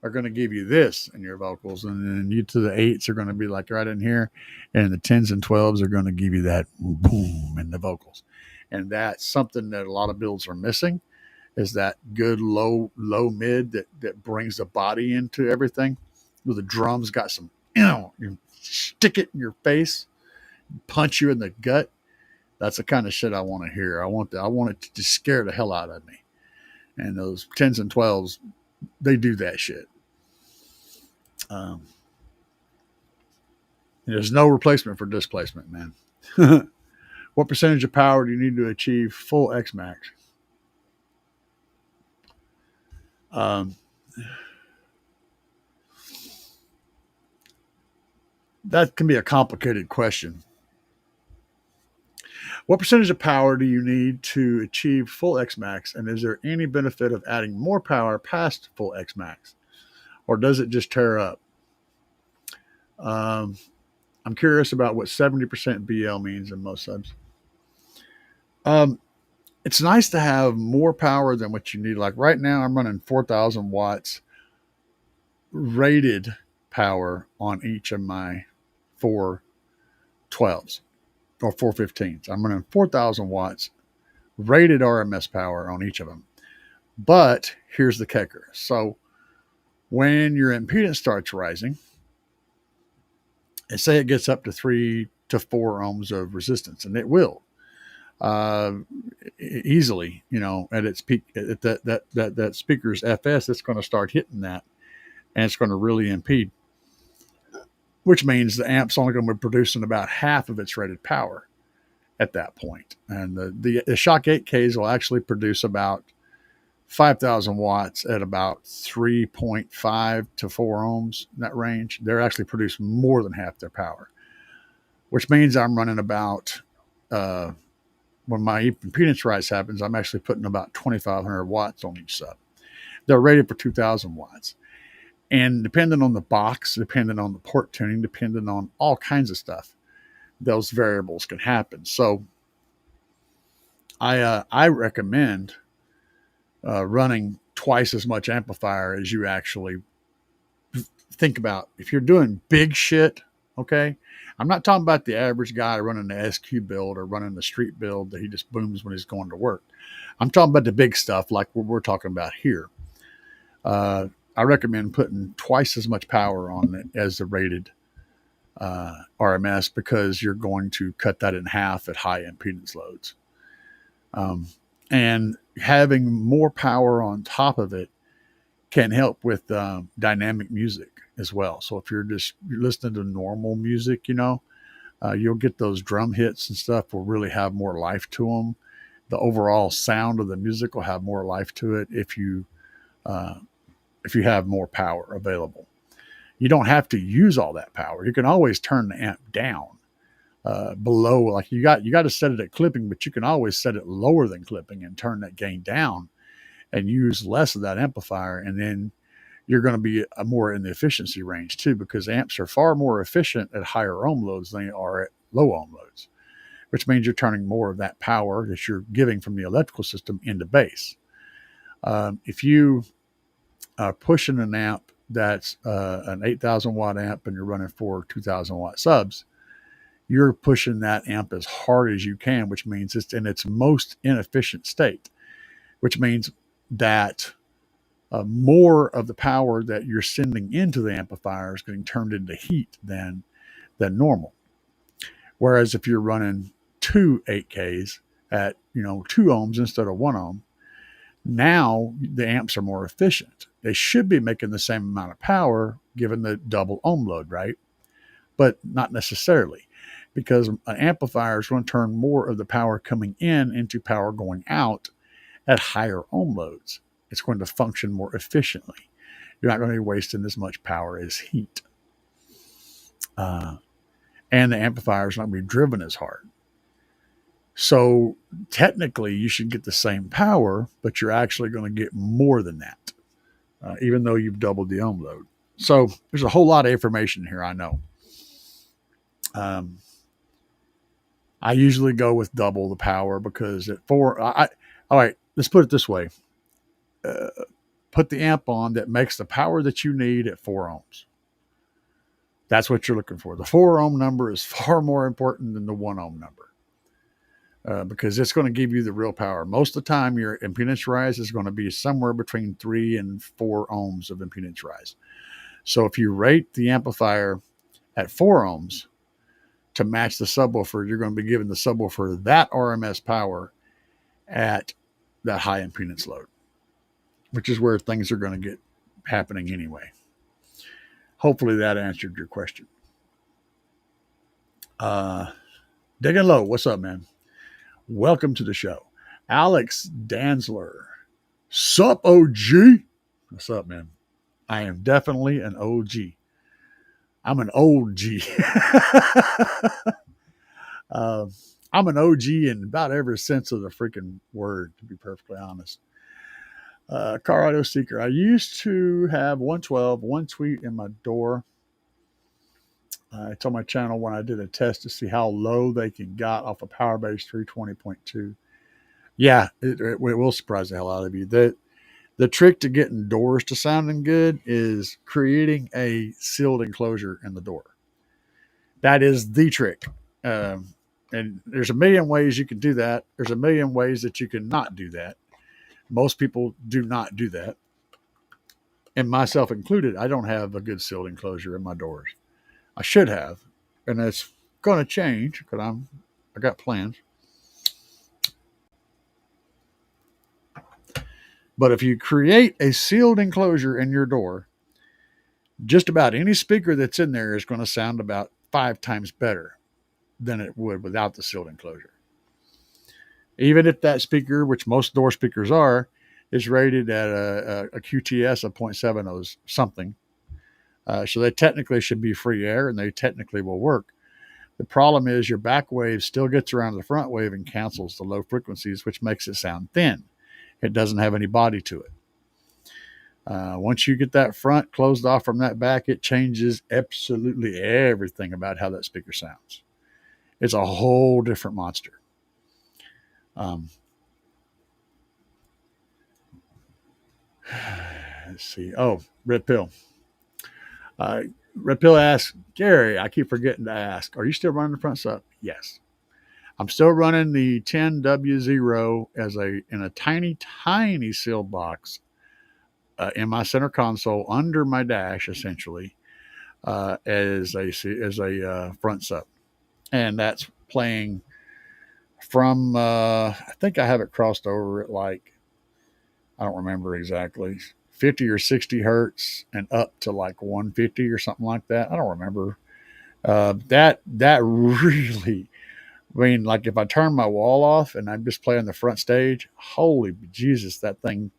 are going to give you this in your vocals, and then you to the 8s are going to be like right in here, and the 10s and 12s are going to give you that boom in the vocals. And that's something that a lot of builds are missing, is that good low mid that brings the body into everything. Where the drums got some, you stick it in your face, punch you in the gut. That's the kind of shit I want to hear. I want it to just scare the hell out of me. And those 10s and 12s, they do that shit. There's no replacement for displacement, man. What percentage of power do you need to achieve full X max? That can be a complicated question. What percentage of power do you need to achieve full X max? And is there any benefit of adding more power past full X max? Or does it just tear up? I'm curious about what 70% BL means in most subs. It's nice to have more power than what you need. Like right now, I'm running 4,000 watts rated power on each of my 412s or 415s. I'm running 4,000 watts rated RMS power on each of them. But here's the kicker. So when your impedance starts rising, and say it gets up to 3 to 4 ohms of resistance, and it will uh, easily, at its peak, at that speaker's FS, it's going to start hitting that, and it's going to really impede, which means the amp's only going to be producing about half of its rated power at that point. And the Shock 8Ks will actually produce about 5,000 watts at about 3.5 to 4 ohms, in that range. They're actually producing more than half their power, which means I'm running about, when my impedance rise happens, I'm actually putting about 2,500 watts on each sub. They're rated for 2,000 watts. And depending on the box, depending on the port tuning, depending on all kinds of stuff, those variables can happen. So I recommend running twice as much amplifier as you actually think about. If you're doing big shit, okay, I'm not talking about the average guy running the SQ build or running the street build that he just booms when he's going to work. I'm talking about the big stuff like what we're talking about here. I recommend putting twice as much power on it as the rated RMS, because you're going to cut that in half at high impedance loads. And having more power on top of it can help with dynamic music as well. So if you're listening to normal music, you'll get those drum hits and stuff will really have more life to them. The overall sound of the music will have more life to it if you have more power available. You don't have to use all that power. You can always turn the amp down below. Like you got to set it at clipping, but you can always set it lower than clipping and turn that gain down and use less of that amplifier. And then you're going to be more in the efficiency range too, because amps are far more efficient at higher ohm loads than they are at low ohm loads, which means you're turning more of that power that you're giving from the electrical system into bass. If you are pushing an amp that's an 8,000 watt amp and you're running 2,000 watt subs, you're pushing that amp as hard as you can, which means it's in its most inefficient state, which means that more of the power that you're sending into the amplifier is getting turned into heat than normal. Whereas if you're running 2 8Ks at 2 ohms instead of 1 ohm, now the amps are more efficient. They should be making the same amount of power given the double ohm load, right? But not necessarily, because an amplifier is going to turn more of the power coming in into power going out at higher ohm loads. It's going to function more efficiently. You're not going to be wasting as much power as heat. And the amplifier is not going to be driven as hard. So technically, you should get the same power, but you're actually going to get more than that, even though you've doubled the ohm load. So there's a whole lot of information here, I know. I usually go with double the power because at 4, all right, let's put it this way. Put the amp on that makes the power that you need at 4 ohms. That's what you're looking for. The 4 ohm number is far more important than the 1 ohm number. Because it's going to give you the real power. Most of the time, your impedance rise is going to be somewhere between 3 and 4 ohms of impedance rise. So if you rate the amplifier at 4 ohms to match the subwoofer, you're going to be giving the subwoofer that RMS power at that high impedance load, which is where things are going to get happening anyway. Hopefully that answered your question. Digging Low, what's up, man? Welcome to the show. Alex Danzler. Sup, OG? What's up, man? I am definitely an OG. I'm an OG. I'm an OG in about every sense of the freaking word, to be perfectly honest. Car Audio Seeker. I used to have 112, one tweet in my door. I told my channel when I did a test to see how low they can get off a Powerbase 320.2. Yeah, it will surprise the hell out of you. The trick to getting doors to sounding good is creating a sealed enclosure in the door. That is the trick. And there's a million ways you can do that. There's a million ways that you can not do that. Most people do not do that, and myself included. I don't have a good sealed enclosure in my doors. I should have, and it's going to change because I got plans. But if you create a sealed enclosure in your door, just about any speaker that's in there is going to sound about 5 times better than it would without the sealed enclosure. Even if that speaker, which most door speakers are, is rated at a QTS of 0.70 something. So they technically should be free air and they technically will work. The problem is your back wave still gets around the front wave and cancels the low frequencies, which makes it sound thin. It doesn't have any body to it. Once you get that front closed off from that back, it changes absolutely everything about how that speaker sounds. It's a whole different monster. Let's see. Oh, Red Pill. Red Pill asks, Gary, I keep forgetting to ask, are you still running the front sub? Yes. I'm still running the 10W0 in a tiny, tiny sealed box in my center console under my dash, essentially, as a front sub, and that's playing from I think I have it crossed over at like I don't remember exactly 50 or 60 hertz and up to like 150 or something like that. I don't remember. That really, I mean, like if I turn my wall off and I'm just playing the front stage, holy Jesus, that thing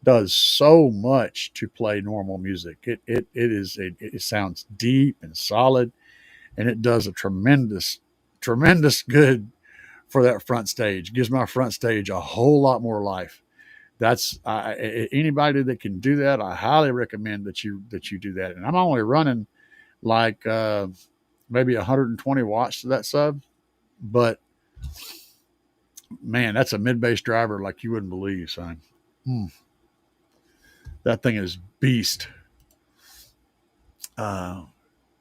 does so much to play normal music. It sounds deep and solid, and it does a tremendous good for that front stage. Gives my front stage a whole lot more life. That's anybody that can do that. I highly recommend that you do that. And I'm only running like maybe 120 watts to that sub, but man, that's a mid bass driver like you wouldn't believe, son. Hmm. That thing is beast. Uh,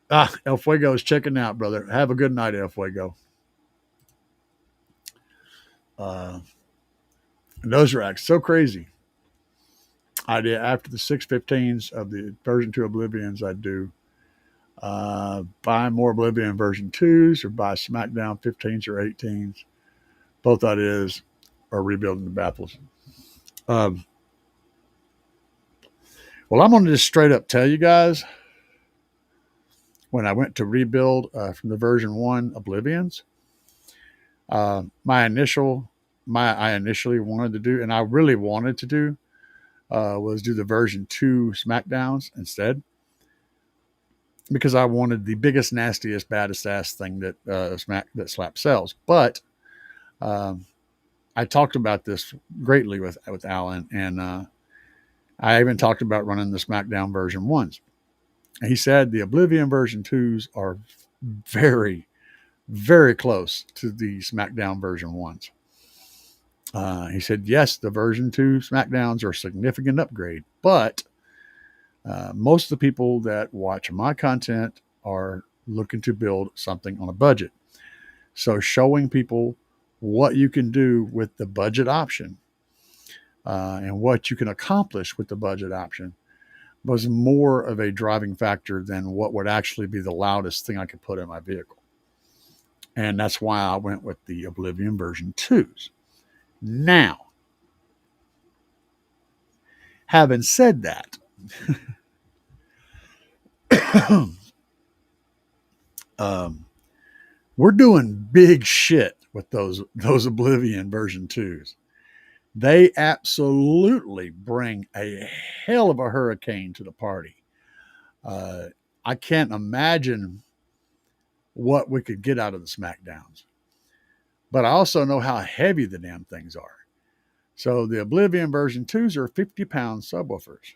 El Fuego is checking out, brother. Have a good night, El Fuego. Uh, Nose racks, so crazy. I did after the 615s of the version 2 Oblivions, I do buy more Oblivion version 2s or buy SmackDown 15s or 18s. Both ideas are rebuilding the baffles. Um, well, I'm going to just straight up tell you guys when I went to rebuild from the version 1 Oblivions, I initially wanted to do, and I really wanted to do, was do the version 2 SmackDowns instead, because I wanted the biggest, nastiest, baddest ass thing that Slapz sells. But I talked about this greatly with Alan, and I even talked about running the SmackDown version 1s. He said the Oblivion version 2s are very, very close to the SmackDown version 1s. He said, yes, the version 2 SmackDowns are a significant upgrade, but most of the people that watch my content are looking to build something on a budget. So showing people what you can do with the budget option and what you can accomplish with the budget option was more of a driving factor than what would actually be the loudest thing I could put in my vehicle. And that's why I went with the Oblivion version 2s. Now, having said that, we're doing big shit with those Oblivion version 2s. They absolutely bring a hell of a hurricane to the party. I can't imagine what we could get out of the SmackDowns. But I also know how heavy the damn things are. So the Oblivion version 2s are 50-pound subwoofers.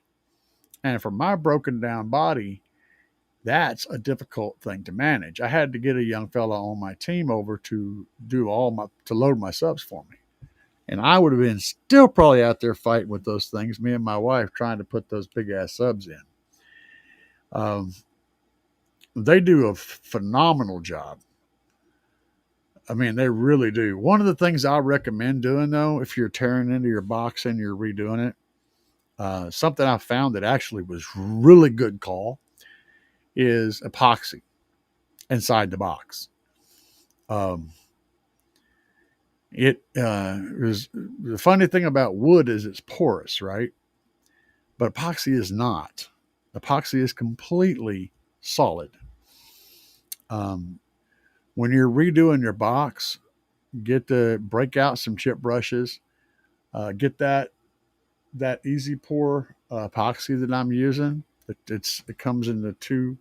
And for my broken down body, that's a difficult thing to manage. I had to get a young fella on my team over to load my subs for me. And I would have been still probably out there fighting with those things, me and my wife trying to put those big ass subs in. They do a phenomenal job. I mean, they really do. One of the things I'll recommend doing though, if you're tearing into your box and you're redoing it, something I found that actually was really good call is epoxy inside the box. Um, it is the funny thing about wood is it's porous, right? But epoxy is not. Epoxy is completely solid. Um, when you're redoing your box, break out some chip brushes, get that easy pour epoxy that I'm using. It comes in the two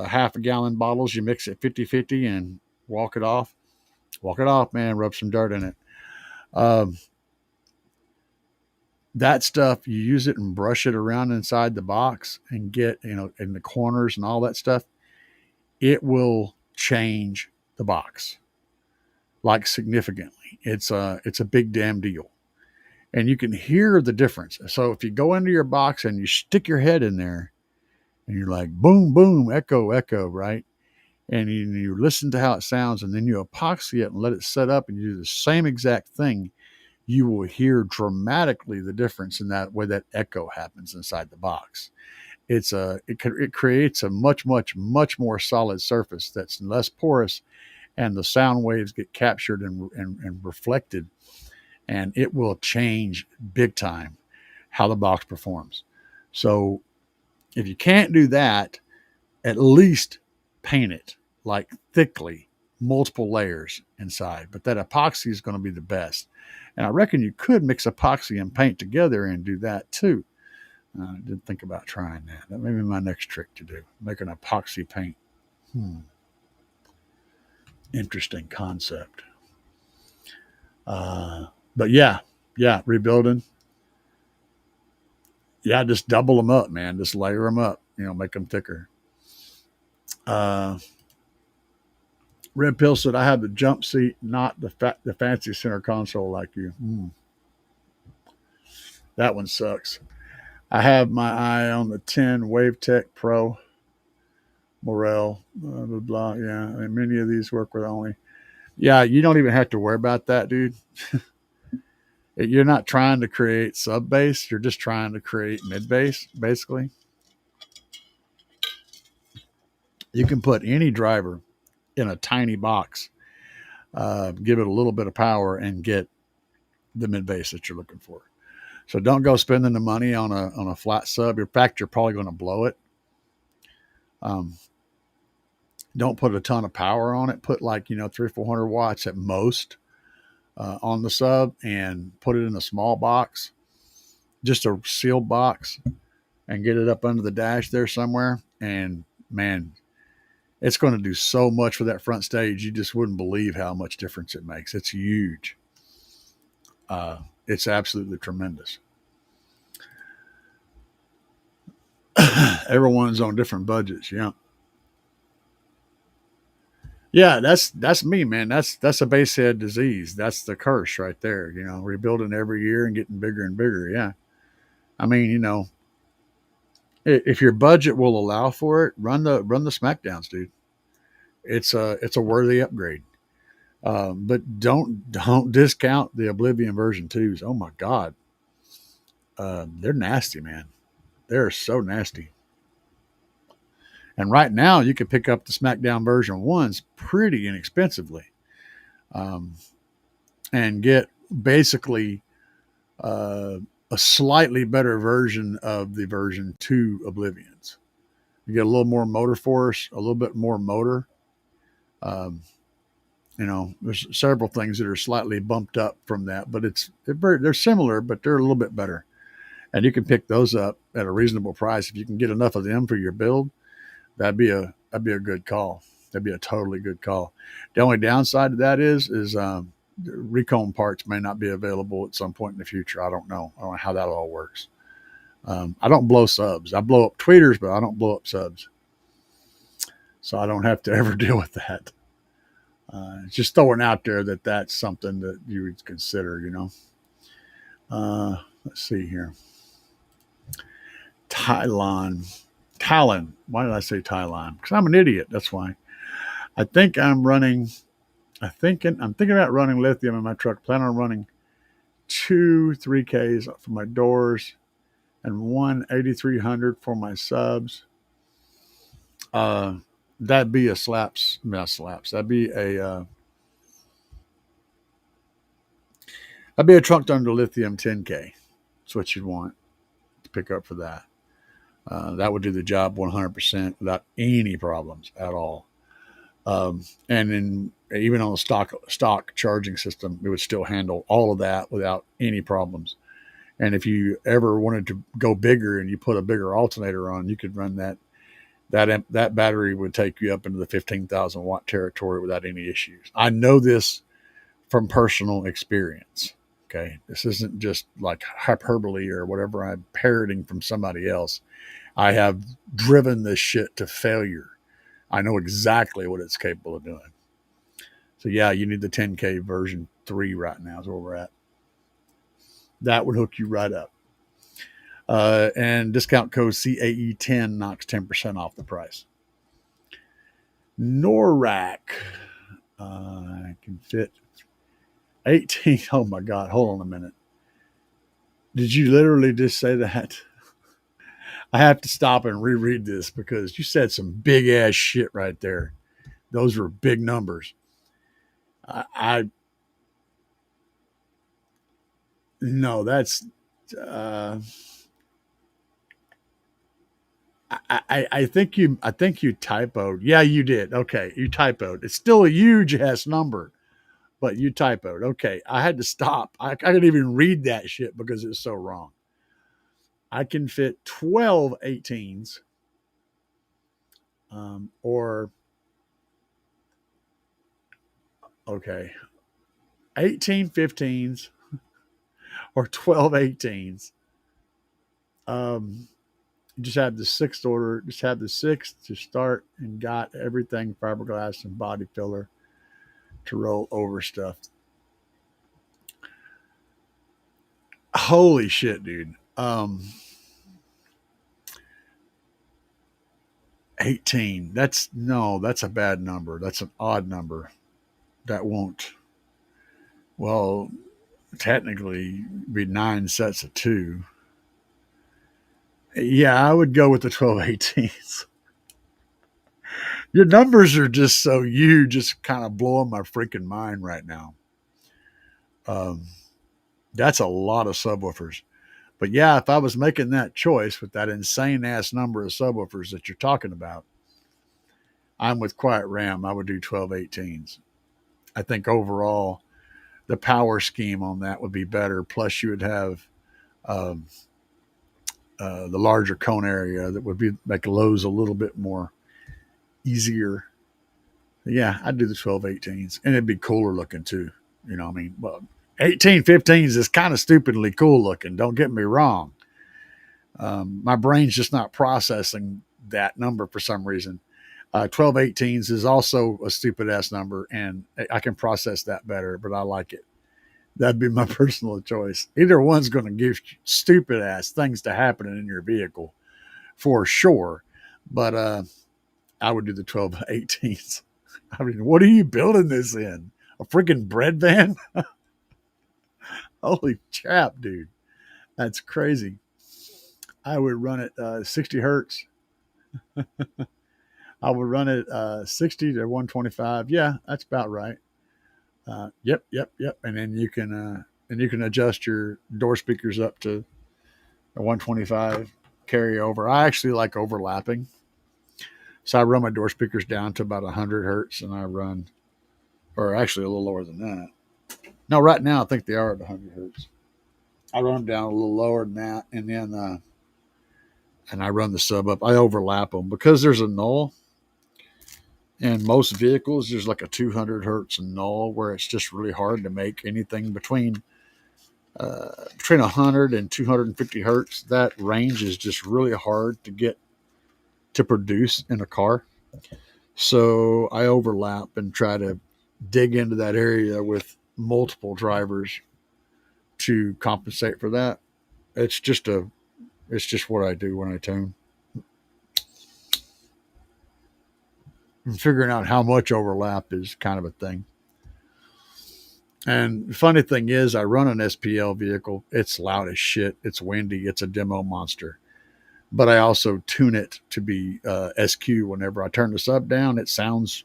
half a gallon bottles. You mix it 50-50 and walk it off. Walk it off, man. Rub some dirt in it. Um, that stuff, you use it and brush it around inside the box and get, in the corners and all that stuff. It will change the box like significantly. It's a big damn deal. And you can hear the difference. So if you go into your box and you stick your head in there and you're like, boom, boom, echo, echo, right? And you listen to how it sounds and then you epoxy it and let it set up and you do the same exact thing, you will hear dramatically the difference in that way that echo happens inside the box. It creates a much, much, much more solid surface that's less porous, and the sound waves get captured and reflected, and it will change big time how the box performs. So if you can't do that, at least paint it like thickly, multiple layers inside. But that epoxy is going to be the best. And I reckon you could mix epoxy and paint together and do that too. I didn't think about trying that. That may be my next trick to do. Make an epoxy paint. Interesting concept. But yeah, rebuilding. Yeah, just double them up, man. Just layer them up. Make them thicker. Uh, Red Pill said, "I have the jump seat, not the fancy center console like you." That one sucks. I have my eye on the 10 WaveTech Pro Morel. Blah, blah, blah. Yeah, I mean, many of these work with only. Yeah, you don't even have to worry about that, dude. You're not trying to create sub bass. You're just trying to create mid bass, basically. You can put any driver in a tiny box, give it a little bit of power, and get the mid bass that you're looking for. So don't go spending the money on a flat sub. In fact, you're probably going to blow it. Don't put a ton of power on it. Put 300-400 watts at most on the sub, and put it in a small box, just a sealed box, and get it up under the dash there somewhere. And man, it's going to do so much for that front stage. You just wouldn't believe how much difference it makes. It's huge. It's absolutely tremendous. Everyone's on different budgets. Yeah, that's me, man. That's a basshead disease. That's the curse right there. Rebuilding every year and getting bigger and bigger. Yeah, I mean, if your budget will allow for it, run the Smackdowns, dude. It's a worthy upgrade. But don't discount the Oblivion version 2s. Oh my God, they're nasty, man. They're so nasty. And right now, you can pick up the SmackDown version 1s pretty inexpensively, um, and get basically a slightly better version of the version 2 Oblivions. You get a little more motor force, a little bit more motor. Um, there's several things that are slightly bumped up from that, but they're similar, but they're a little bit better. And you can pick those up at a reasonable price if you can get enough of them for your build. That'd be a good call. That'd be a totally good call. The only downside to that is recon parts may not be available at some point in the future. I don't know. I don't know how that all works. I don't blow subs. I blow up tweeters, but I don't blow up subs. So I don't have to ever deal with that. Just throwing out there that that's something that you would consider, Let's see here. Talon. Why did I say Talon? Because I'm an idiot. That's why. I think I'm running I'm thinking about running lithium in my truck. Plan on running two 3Ks for my doors and one 8300 for my subs. Uh, that'd be a slaps, not slaps. That'd be a truck under lithium 10K. That's what you'd want to pick up for that. That would do the job 100% without any problems at all. And then even on the stock charging system, it would still handle all of that without any problems. And if you ever wanted to go bigger and you put a bigger alternator on, you could run that. That battery would take you up into the 15,000 watt territory without any issues. I know this from personal experience. Okay, this isn't just like hyperbole or whatever I'm parroting from somebody else. I have driven this shit to failure. I know exactly what it's capable of doing. So yeah, you need the 10K version 3 right now is where we're at. That would hook you right up. And discount code CAE10 knocks 10% off the price. NORAC can fit 18. Oh my God, hold on a minute. Did you literally just say that? I have to stop and reread this because you said some big ass shit right there. Those were big numbers. I no, that's uh, I think you typoed. Yeah, you did. Okay, you typoed. It's still a huge ass number, but you typoed. Okay, I had to stop. I couldn't even read that shit because it's so wrong. I can fit 12 18s or okay, 18 15s or 12 18s. Um, just had the sixth order, just had the sixth to start and got everything fiberglass and body filler to roll over stuff. Holy shit, dude. 18. That's no, that's a bad number. That's an odd number. That won't, well, technically be 9 sets of two. Yeah, I would go with the 12 18s. Your numbers are just so huge, just kind of blowing my freaking mind right now. Um, that's a lot of subwoofers. But yeah, if I was making that choice with that insane ass number of subwoofers that you're talking about, I'm with Quiet Ram. I would do 12 18s. I think overall, the power scheme on that would be better. Plus, you would have um, the larger cone area that would be make lows a little bit more easier. Yeah, I'd do the 12 18s, and it'd be cooler looking too. You know, I mean, well, 18 15s is kind of stupidly cool looking. Don't get me wrong. My brain's just not processing that number for some reason. 12 18s is also a stupid ass number, and I can process that better, but I like it. That'd be my personal choice. Either one's going to give stupid ass things to happen in your vehicle for sure, but I would do the 12 18s. I mean, what are you building this in? A freaking bread van? Holy crap, dude. That's crazy. I would run it 60 hertz. I would run it 60 to 125. Yeah, that's about right. Yep. And you can adjust your door speakers up to a 125 carryover. I actually like overlapping, so I run my door speakers down to about 100 hertz, and I run, or actually a little lower than that. No, right now I think they are at 100 hertz. I run them down a little lower than that, and I run the sub up. I overlap them because there's a null. In most vehicles, there's like a 200 hertz null where it's just really hard to make anything between 100 and 250 hertz. That range is just really hard to get to produce in a car. So I overlap and try to dig into that area with multiple drivers to compensate for that. It's just a it's just what I do when I tune. And figuring out how much overlap is kind of a thing. And the funny thing is, I run an SPL vehicle. It's loud as shit. It's windy. It's a demo monster. But I also tune it to be SQ. Whenever I turn the sub down, it sounds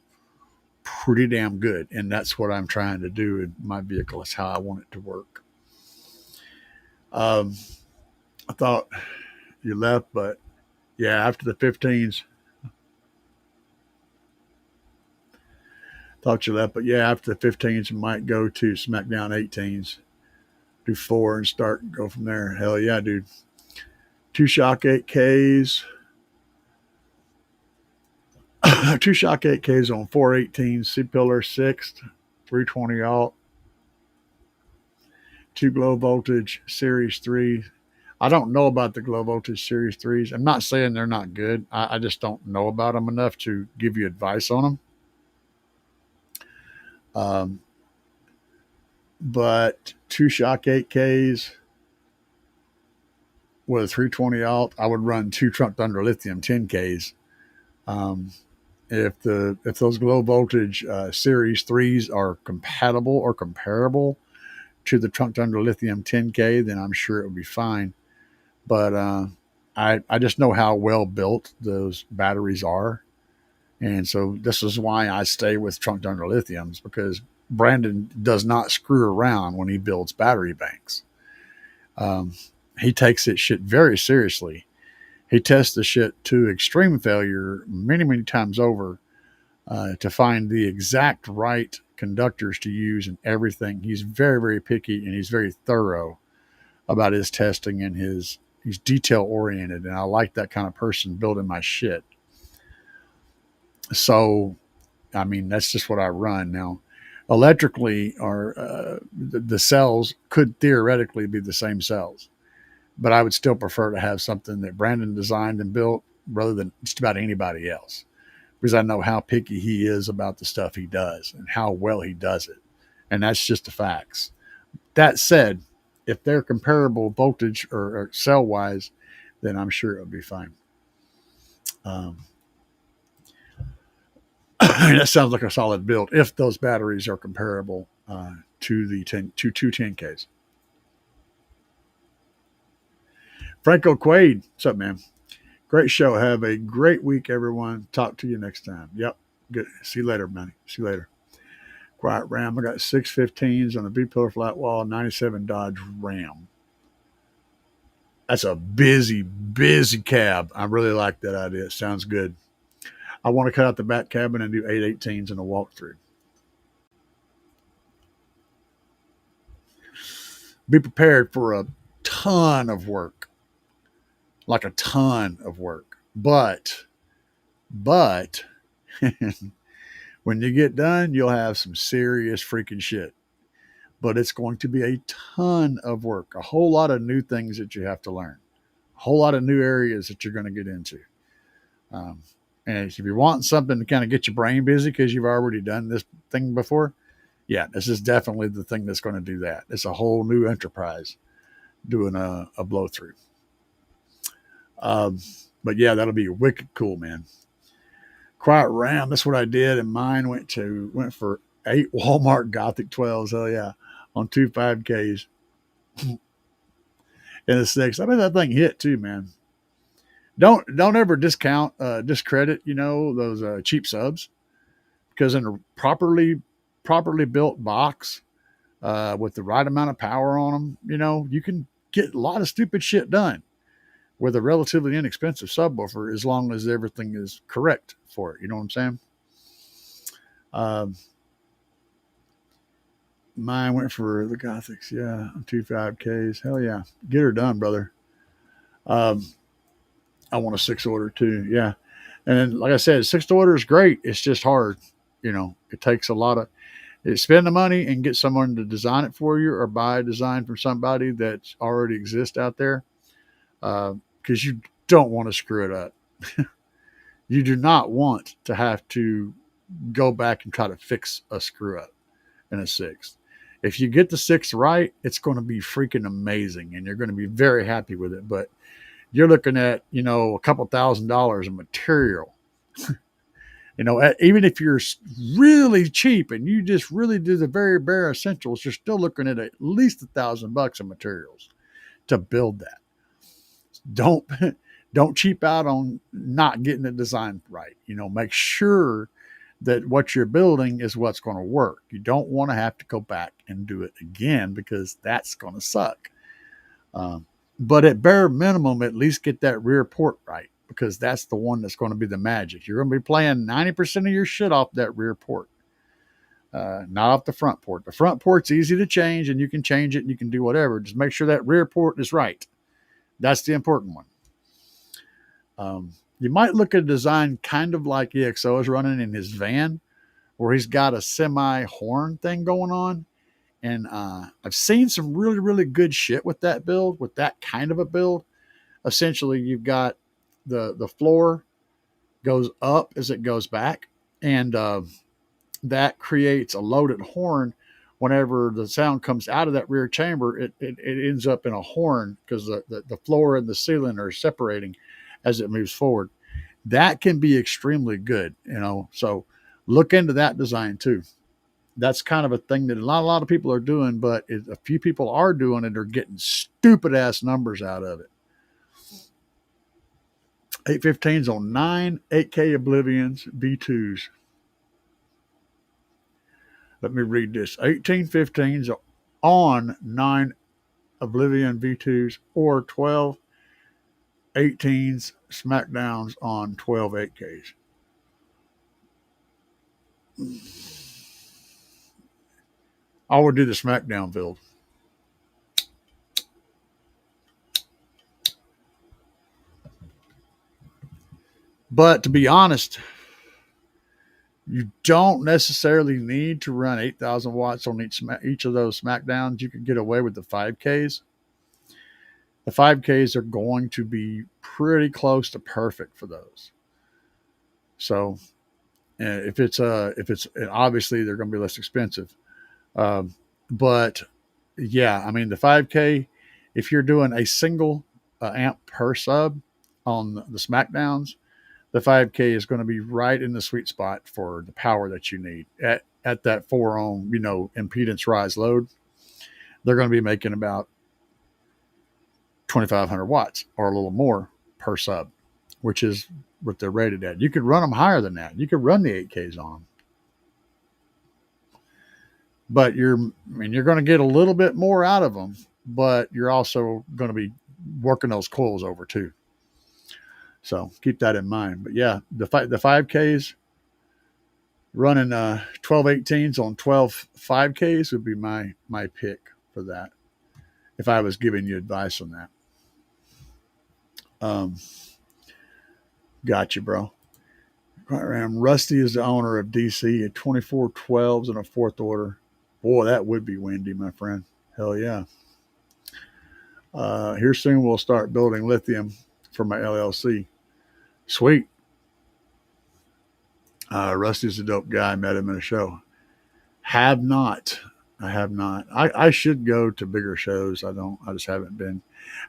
pretty damn good. And that's what I'm trying to do in my vehicle. It's how I want it to work. Um, I thought you left, but yeah, after the 15s, thought you left, but yeah, after the 15s, you might go to SmackDown 18s, do 4 and start go from there. Hell yeah, dude. 2 shock 8Ks, 2 shock 8Ks on 418 C pillar 6th, 320 alt, 2 glow voltage Series 3. I don't know about the glow voltage Series 3s. I'm not saying they're not good. I just don't know about them enough to give you advice on them. But 2 shock 8Ks with a 320 alt, I would run 2 Trunk Thunder Lithium 10Ks. Um, if those low voltage Series 3s are compatible or comparable to the Trunk Thunder Lithium 10K, then I'm sure it would be fine. But I just know how well built those batteries are. And so this is why I stay with Trunk Thunder Lithiums, because Brandon does not screw around when he builds battery banks. Um, he takes it shit very seriously. He tests the shit to extreme failure many, many times over to find the exact right conductors to use and everything. He's very, very picky, and he's very thorough about his testing, and he's detail oriented, and I like that kind of person building my shit. So, I mean, that's just what I run now. Electrically, or the cells could theoretically be the same cells, but I would still prefer to have something that Brandon designed and built rather than just about anybody else, because I know how picky he is about the stuff he does and how well he does it. And that's just the facts. That said, if they're comparable voltage or cell wise, then I'm sure it'll be fine. Um, that sounds like a solid build if those batteries are comparable to the 10Ks. Franco Quaid, what's up, man? Great show. Have a great week, everyone. Talk to you next time. Yep. Good. See you later, man. See you later. Quiet Ram. I got 615s on a B pillar flat wall, 97 Dodge Ram. That's a busy, busy cab. I really like that idea. It sounds good. I want to cut out the back cabin and do 818s in a walkthrough. Be prepared for a ton of work, like a ton of work. But when you get done, you'll have some serious freaking shit. But it's going to be a ton of work, a whole lot of new things that you have to learn, a whole lot of new areas that you're going to get into. And if you want something to kind of get your brain busy because you've already done this thing before, yeah, this is definitely the thing that's going to do that. It's a whole new enterprise doing a blow through. But yeah, that'll be wicked cool, man. Quiet Ram, that's what I did, and mine went for 8 Walmart Gothic 12s. Hell yeah, on 2 5Ks in the 6. I mean, that thing hit too, man. Don't ever discredit those cheap subs, because in a properly built box with the right amount of power on them, you can get a lot of stupid shit done with a relatively inexpensive subwoofer, as long as everything is correct for it. You know what I'm saying? Mine went for the Gothics, yeah, 2 5Ks. Hell yeah, get her done, brother. I want a 6 order too, yeah. And then, like I said, 6 order is great. It's just hard. It takes a lot of spend the money and get someone to design it for you, or buy a design from somebody that already exists out there, because you don't want to screw it up. You do not want to have to go back and try to fix a screw up in a 6. If you get the 6 right, it's going to be freaking amazing, and you're going to be very happy with it. But you're looking at, a couple $1,000s of material Even if you're really cheap and you just really do the very bare essentials, you're still looking at least $1,000 of materials to build that. Don't don't cheap out on not getting the design right. Make sure that what you're building is what's going to work. You don't want to have to go back and do it again because that's going to suck. But at bare minimum, at least get that rear port right because that's the one that's going to be the magic. You're going to be playing 90% of your shit off that rear port, not off the front port. The front port's easy to change and you can change it and you can do whatever. Just make sure that rear port is right. That's the important one. You might look at a design kind of like EXO is running in his van, where he's got a semi horn thing going on. And I've seen some really, really good shit with that build, with that kind of a build. Essentially, you've got the floor goes up as it goes back, and that creates a loaded horn. Whenever the sound comes out of that rear chamber, it ends up in a horn because the floor and the ceiling are separating as it moves forward. That can be extremely good, so look into that design too. That's kind of a thing that a lot of people are doing, but a few people are doing it. They're getting stupid ass numbers out of it. 815s on 9 8K Oblivions V2s. Let me read this. 1815s on 9 Oblivion V2s or 12 18s Smackdowns on 12 8Ks. I would do the Smackdown build. But to be honest, you don't necessarily need to run 8,000 watts on each of those Smackdowns. You could get away with the 5Ks. The 5Ks are going to be pretty close to perfect for those. So if it's obviously they're going to be less expensive. But yeah, I mean the 5K, if you're doing a single amp per sub on the Smackdowns, the 5K is going to be right in the sweet spot for the power that you need at that 4 ohm, impedance rise load. They're going to be making about 2,500 watts or a little more per sub, which is what they're rated at. You could run them higher than that. You could run the 8Ks on them. But you're going to get a little bit more out of them, but you're also going to be working those coils over too. So keep that in mind. But yeah, the 5Ks running 12 18s on 12 5Ks would be my pick for that if I was giving you advice on that. Gotcha, bro. Rusty is the owner of DC at 24 12s and a fourth order. Boy, that would be windy, my friend. Hell yeah. Here soon we'll start building lithium for my LLC. Sweet. Rusty's a dope guy. I met him at a show. Have not. I have not. I should go to bigger shows. I just haven't been.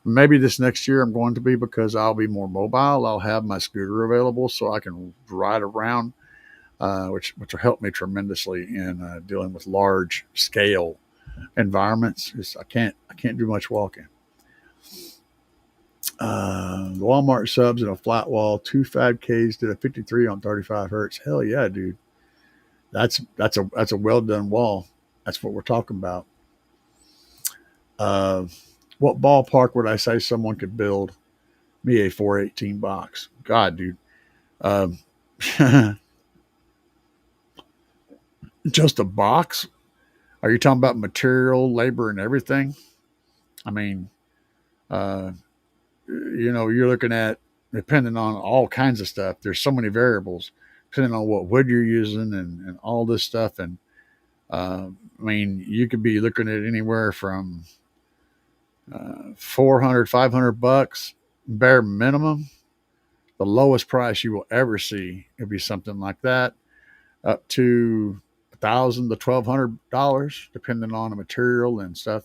Maybe this next year I'm going to be because I'll be more mobile. I'll have my scooter available so I can ride around, which will help me tremendously in dealing with large scale environments. I can't do much walking. Walmart subs in a flat wall, 2 5Ks did a 53 on 35 hertz. Hell yeah, dude. That's a well done wall. That's what we're talking about. What ballpark would I say someone could build me a 418 box? God, dude. Just a box? Are you talking about material, labor, and everything? I mean, you're looking at, depending on all kinds of stuff. There's so many variables, depending on what wood you're using and all this stuff. And you could be looking at anywhere from 400, 500 bucks bare minimum. The lowest price you will ever see would be something like that, up to $1,000 to $1,200, depending on the material and stuff.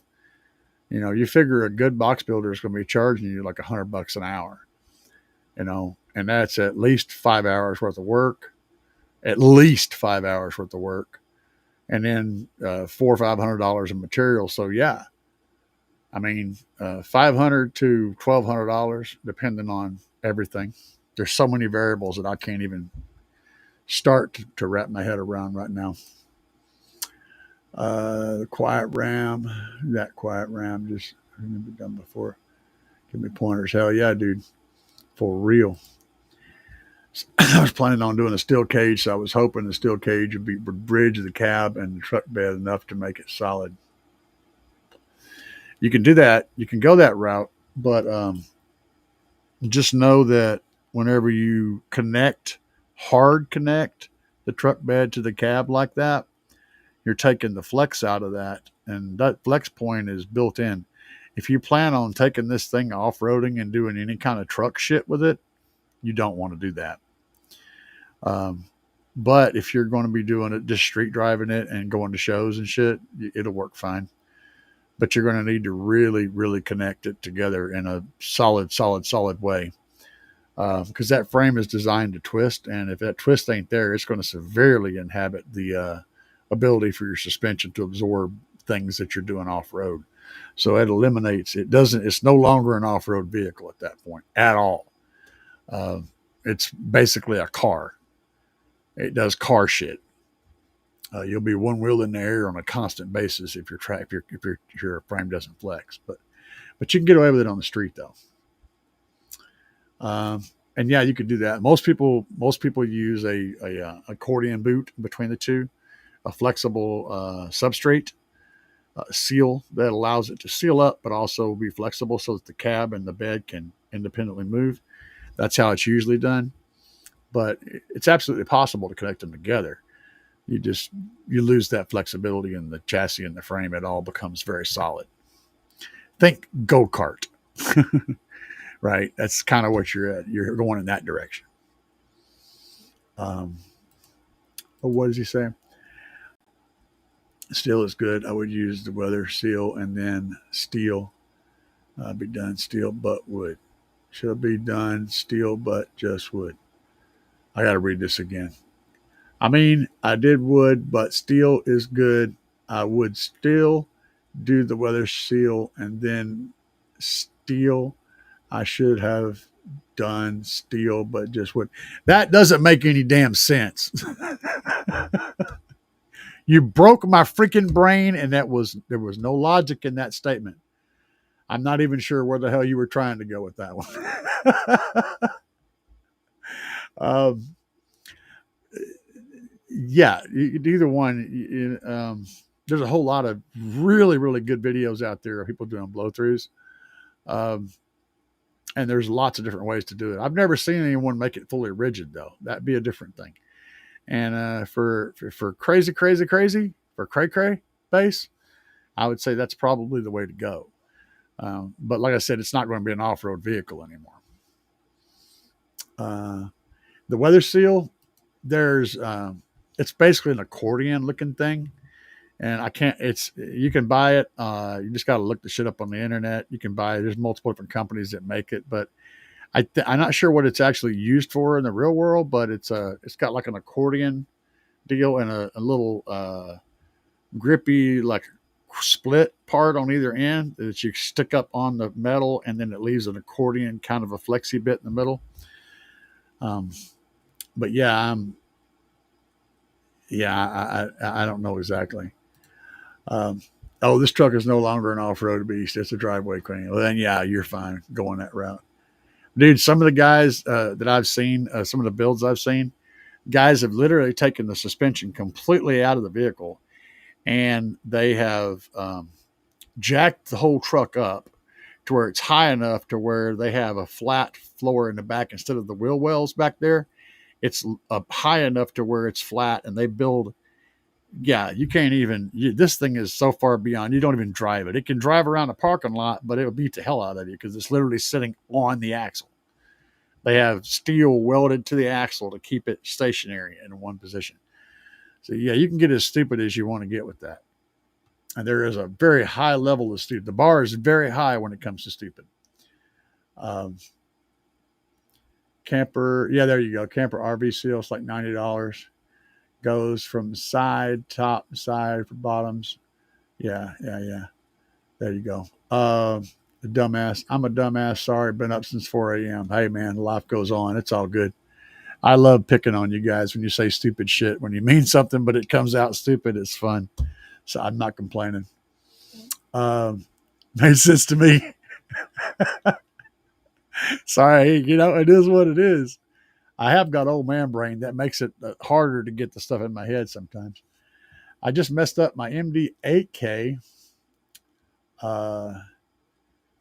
You figure a good box builder is going to be charging you like $100 an hour, and that's at least 5 hours worth of work at least 5 hours worth of work, and then $400 or $500 in material. So yeah, I mean, $500 to $1,200 depending on everything. There's so many variables that I can't even start to wrap my head around right now. The quiet RAM, that quiet RAM just been done before. Give me pointers. Hell yeah, dude, for real. I was planning on doing a steel cage, so I was hoping the steel cage would bridge the cab and the truck bed enough to make it solid. You can do that. You can go that route, but just know that whenever you hard connect the truck bed to the cab like that, you're taking the flex out of that, and that flex point is built in. If you plan on taking this thing off roading and doing any kind of truck shit with it, you don't want to do that. But if you're going to be doing it, just street driving it and going to shows and shit, it'll work fine. But you're going to need to really, really connect it together in a solid way. Because that frame is designed to twist, and if that twist ain't there, it's going to severely inhibit the ability for your suspension to absorb things that you're doing off road. So it eliminates. It's no longer an off road vehicle at that point at all. It's basically a car. It does car shit. You'll be one wheel in the air on a constant basis if your frame doesn't flex. But you can get away with it on the street though. And yeah, you could do that. Most people use a accordion boot between the two, a flexible substrate seal that allows it to seal up, but also be flexible so that the cab and the bed can independently move. That's how it's usually done. But it's absolutely possible to connect them together. You lose that flexibility in the chassis and the frame. It all becomes very solid. Think go-kart. Right? That's kind of what you're at. You're going in that direction. What does he say? Steel is good. I would use the weather seal and then steel. Be done steel but wood. Should be done steel but just wood. I got to read this again. I mean, I did wood, but steel is good. I would still do the weather seal and then steel. I should have done steel, but just wood. That doesn't make any damn sense. You broke my freaking brain, and there was no logic in that statement. I'm not even sure where the hell you were trying to go with that one. Yeah, either one. There's a whole lot of really, really good videos out there of people doing blow-throughs. And there's lots of different ways to do it. I've never seen anyone make it fully rigid, though. That'd be a different thing. And for crazy for cray bass, I would say that's probably the way to go. But like I said, it's not going to be an off-road vehicle anymore. The weather seal, it's basically an accordion looking thing, and you can buy it. You just got to look the shit up on the internet. You can buy it. There's multiple different companies that make it, but I'm not sure what it's actually used for in the real world, but it's got like an accordion deal and a little grippy like split part on either end that you stick up on the metal, and then it leaves an accordion kind of a flexi bit in the middle. But yeah, I don't know exactly. This truck is no longer an off-road beast. It's a driveway queen. Well, then yeah, you're fine going that route. Dude, some of the guys that I've seen, some of the builds I've seen, guys have literally taken the suspension completely out of the vehicle, and they have jacked the whole truck up to where it's high enough to where they have a flat floor in the back instead of the wheel wells back there. It's high enough to where it's flat, and they build. Yeah, you can't even. This thing is so far beyond. You don't even drive it. It can drive around the parking lot, but it'll beat the hell out of you because it's literally sitting on the axle. They have steel welded to the axle to keep it stationary in one position. So yeah, you can get as stupid as you want to get with that. And there is a very high level of stupid. The bar is very high when it comes to stupid. Camper, yeah, there you go. Camper RV seal, it's like $90. goes from side, top, side for bottoms. Yeah, yeah, yeah. There you go. Dumbass. I'm a dumbass. Sorry, been up since 4 a.m. Hey, man, life goes on. It's all good. I love picking on you guys when you say stupid shit. When you mean something, but it comes out stupid, it's fun. So I'm not complaining. Made sense to me. Sorry, it is what it is. I have got old man brain that makes it harder to get the stuff in my head sometimes. I just messed up my MD8K. Uh,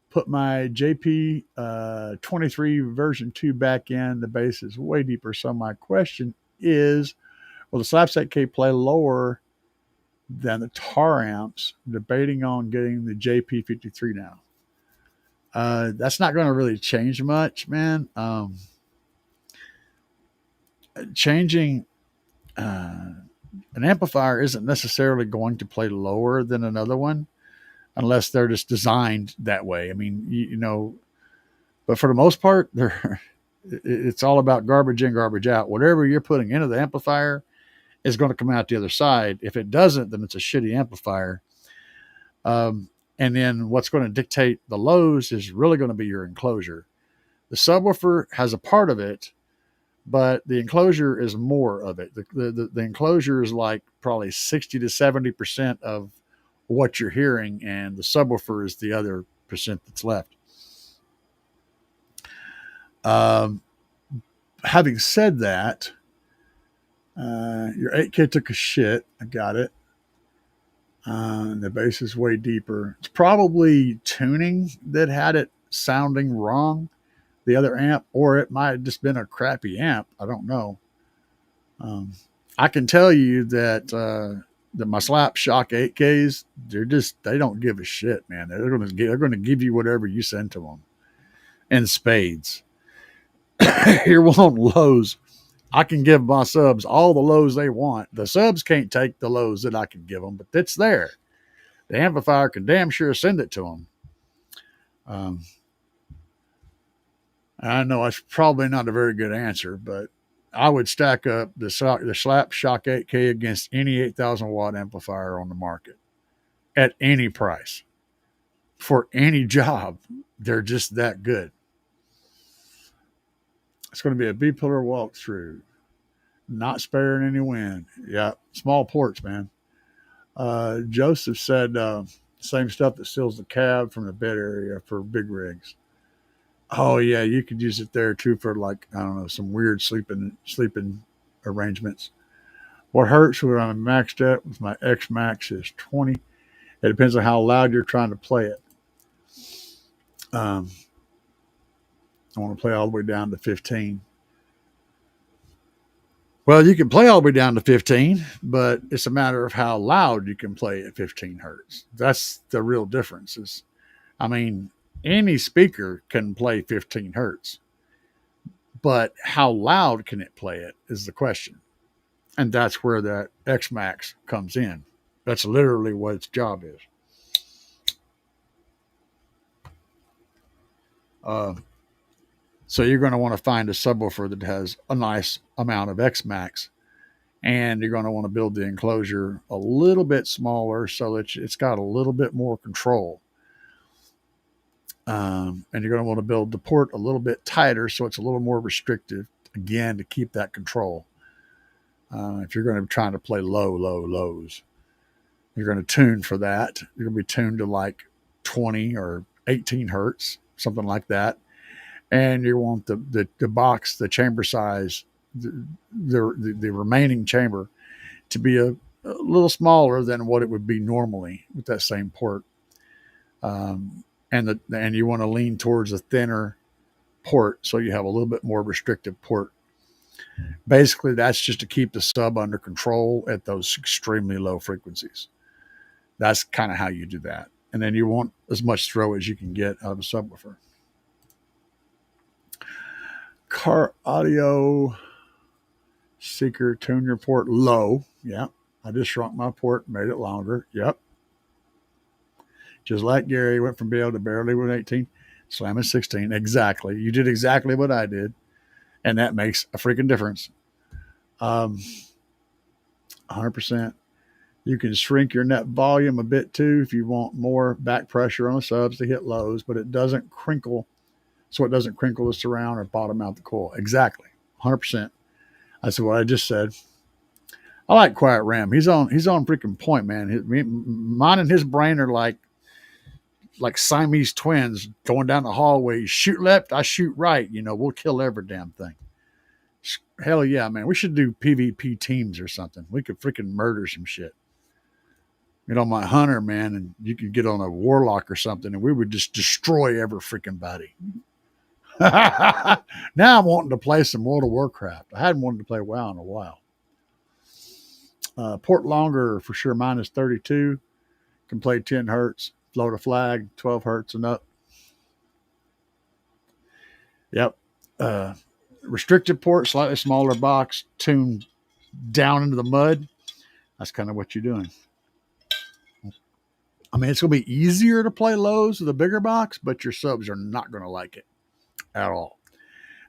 put my JP 23 version 2 back in. The bass is way deeper. So my question is, will the Slapz 8K play lower than the tar amps? Debating on getting the JP53 now. That's not going to really change much, man. Changing an amplifier isn't necessarily going to play lower than another one unless they're just designed that way. I mean, but for the most part, it's all about garbage in, garbage out. Whatever you're putting into the amplifier is going to come out the other side. If it doesn't, then it's a shitty amplifier. And then what's going to dictate the lows is really going to be your enclosure. The subwoofer has a part of it, but the enclosure is more of it. The enclosure is like probably 60 to 70% of what you're hearing, and the subwoofer is the other percent that's left. Having said that, your 8K took a shit. I got it. The bass is way deeper. It's probably tuning that had it sounding wrong, the other amp, or it might have just been a crappy amp. I don't know. I can tell you that my Slap Shock 8Ks, they don't give a shit, man. They're going to give you whatever you send to them in spades. Here want lows. I can give my subs all the lows they want. The subs can't take the lows that I can give them, but it's there. The amplifier can damn sure send it to them. I know it's probably not a very good answer, but I would stack up the Slap Shock 8K against any 8,000 watt amplifier on the market at any price for any job. They're just that good. It's going to be a B-pillar walkthrough. Not sparing any wind. Yeah, small ports, man. Joseph said same stuff that seals the cab from the bed area for big rigs. Oh yeah, you could use it there too for like, I don't know, some weird sleeping arrangements. What hurts when I'm maxed out with my X Max is 20. It depends on how loud you're trying to play it. I want to play all the way down to 15. Well, you can play all the way down to 15, but it's a matter of how loud you can play at 15 hertz. That's the real difference. Any speaker can play 15 hertz, but how loud can it play it is the question. And that's where that X Max comes in. That's literally what its job is. So you're going to want to find a subwoofer that has a nice amount of X Max, and you're going to want to build the enclosure a little bit smaller so that it's got a little bit more control. And you're going to want to build the port a little bit tighter so it's a little more restrictive, again, to keep that control. If you're going to be trying to play lows, you're going to tune for that. You're going to be tuned to like 20 or 18 hertz, something like that. And you want the box, the chamber size, the remaining chamber to be a little smaller than what it would be normally with that same port. And you want to lean towards a thinner port so you have a little bit more restrictive port. Basically, that's just to keep the sub under control at those extremely low frequencies. That's kind of how you do that. And then you want as much throw as you can get out of a subwoofer. Car audio seeker, tune your port low. Yeah, I just shrunk my port, made it longer. Yep. Just like Gary went from BL to barely with 18, slamming 16. Exactly. You did exactly what I did. And that makes a freaking difference. 100%. You can shrink your net volume a bit too if you want more back pressure on the subs to hit lows, but it doesn't crinkle, so it doesn't crinkle the surround or bottom out the coil. Exactly, 100%. That's what I just said. I like Quiet Ram. He's on freaking point, man. Mine and his brain are like Siamese twins going down the hallway. Shoot left, I shoot right. We'll kill every damn thing. Hell yeah, man. We should do PvP teams or something. We could freaking murder some shit. Get on my hunter, man, and you could get on a warlock or something, and we would just destroy every freaking body. Now I'm wanting to play some World of Warcraft. I hadn't wanted to play WoW in a while. Port longer for sure. Minus 32. Can play 10 hertz. Float a flag, 12 hertz and up. Yep. Restricted port, slightly smaller box, tuned down into the mud. That's kind of what you're doing. I mean, it's going to be easier to play lows with a bigger box, but your subs are not going to like it at all.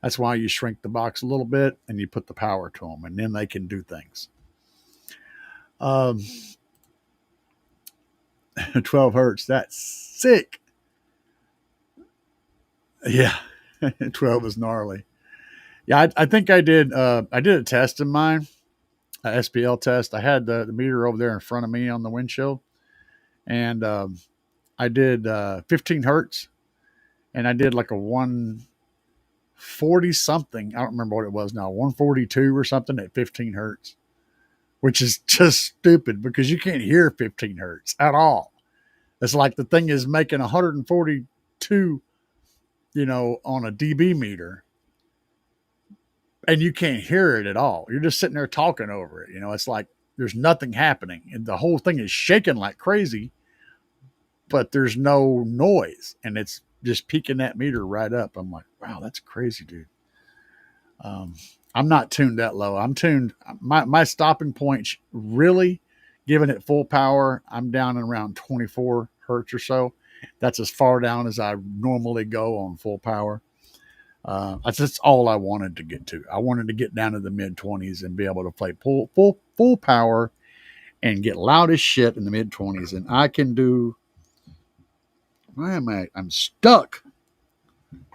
That's why you shrink the box a little bit and you put the power to them, and then they can do things. 12 hertz, that's sick. Yeah, 12 is gnarly. Yeah, I think I did a test in mine, a SPL test. I had the meter over there in front of me on the windshield, and I did 15 hertz, and I did like a 140 something. I don't remember what it was now, 142 or something at 15 hertz, which is just stupid because you can't hear 15 hertz at all. It's like the thing is making 142, on a dB meter, and you can't hear it at all. You're just sitting there talking over it. It's like there's nothing happening, and the whole thing is shaking like crazy, but there's no noise, and it's just peaking that meter right up. I'm like, wow, that's crazy, dude. I'm not tuned that low. I'm tuned. My stopping point, really, giving it full power, I'm down in around 24 hertz or so. That's as far down as I normally go on full power. That's all I wanted to get to. I wanted to get down to the mid 20s and be able to play full power and get loud as shit in the mid 20s. And I can do. Why am I? I'm stuck.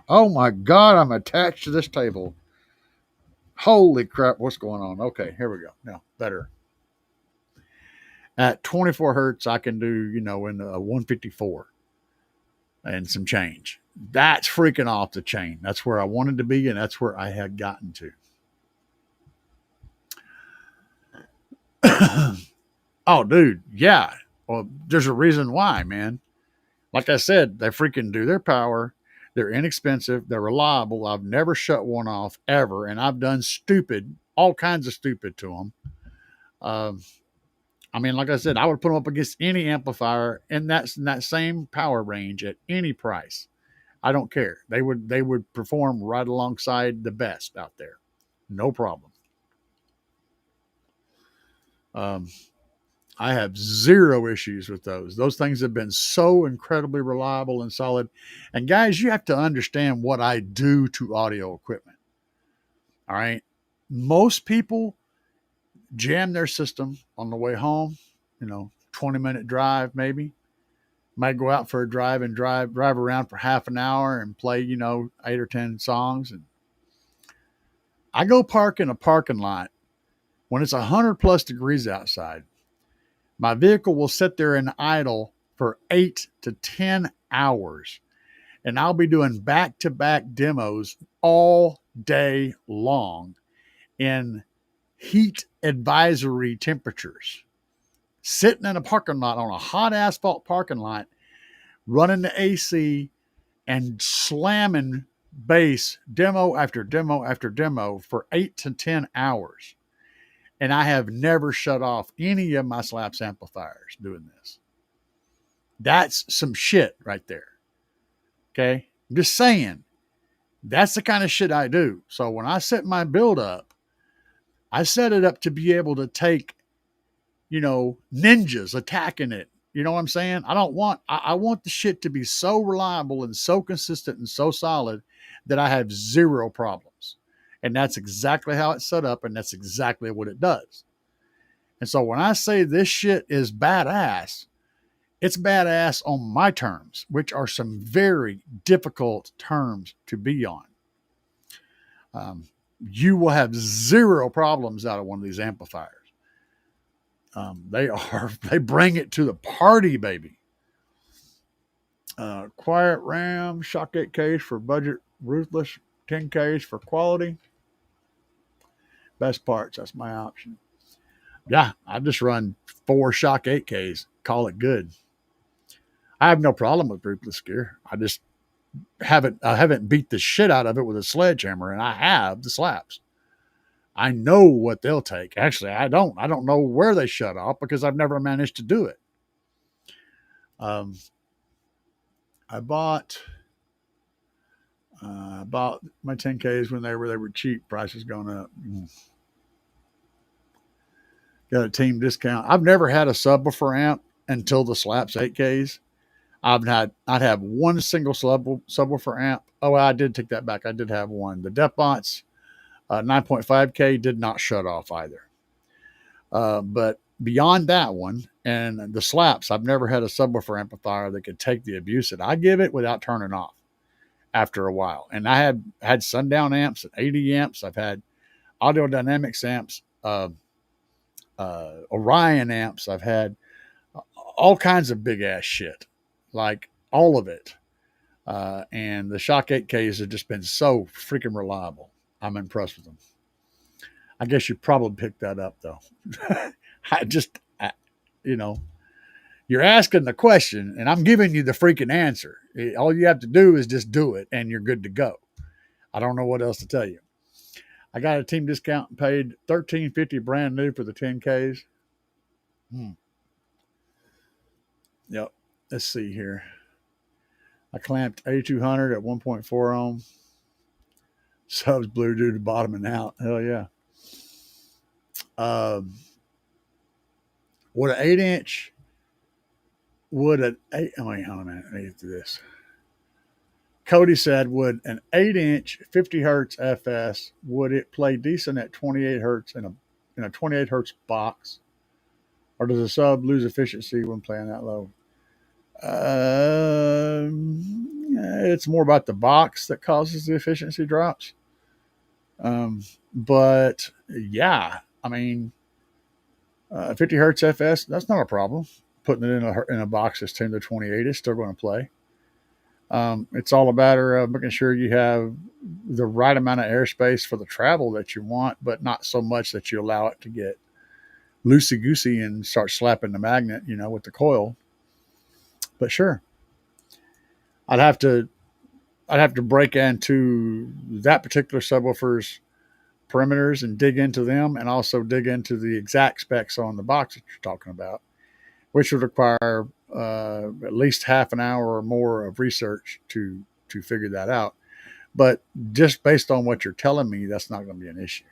Oh my God, I'm attached to this table. Holy crap, what's going on? Okay, here we go. Now, better. At 24 hertz, I can do, in a 154 and some change. That's freaking off the chain. That's where I wanted to be, and that's where I had gotten to. Oh, dude, yeah. Well, there's a reason why, man. Like I said, they freaking do their power. They're inexpensive. They're reliable. I've never shut one off ever, and I've done all kinds of stupid to them. I mean, like I said, I would put them up against any amplifier in that same power range at any price. I don't care. They would perform right alongside the best out there. No problem. I have zero issues with those. Those things have been so incredibly reliable and solid. And guys, you have to understand what I do to audio equipment. All right. Most people jam their system on the way home, 20-minute drive maybe. Might go out for a drive and drive around for half an hour and play, 8 or 10 songs. And I go park in a parking lot when it's 100 plus degrees outside. My vehicle will sit there and idle for 8 to 10 hours. And I'll be doing back-to-back demos all day long in heat advisory temperatures. Sitting in a parking lot on a hot asphalt parking lot, running the AC and slamming bass demo after demo after demo for 8 to 10 hours. And I have never shut off any of my Slapz amplifiers doing this. That's some shit right there. Okay? I'm just saying. That's the kind of shit I do. So when I set my build up, I set it up to be able to take, ninjas attacking it. You know what I'm saying? I want the shit to be so reliable and so consistent and so solid that I have zero problems. And that's exactly how it's set up, and that's exactly what it does. And so when I say this shit is badass, it's badass on my terms, which are some very difficult terms to be on. Um, you will have zero problems out of one of these amplifiers. They bring it to the party, baby. Quiet RAM, shock 8Ks for budget, ruthless 10Ks for quality. Best parts, that's my option. Yeah, I just run 4 shock 8Ks, call it good. I have no problem with ruthless gear. I haven't beat the shit out of it with a sledgehammer, and I have the Slapz. I know what they'll take. Actually, I don't. I don't know where they shut off because I've never managed to do it. Um, I bought my 10Ks when they were cheap. Prices gone up. Got a team discount. I've never had a subwoofer amp until the Slapz 8Ks. I'd have one single subwoofer amp. Oh, I did take that back. I did have one. The Defbots 9.5K did not shut off either. But beyond that one and the Slapz, I've never had a subwoofer amplifier that could take the abuse that I give it without turning off after a while. And I had Sundown amps at 80 amps. I've had Audio Dynamics amps, Orion amps. I've had all kinds of big ass shit, like all of it. And the Shock 8Ks have just been so freaking reliable. I'm impressed with them. I guess you probably picked that up though. You know, you're asking the question and I'm giving you the freaking answer. All you have to do is just do it and you're good to go. I don't know what else to tell you. I got a team discount and paid $13.50 brand new for the 10Ks. Yep. Let's see here. I clamped A200 at 1.4 ohm. Subs blew due to bottoming out. Hell yeah. Would an 8-inch hold on a minute. Let me get to this. Cody said, would an 8-inch 50 hertz FS, would it play decent at 28 hertz in a 28 hertz box? Or does a sub lose efficiency when playing that low? It's more about the box that causes the efficiency drops. But yeah, I mean, 50 hertz FS, that's not a problem. Putting it in a box that's 10 to 28 is still going to play. It's all a matter of making sure you have the right amount of airspace for the travel that you want, but not so much that you allow it to get loosey goosey and start slapping the magnet, with the coil. But sure, I'd have to break into that particular subwoofer's perimeters and dig into them, and also dig into the exact specs on the box that you're talking about, which would require at least half an hour or more of research to figure that out. But just based on what you're telling me, that's not going to be an issue.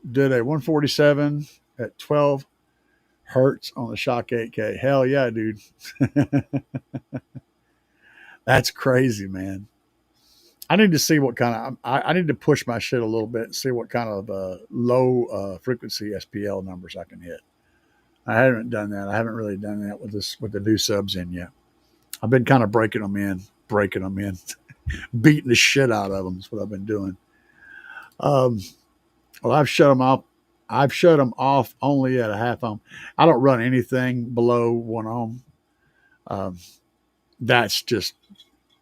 Did a 147 at 12 hertz on the Shock 8K. Hell yeah, dude. That's crazy, man. I need to see what kind of, I need to push my shit a little bit and see what kind of low frequency SPL numbers I can hit. I haven't done that. I haven't really done that with the new subs in yet. I've been kind of breaking them in, beating the shit out of them is what I've been doing. Well, I've shut them off. I've shut them off only at a half ohm. I don't run anything below 1 ohm. That's just,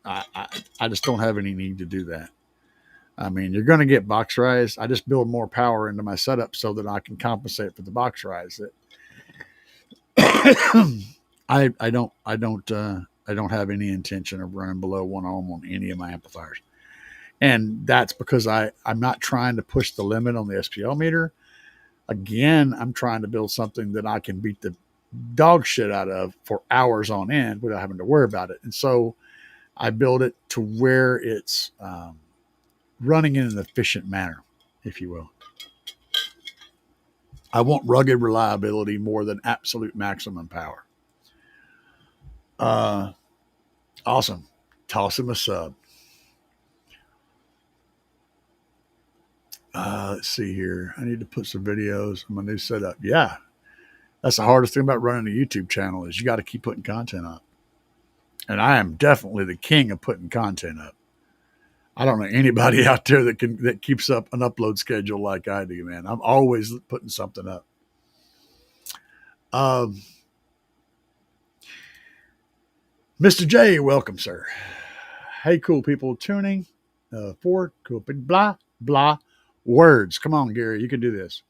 I just don't have any need to do that. I mean, you're going to get box rise. I just build more power into my setup so that I can compensate for the box rise. I don't have any intention of running below 1 ohm on any of my amplifiers. And that's because I'm not trying to push the limit on the SPL meter. Again, I'm trying to build something that I can beat the dog shit out of for hours on end without having to worry about it. And so I build it to where it's running in an efficient manner, if you will. I want rugged reliability more than absolute maximum power. Awesome. Toss him a sub. Let's see here. I need to put some videos on my new setup. Yeah, that's the hardest thing about running a YouTube channel is you got to keep putting content up. And I am definitely the king of putting content up. I don't know anybody out there that keeps up an upload schedule like I do, man. I'm always putting something up. Um, Mr. J, welcome, sir. Hey, cool people tuning for cool blah blah words. Come on, Gary, you can do this.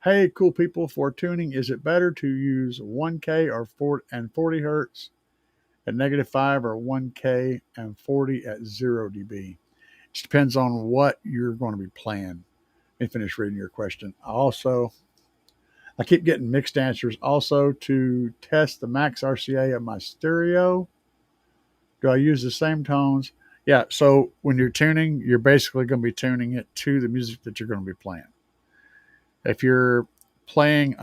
Hey, cool people for tuning. Is it better to use 1K or 40 hertz at -5 or 1K and 40 at 0 dB? It just depends on what you're going to be playing. Let me finish reading your question. I keep getting mixed answers. Also, to test the max RCA of my stereo, do I use the same tones? Yeah, so when you're tuning, you're basically going to be tuning it to the music that you're going to be playing. If you're playing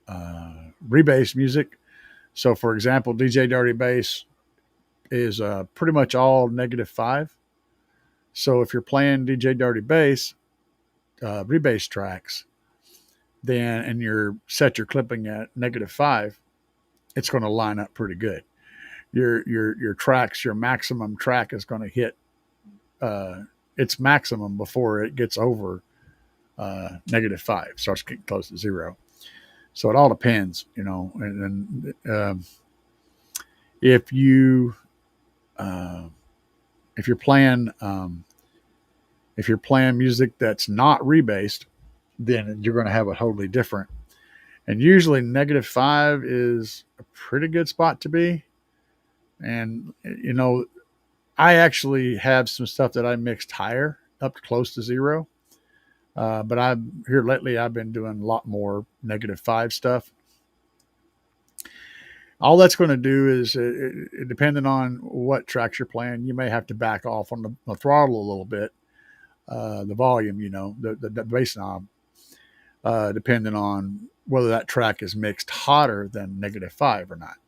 rebass music, so for example, DJ Dirty Bass is pretty much all -5. So if you're playing DJ Dirty Bass rebass tracks, then and you're set your clipping at -5, it's going to line up pretty good. Your tracks, your maximum track is going to hit its maximum before it gets over -5, starts getting close to 0. So it all depends, you know. And if you if you're playing music that's not rebased, then you're going to have a totally different. And usually -5 is a pretty good spot to be. And you know, I actually have some stuff that I mixed higher, up close to 0. But here lately, I've been doing a lot more -5 stuff. All that's going to do is, depending on what tracks you're playing, you may have to back off on the throttle a little bit, the volume, you know, the bass knob, depending on whether that track is mixed hotter than -5 or not.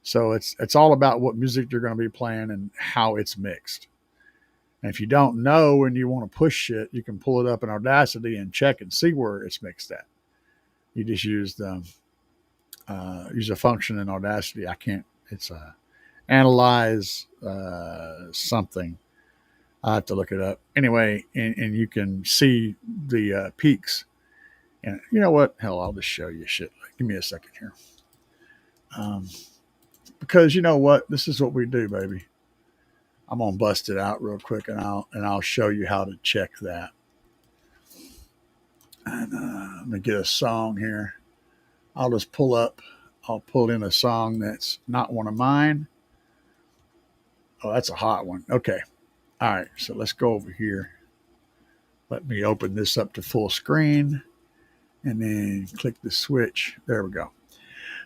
So it's all about what music you're going to be playing and how it's mixed. And if you don't know and you want to push shit, you can pull it up in Audacity and check and see where it's mixed at. You just use a function in Audacity. It's analyze something. I have to look it up. Anyway, and you can see the peaks. And you know what? Hell, I'll just show you shit. Give me a second here. Because you know what? This is what we do, baby. I'm gonna bust it out real quick, and I'll show you how to check that. And let me get a song here. I'll pull in a song that's not one of mine. Oh, that's a hot one. Okay. All right. So let's go over here. Let me open this up to full screen and then click the switch. There we go.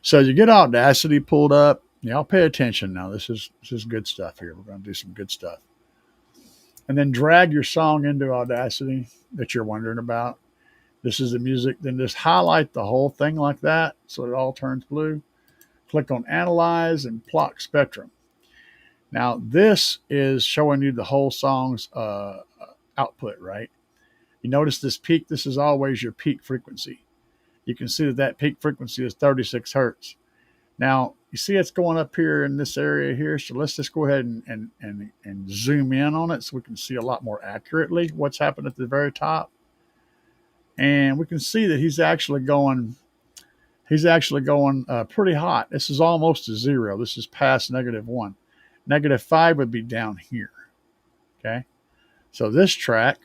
So you get Audacity pulled up. Y'all pay attention now. This is good stuff here. We're going to do some good stuff. And then drag your song into Audacity that you're wondering about. This is the music. Then just highlight the whole thing like that so it all turns blue. Click on Analyze and Plot Spectrum. Now, this is showing you the whole song's output, right? You notice this peak. This is always your peak frequency. You can see that peak frequency is 36 hertz. Now, you see it's going up here in this area here. So let's just go ahead and zoom in on it so we can see a lot more accurately what's happened at the very top. And we can see that he's actually going pretty hot. This is almost to 0. This is past -1. -5 would be down here. Okay. So this track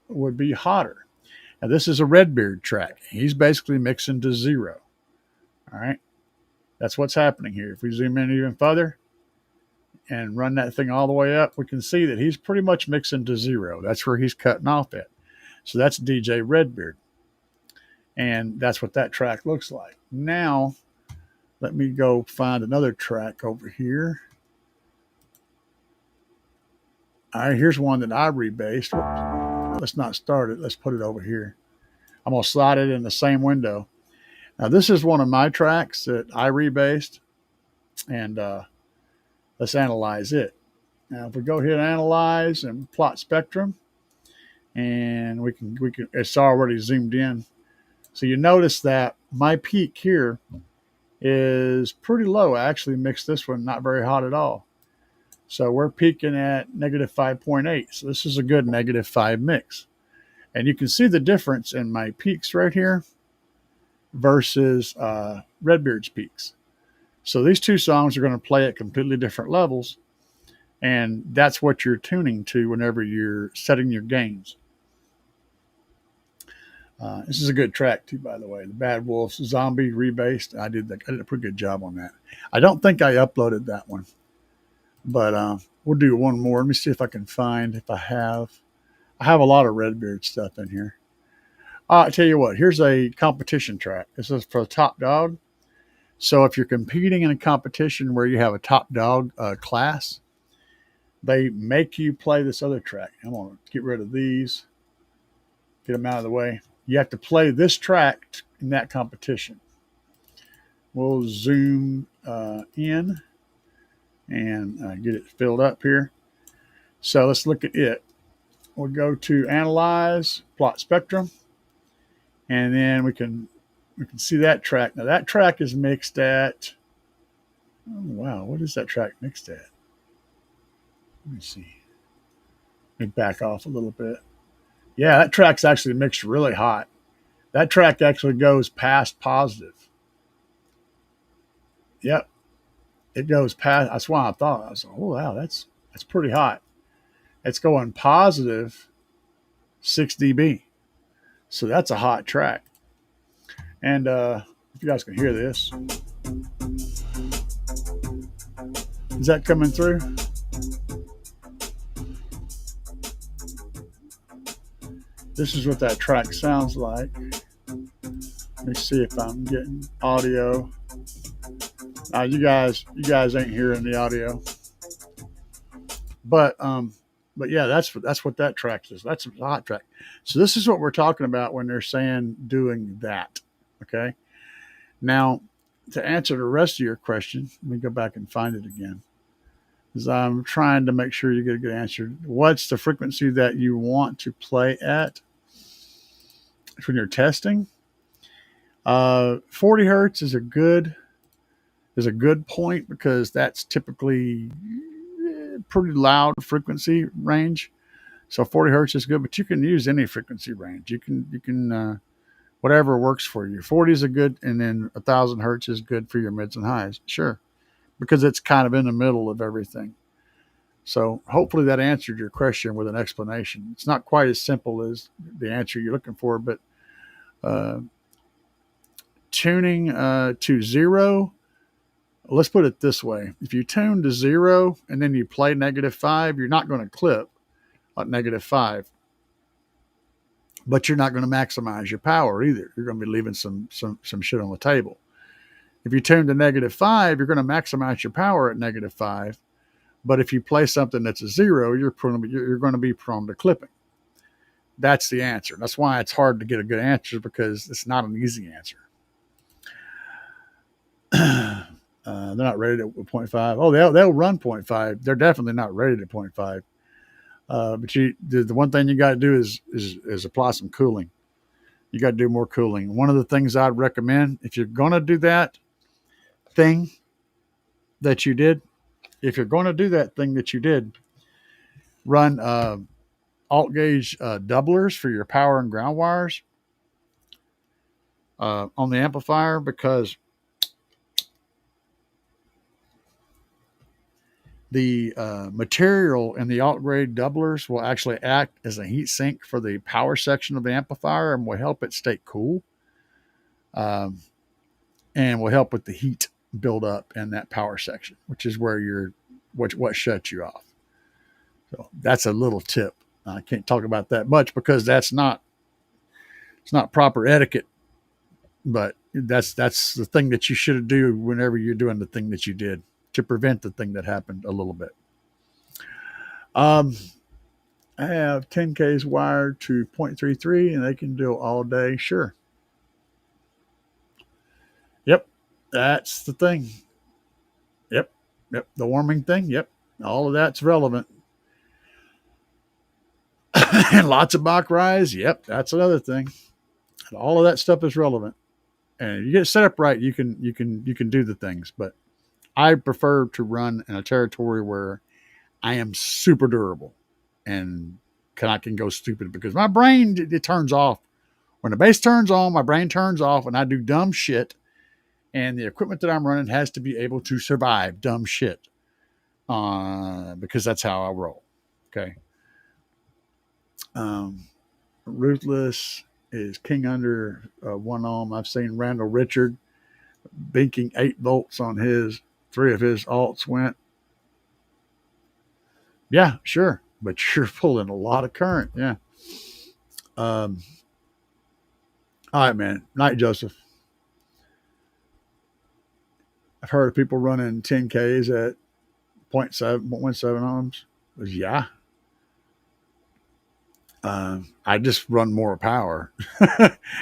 would be hotter. Now this is a Redbeard track. He's basically mixing to 0. All right. That's what's happening here. If we zoom in even further and run that thing all the way up, we can see that he's pretty much mixing to 0. That's where he's cutting off at. So that's DJ Redbeard. And that's what that track looks like. Now, let me go find another track over here. All right, here's one that I rebased. Let's not start it. Let's put it over here. I'm going to slide it in the same window. Now, this is one of my tracks that I rebased, and let's analyze it. Now, if we go here and analyze and plot spectrum, and we can it's already zoomed in. So you notice that my peak here is pretty low. I actually mixed this one not very hot at all. So we're peaking at negative 5.8. So this is a good negative 5 mix. And you can see the difference in my peaks right here versus Redbeard's peaks. So these two songs are going to play at completely different levels. And that's what you're tuning to whenever you're setting your gains. This is a good track too, by the way. The Bad Wolves Zombie rebased. I did a pretty good job on that. I don't think I uploaded that one, but we'll do one more. Let me see if I can find if I have. I have a lot of Redbeard stuff in here. I tell you what. Here's a competition track. This is for the top dog. So if you're competing in a competition where you have a top dog class, they make you play this other track. I'm gonna get rid of these. Get them out of the way. You have to play this track in that competition. We'll zoom in and get it filled up here. So let's look at it. We'll go to Analyze, Plot Spectrum, and then we can see that track. Now that track is mixed at, oh wow, what is that track mixed at? Let me see. Let me back off a little bit. Yeah, that track's actually mixed really hot. That track actually goes past positive. Yep, it goes past. That's why I thought, I was like, oh wow, that's pretty hot. It's going positive 6 dB. So that's a hot track. And if you guys can hear this, is that coming through? This is what that track sounds like. Let me see if I'm getting audio. You guys ain't hearing the audio, but yeah, that's what that track is. That's a hot track. So this is what we're talking about when they're saying doing that. Okay. Now, to answer the rest of your question, let me go back and find it again, because I'm trying to make sure you get a good answer. What's the frequency that you want to play at when you're testing? 40 hertz is a good point, because that's typically pretty loud frequency range. So 40 hertz is good, but you can use any frequency range. You can whatever works for you. 40 is a good, and then 1,000 hertz is good for your mids and highs. Sure, because it's kind of in the middle of everything. So hopefully that answered your question with an explanation. It's not quite as simple as the answer you're looking for, but tuning to 0. Let's put it this way. If you tune to 0 and then you play -5, you're not going to clip at -5. But you're not going to maximize your power either. You're going to be leaving some shit on the table. If you tune to -5, you're going to maximize your power at -5. But if you play something that's a 0, you're going to be prone to clipping. That's the answer. That's why it's hard to get a good answer, because it's not an easy answer. They're not rated at 0.5. Oh, they'll run 0.5. They're definitely not rated at 0.5. But the one thing you got to do is apply some cooling. You got to do more cooling. One of the things I'd recommend, if you're going to do that thing that you did, run alt gauge doublers for your power and ground wires on the amplifier, because the material in the alt grade doublers will actually act as a heat sink for the power section of the amplifier, and will help it stay cool, and will help with the heat build up in that power section, which is where what shuts you off. So that's a little tip. I can't talk about that much, because it's not proper etiquette, but that's the thing that you should do whenever you're doing the thing that you did, to prevent the thing that happened a little bit. I have 10Ks wired to 0.33, and they can do it all day. Sure. Yep. That's the thing. Yep. The warming thing. Yep. All of that's relevant. And lots of Bach rise. Yep, that's another thing. All of that stuff is relevant. And if you get it set up right, you can do the things. But I prefer to run in a territory where I am super durable and I can go stupid because my brain it turns off. When the bass turns on, my brain turns off and I do dumb shit. And the equipment that I'm running has to be able to survive dumb shit because that's how I roll. Okay. Ruthless is king under 1 ohm. I've seen Randall Richard binking 8 volts on his. 3 of his alts went. Yeah, sure. But you're pulling a lot of current. Yeah. All right, man. Night, Joseph. I've heard of people running 10Ks at 0.7 ohms. Yeah. I just run more power.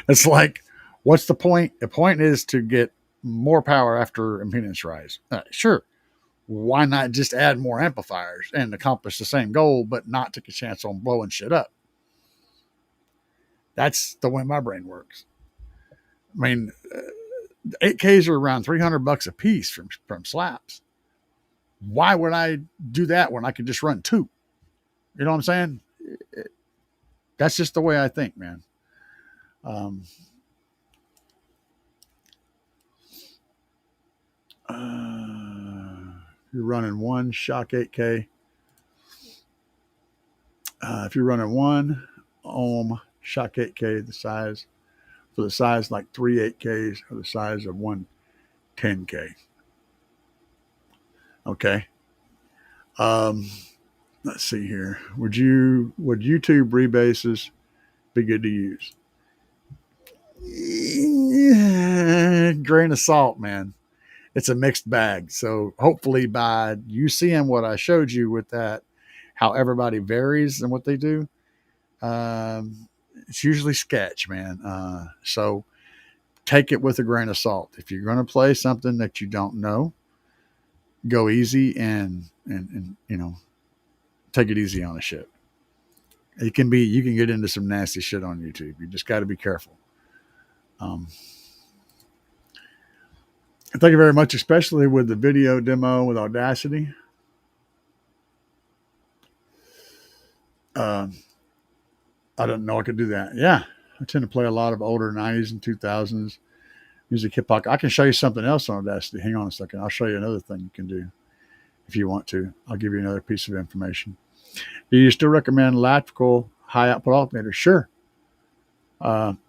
It's like, what's the point? The point is to get more power after impedance rise. Sure. Why not just add more amplifiers and accomplish the same goal, but not take a chance on blowing shit up? That's the way my brain works. I mean, 8Ks are around $300 a piece from Slapz. Why would I do that when I could just run 2? You know what I'm saying? That's just the way I think, man. You're running 1 shock 8K. If you're running 1 ohm shock 8K, the size like 3 8Ks or the size of 1 10K. Okay. Let's see here. Would YouTube rebasses be good to use? Yeah, grain of salt, man. It's a mixed bag. So hopefully by you seeing what I showed you with that, how everybody varies and what they do, it's usually sketch, man. So take it with a grain of salt. If you're going to play something that you don't know, go easy and take it easy on the shit. You can get into some nasty shit on YouTube. You just got to be careful. Thank you very much, especially with the video demo with Audacity. I didn't know I could do that. Yeah, I tend to play a lot of older 90s and 2000s music, hip hop. I can show you something else on Audacity. Hang on a second. I'll show you another thing you can do if you want to. I'll give you another piece of information. Do you still recommend electrical high output alternators? Sure.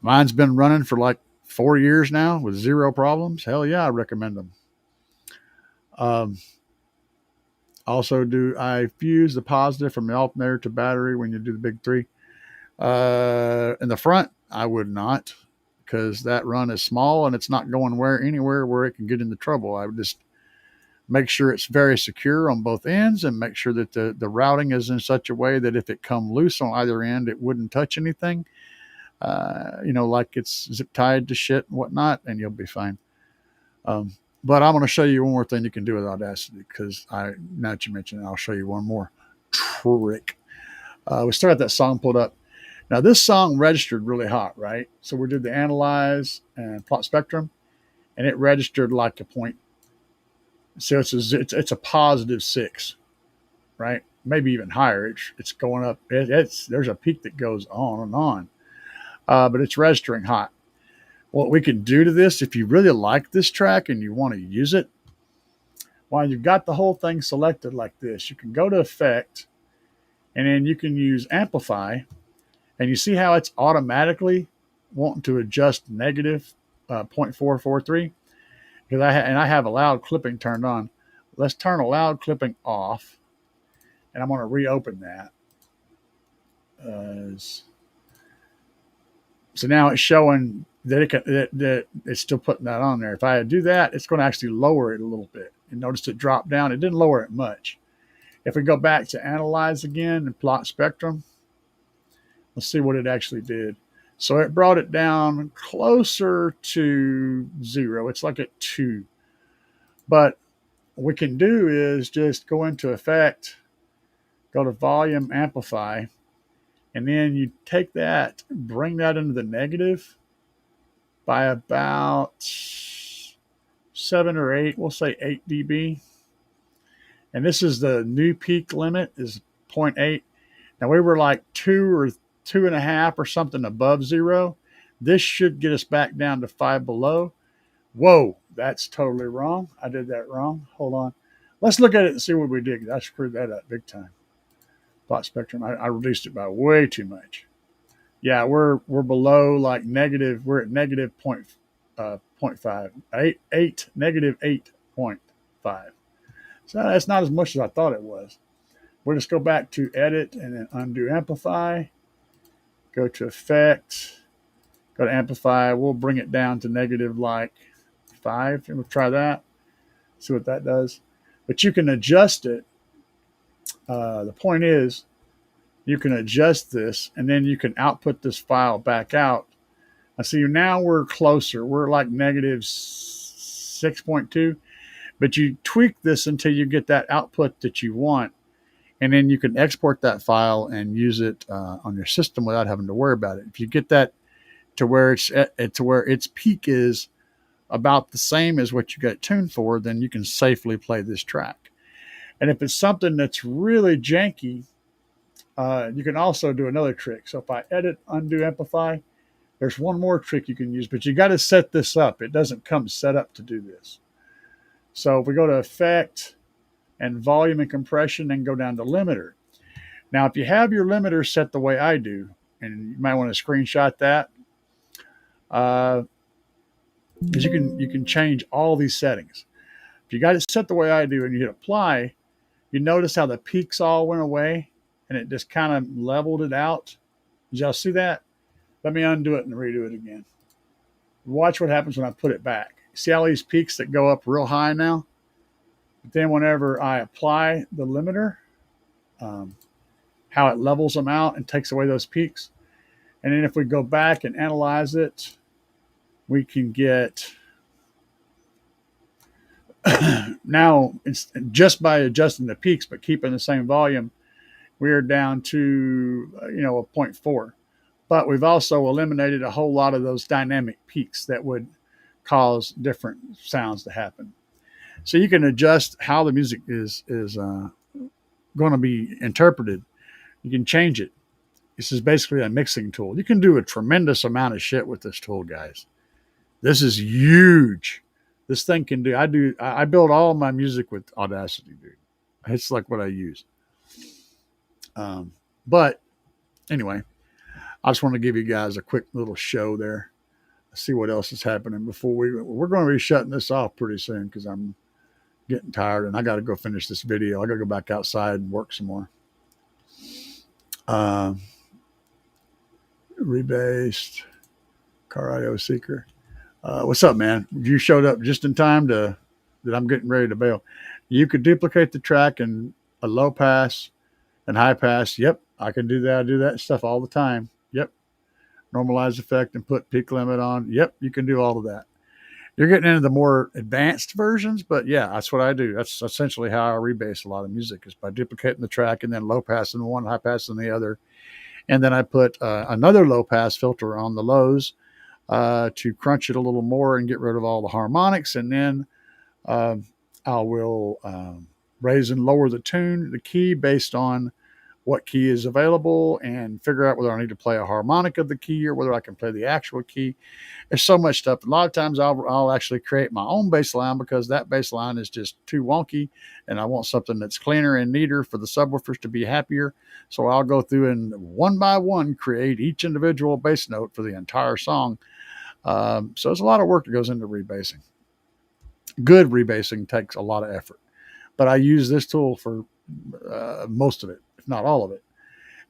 Mine's been running for like 4 years now with 0 problems. Hell yeah, I recommend them. Also, do I fuse the positive from the alternator to battery when you do the big 3? In the front, I would not, because that run is small and it's not going anywhere where it can get into trouble. I would just make sure it's very secure on both ends and make sure that the routing is in such a way that if it come loose on either end, it wouldn't touch anything. Like it's zip tied to shit and whatnot, and you'll be fine. But I'm going to show you one more thing you can do with Audacity, because now that you mentioned it, I'll show you one more trick. We still got that song pulled up. Now, this song registered really hot, right? So we did the analyze and plot spectrum, and it registered like a point. So it's a positive 6, right? Maybe even higher. It's going up. There's a peak that goes on and on, but it's registering hot. What we can do to this, if you really like this track and you want to use it, while you've got the whole thing selected like this, you can go to Effect, and then you can use Amplify, and you see how it's automatically wanting to adjust negative 0.443, because I have allowed clipping turned on. Let's turn allowed clipping off, and I'm going to reopen that. So now it's showing that it's still putting that on there. If I do that, it's going to actually lower it a little bit. And notice it dropped down. It didn't lower it much. If we go back to analyze again and plot spectrum, let's see what it actually did. So it brought it down closer to 0. It's like at 2. But what we can do is just go into Effect, go to Volume, Amplify, And then you take that, bring that into the negative by about 7 or 8, we'll say 8 dB. And this is the new peak limit is zero point 0.8. Now we were like 2 or 2.5 or something above zero. This should get us back down to 5 below. Whoa, that's totally wrong. I did that wrong. Hold on. Let's look at it and see what we did. I screwed that up big time. Plot spectrum. I reduced it by way too much. Yeah, we're below like negative. We're at negative 0.5. 8 negative 8.5. So that's not as much as I thought it was. We'll just go back to edit and then undo amplify. Go to effect. Go to amplify. We'll bring it down to negative like 5. And we'll try that. See what that does. But you can adjust it. The point is, you can adjust this and then you can output this file back out. I see now we're closer. We're like negative 6.2. But you tweak this until you get that output that you want. And then you can export that file and use it on your system without having to worry about it. If you get that to where its peak is about the same as what you got tuned for, then you can safely play this track. And if it's something that's really janky, you can also do another trick. So if I edit, undo, amplify, there's one more trick you can use, but you got to set this up. It doesn't come set up to do this. So if we go to effect and volume and compression and go down to limiter. Now, if you have your limiter set the way I do, and you might want to screenshot that, because you can change all these settings. If you got it set the way I do and you hit apply, you notice how the peaks all went away and it just kind of leveled it out. Did y'all see that? Let me undo it and redo it again. Watch what happens when I put it back. See all these peaks that go up real high now? But then whenever I apply the limiter, how it levels them out and takes away those peaks. And then if we go back and analyze it, we can get, now it's just by adjusting the peaks but keeping the same volume, we're down to, a 0.4. But we've also eliminated a whole lot of those dynamic peaks that would cause different sounds to happen. So you can adjust how the music is going to be interpreted. You can change it. This is basically a mixing tool. You can do a tremendous amount of shit with this tool, guys. This is huge. This thing can do. I build all my music with Audacity, dude. It's like what I use. But anyway, I just want to give you guys a quick little show there. See what else is happening before we're going to be shutting this off pretty soon because I'm getting tired and I got to go finish this video. I got to go back outside and work some more. Rebased car audio seeker. What's up, man? You showed up just in time that I'm getting ready to bail. You could duplicate the track in a low pass and high pass. Yep, I can do that. I do that stuff all the time. Yep. Normalize effect and put peak limit on. Yep, you can do all of that. You're getting into the more advanced versions, but yeah, that's what I do. That's essentially how I rebase a lot of music, is by duplicating the track and then low passing one, high passing the other. And then I put another low pass filter on the lows to crunch it a little more and get rid of all the harmonics. And then I will raise and lower the key based on what key is available and figure out whether I need to play a harmonic of the key or whether I can play the actual key. There's so much stuff. A lot of times I'll actually create my own bass line because that bass line is just too wonky and I want something that's cleaner and neater for the subwoofers to be happier. So I'll go through and one by one create each individual bass note for the entire song. So there's a lot of work that goes into rebasing. Good rebasing takes a lot of effort, but I use this tool for most of it, if not all of it.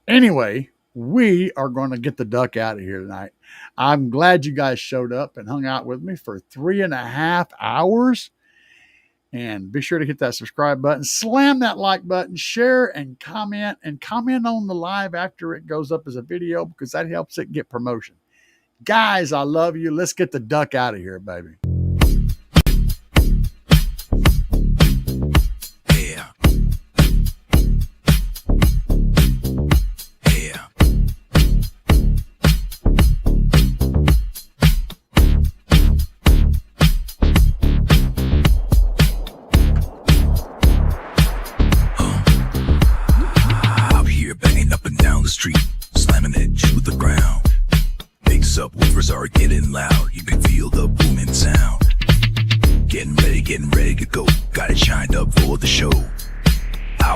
Anyway, we are going to get the duck out of here tonight. I'm glad you guys showed up and hung out with me for 3.5 hours. And be sure to hit that subscribe button, slam that like button, share and comment on the live after it goes up as a video because that helps it get promotion. Guys, I love you. Let's get the duck out of here, baby.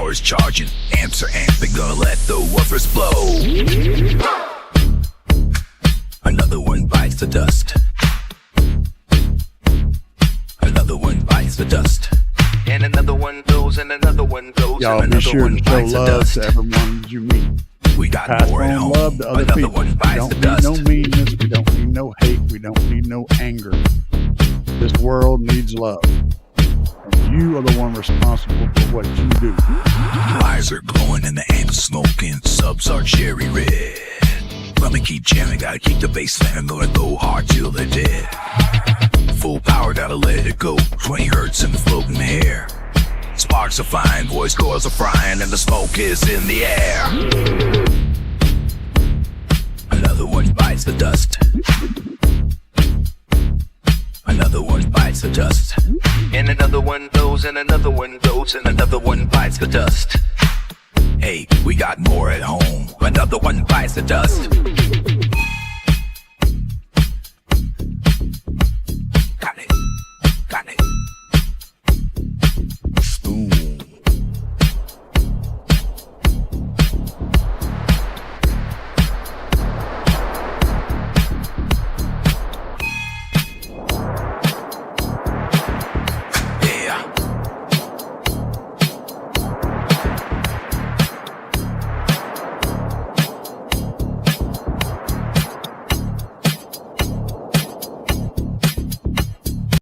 power's charging. Amps are amping, gonna let the woofers blow. Another one bites the dust. Another one bites the dust. And another one goes, and another one goes, Y'all and be another sure one to show bites the love dust. to everyone you meet. We got Pass more at on home. love to other Another people. one We bites don't the need dust. no meanness. We don't need no hate. We don't need no anger. This world needs love. And you are the one responsible for what you do. Eyes are glowing and the amps smoking. Subs are cherry red. Let me keep jamming, gotta keep the bass slamming, gonna go hard till they're dead. Full power, gotta let it go. 20 hertz in the floating air. Sparks are flying, voice coils are frying, and the smoke is in the air. Another one bites the dust. Another one bites the dust. And another one goes, and another one goes, and another one bites the dust. Hey, we got more at home. Another one bites the dust.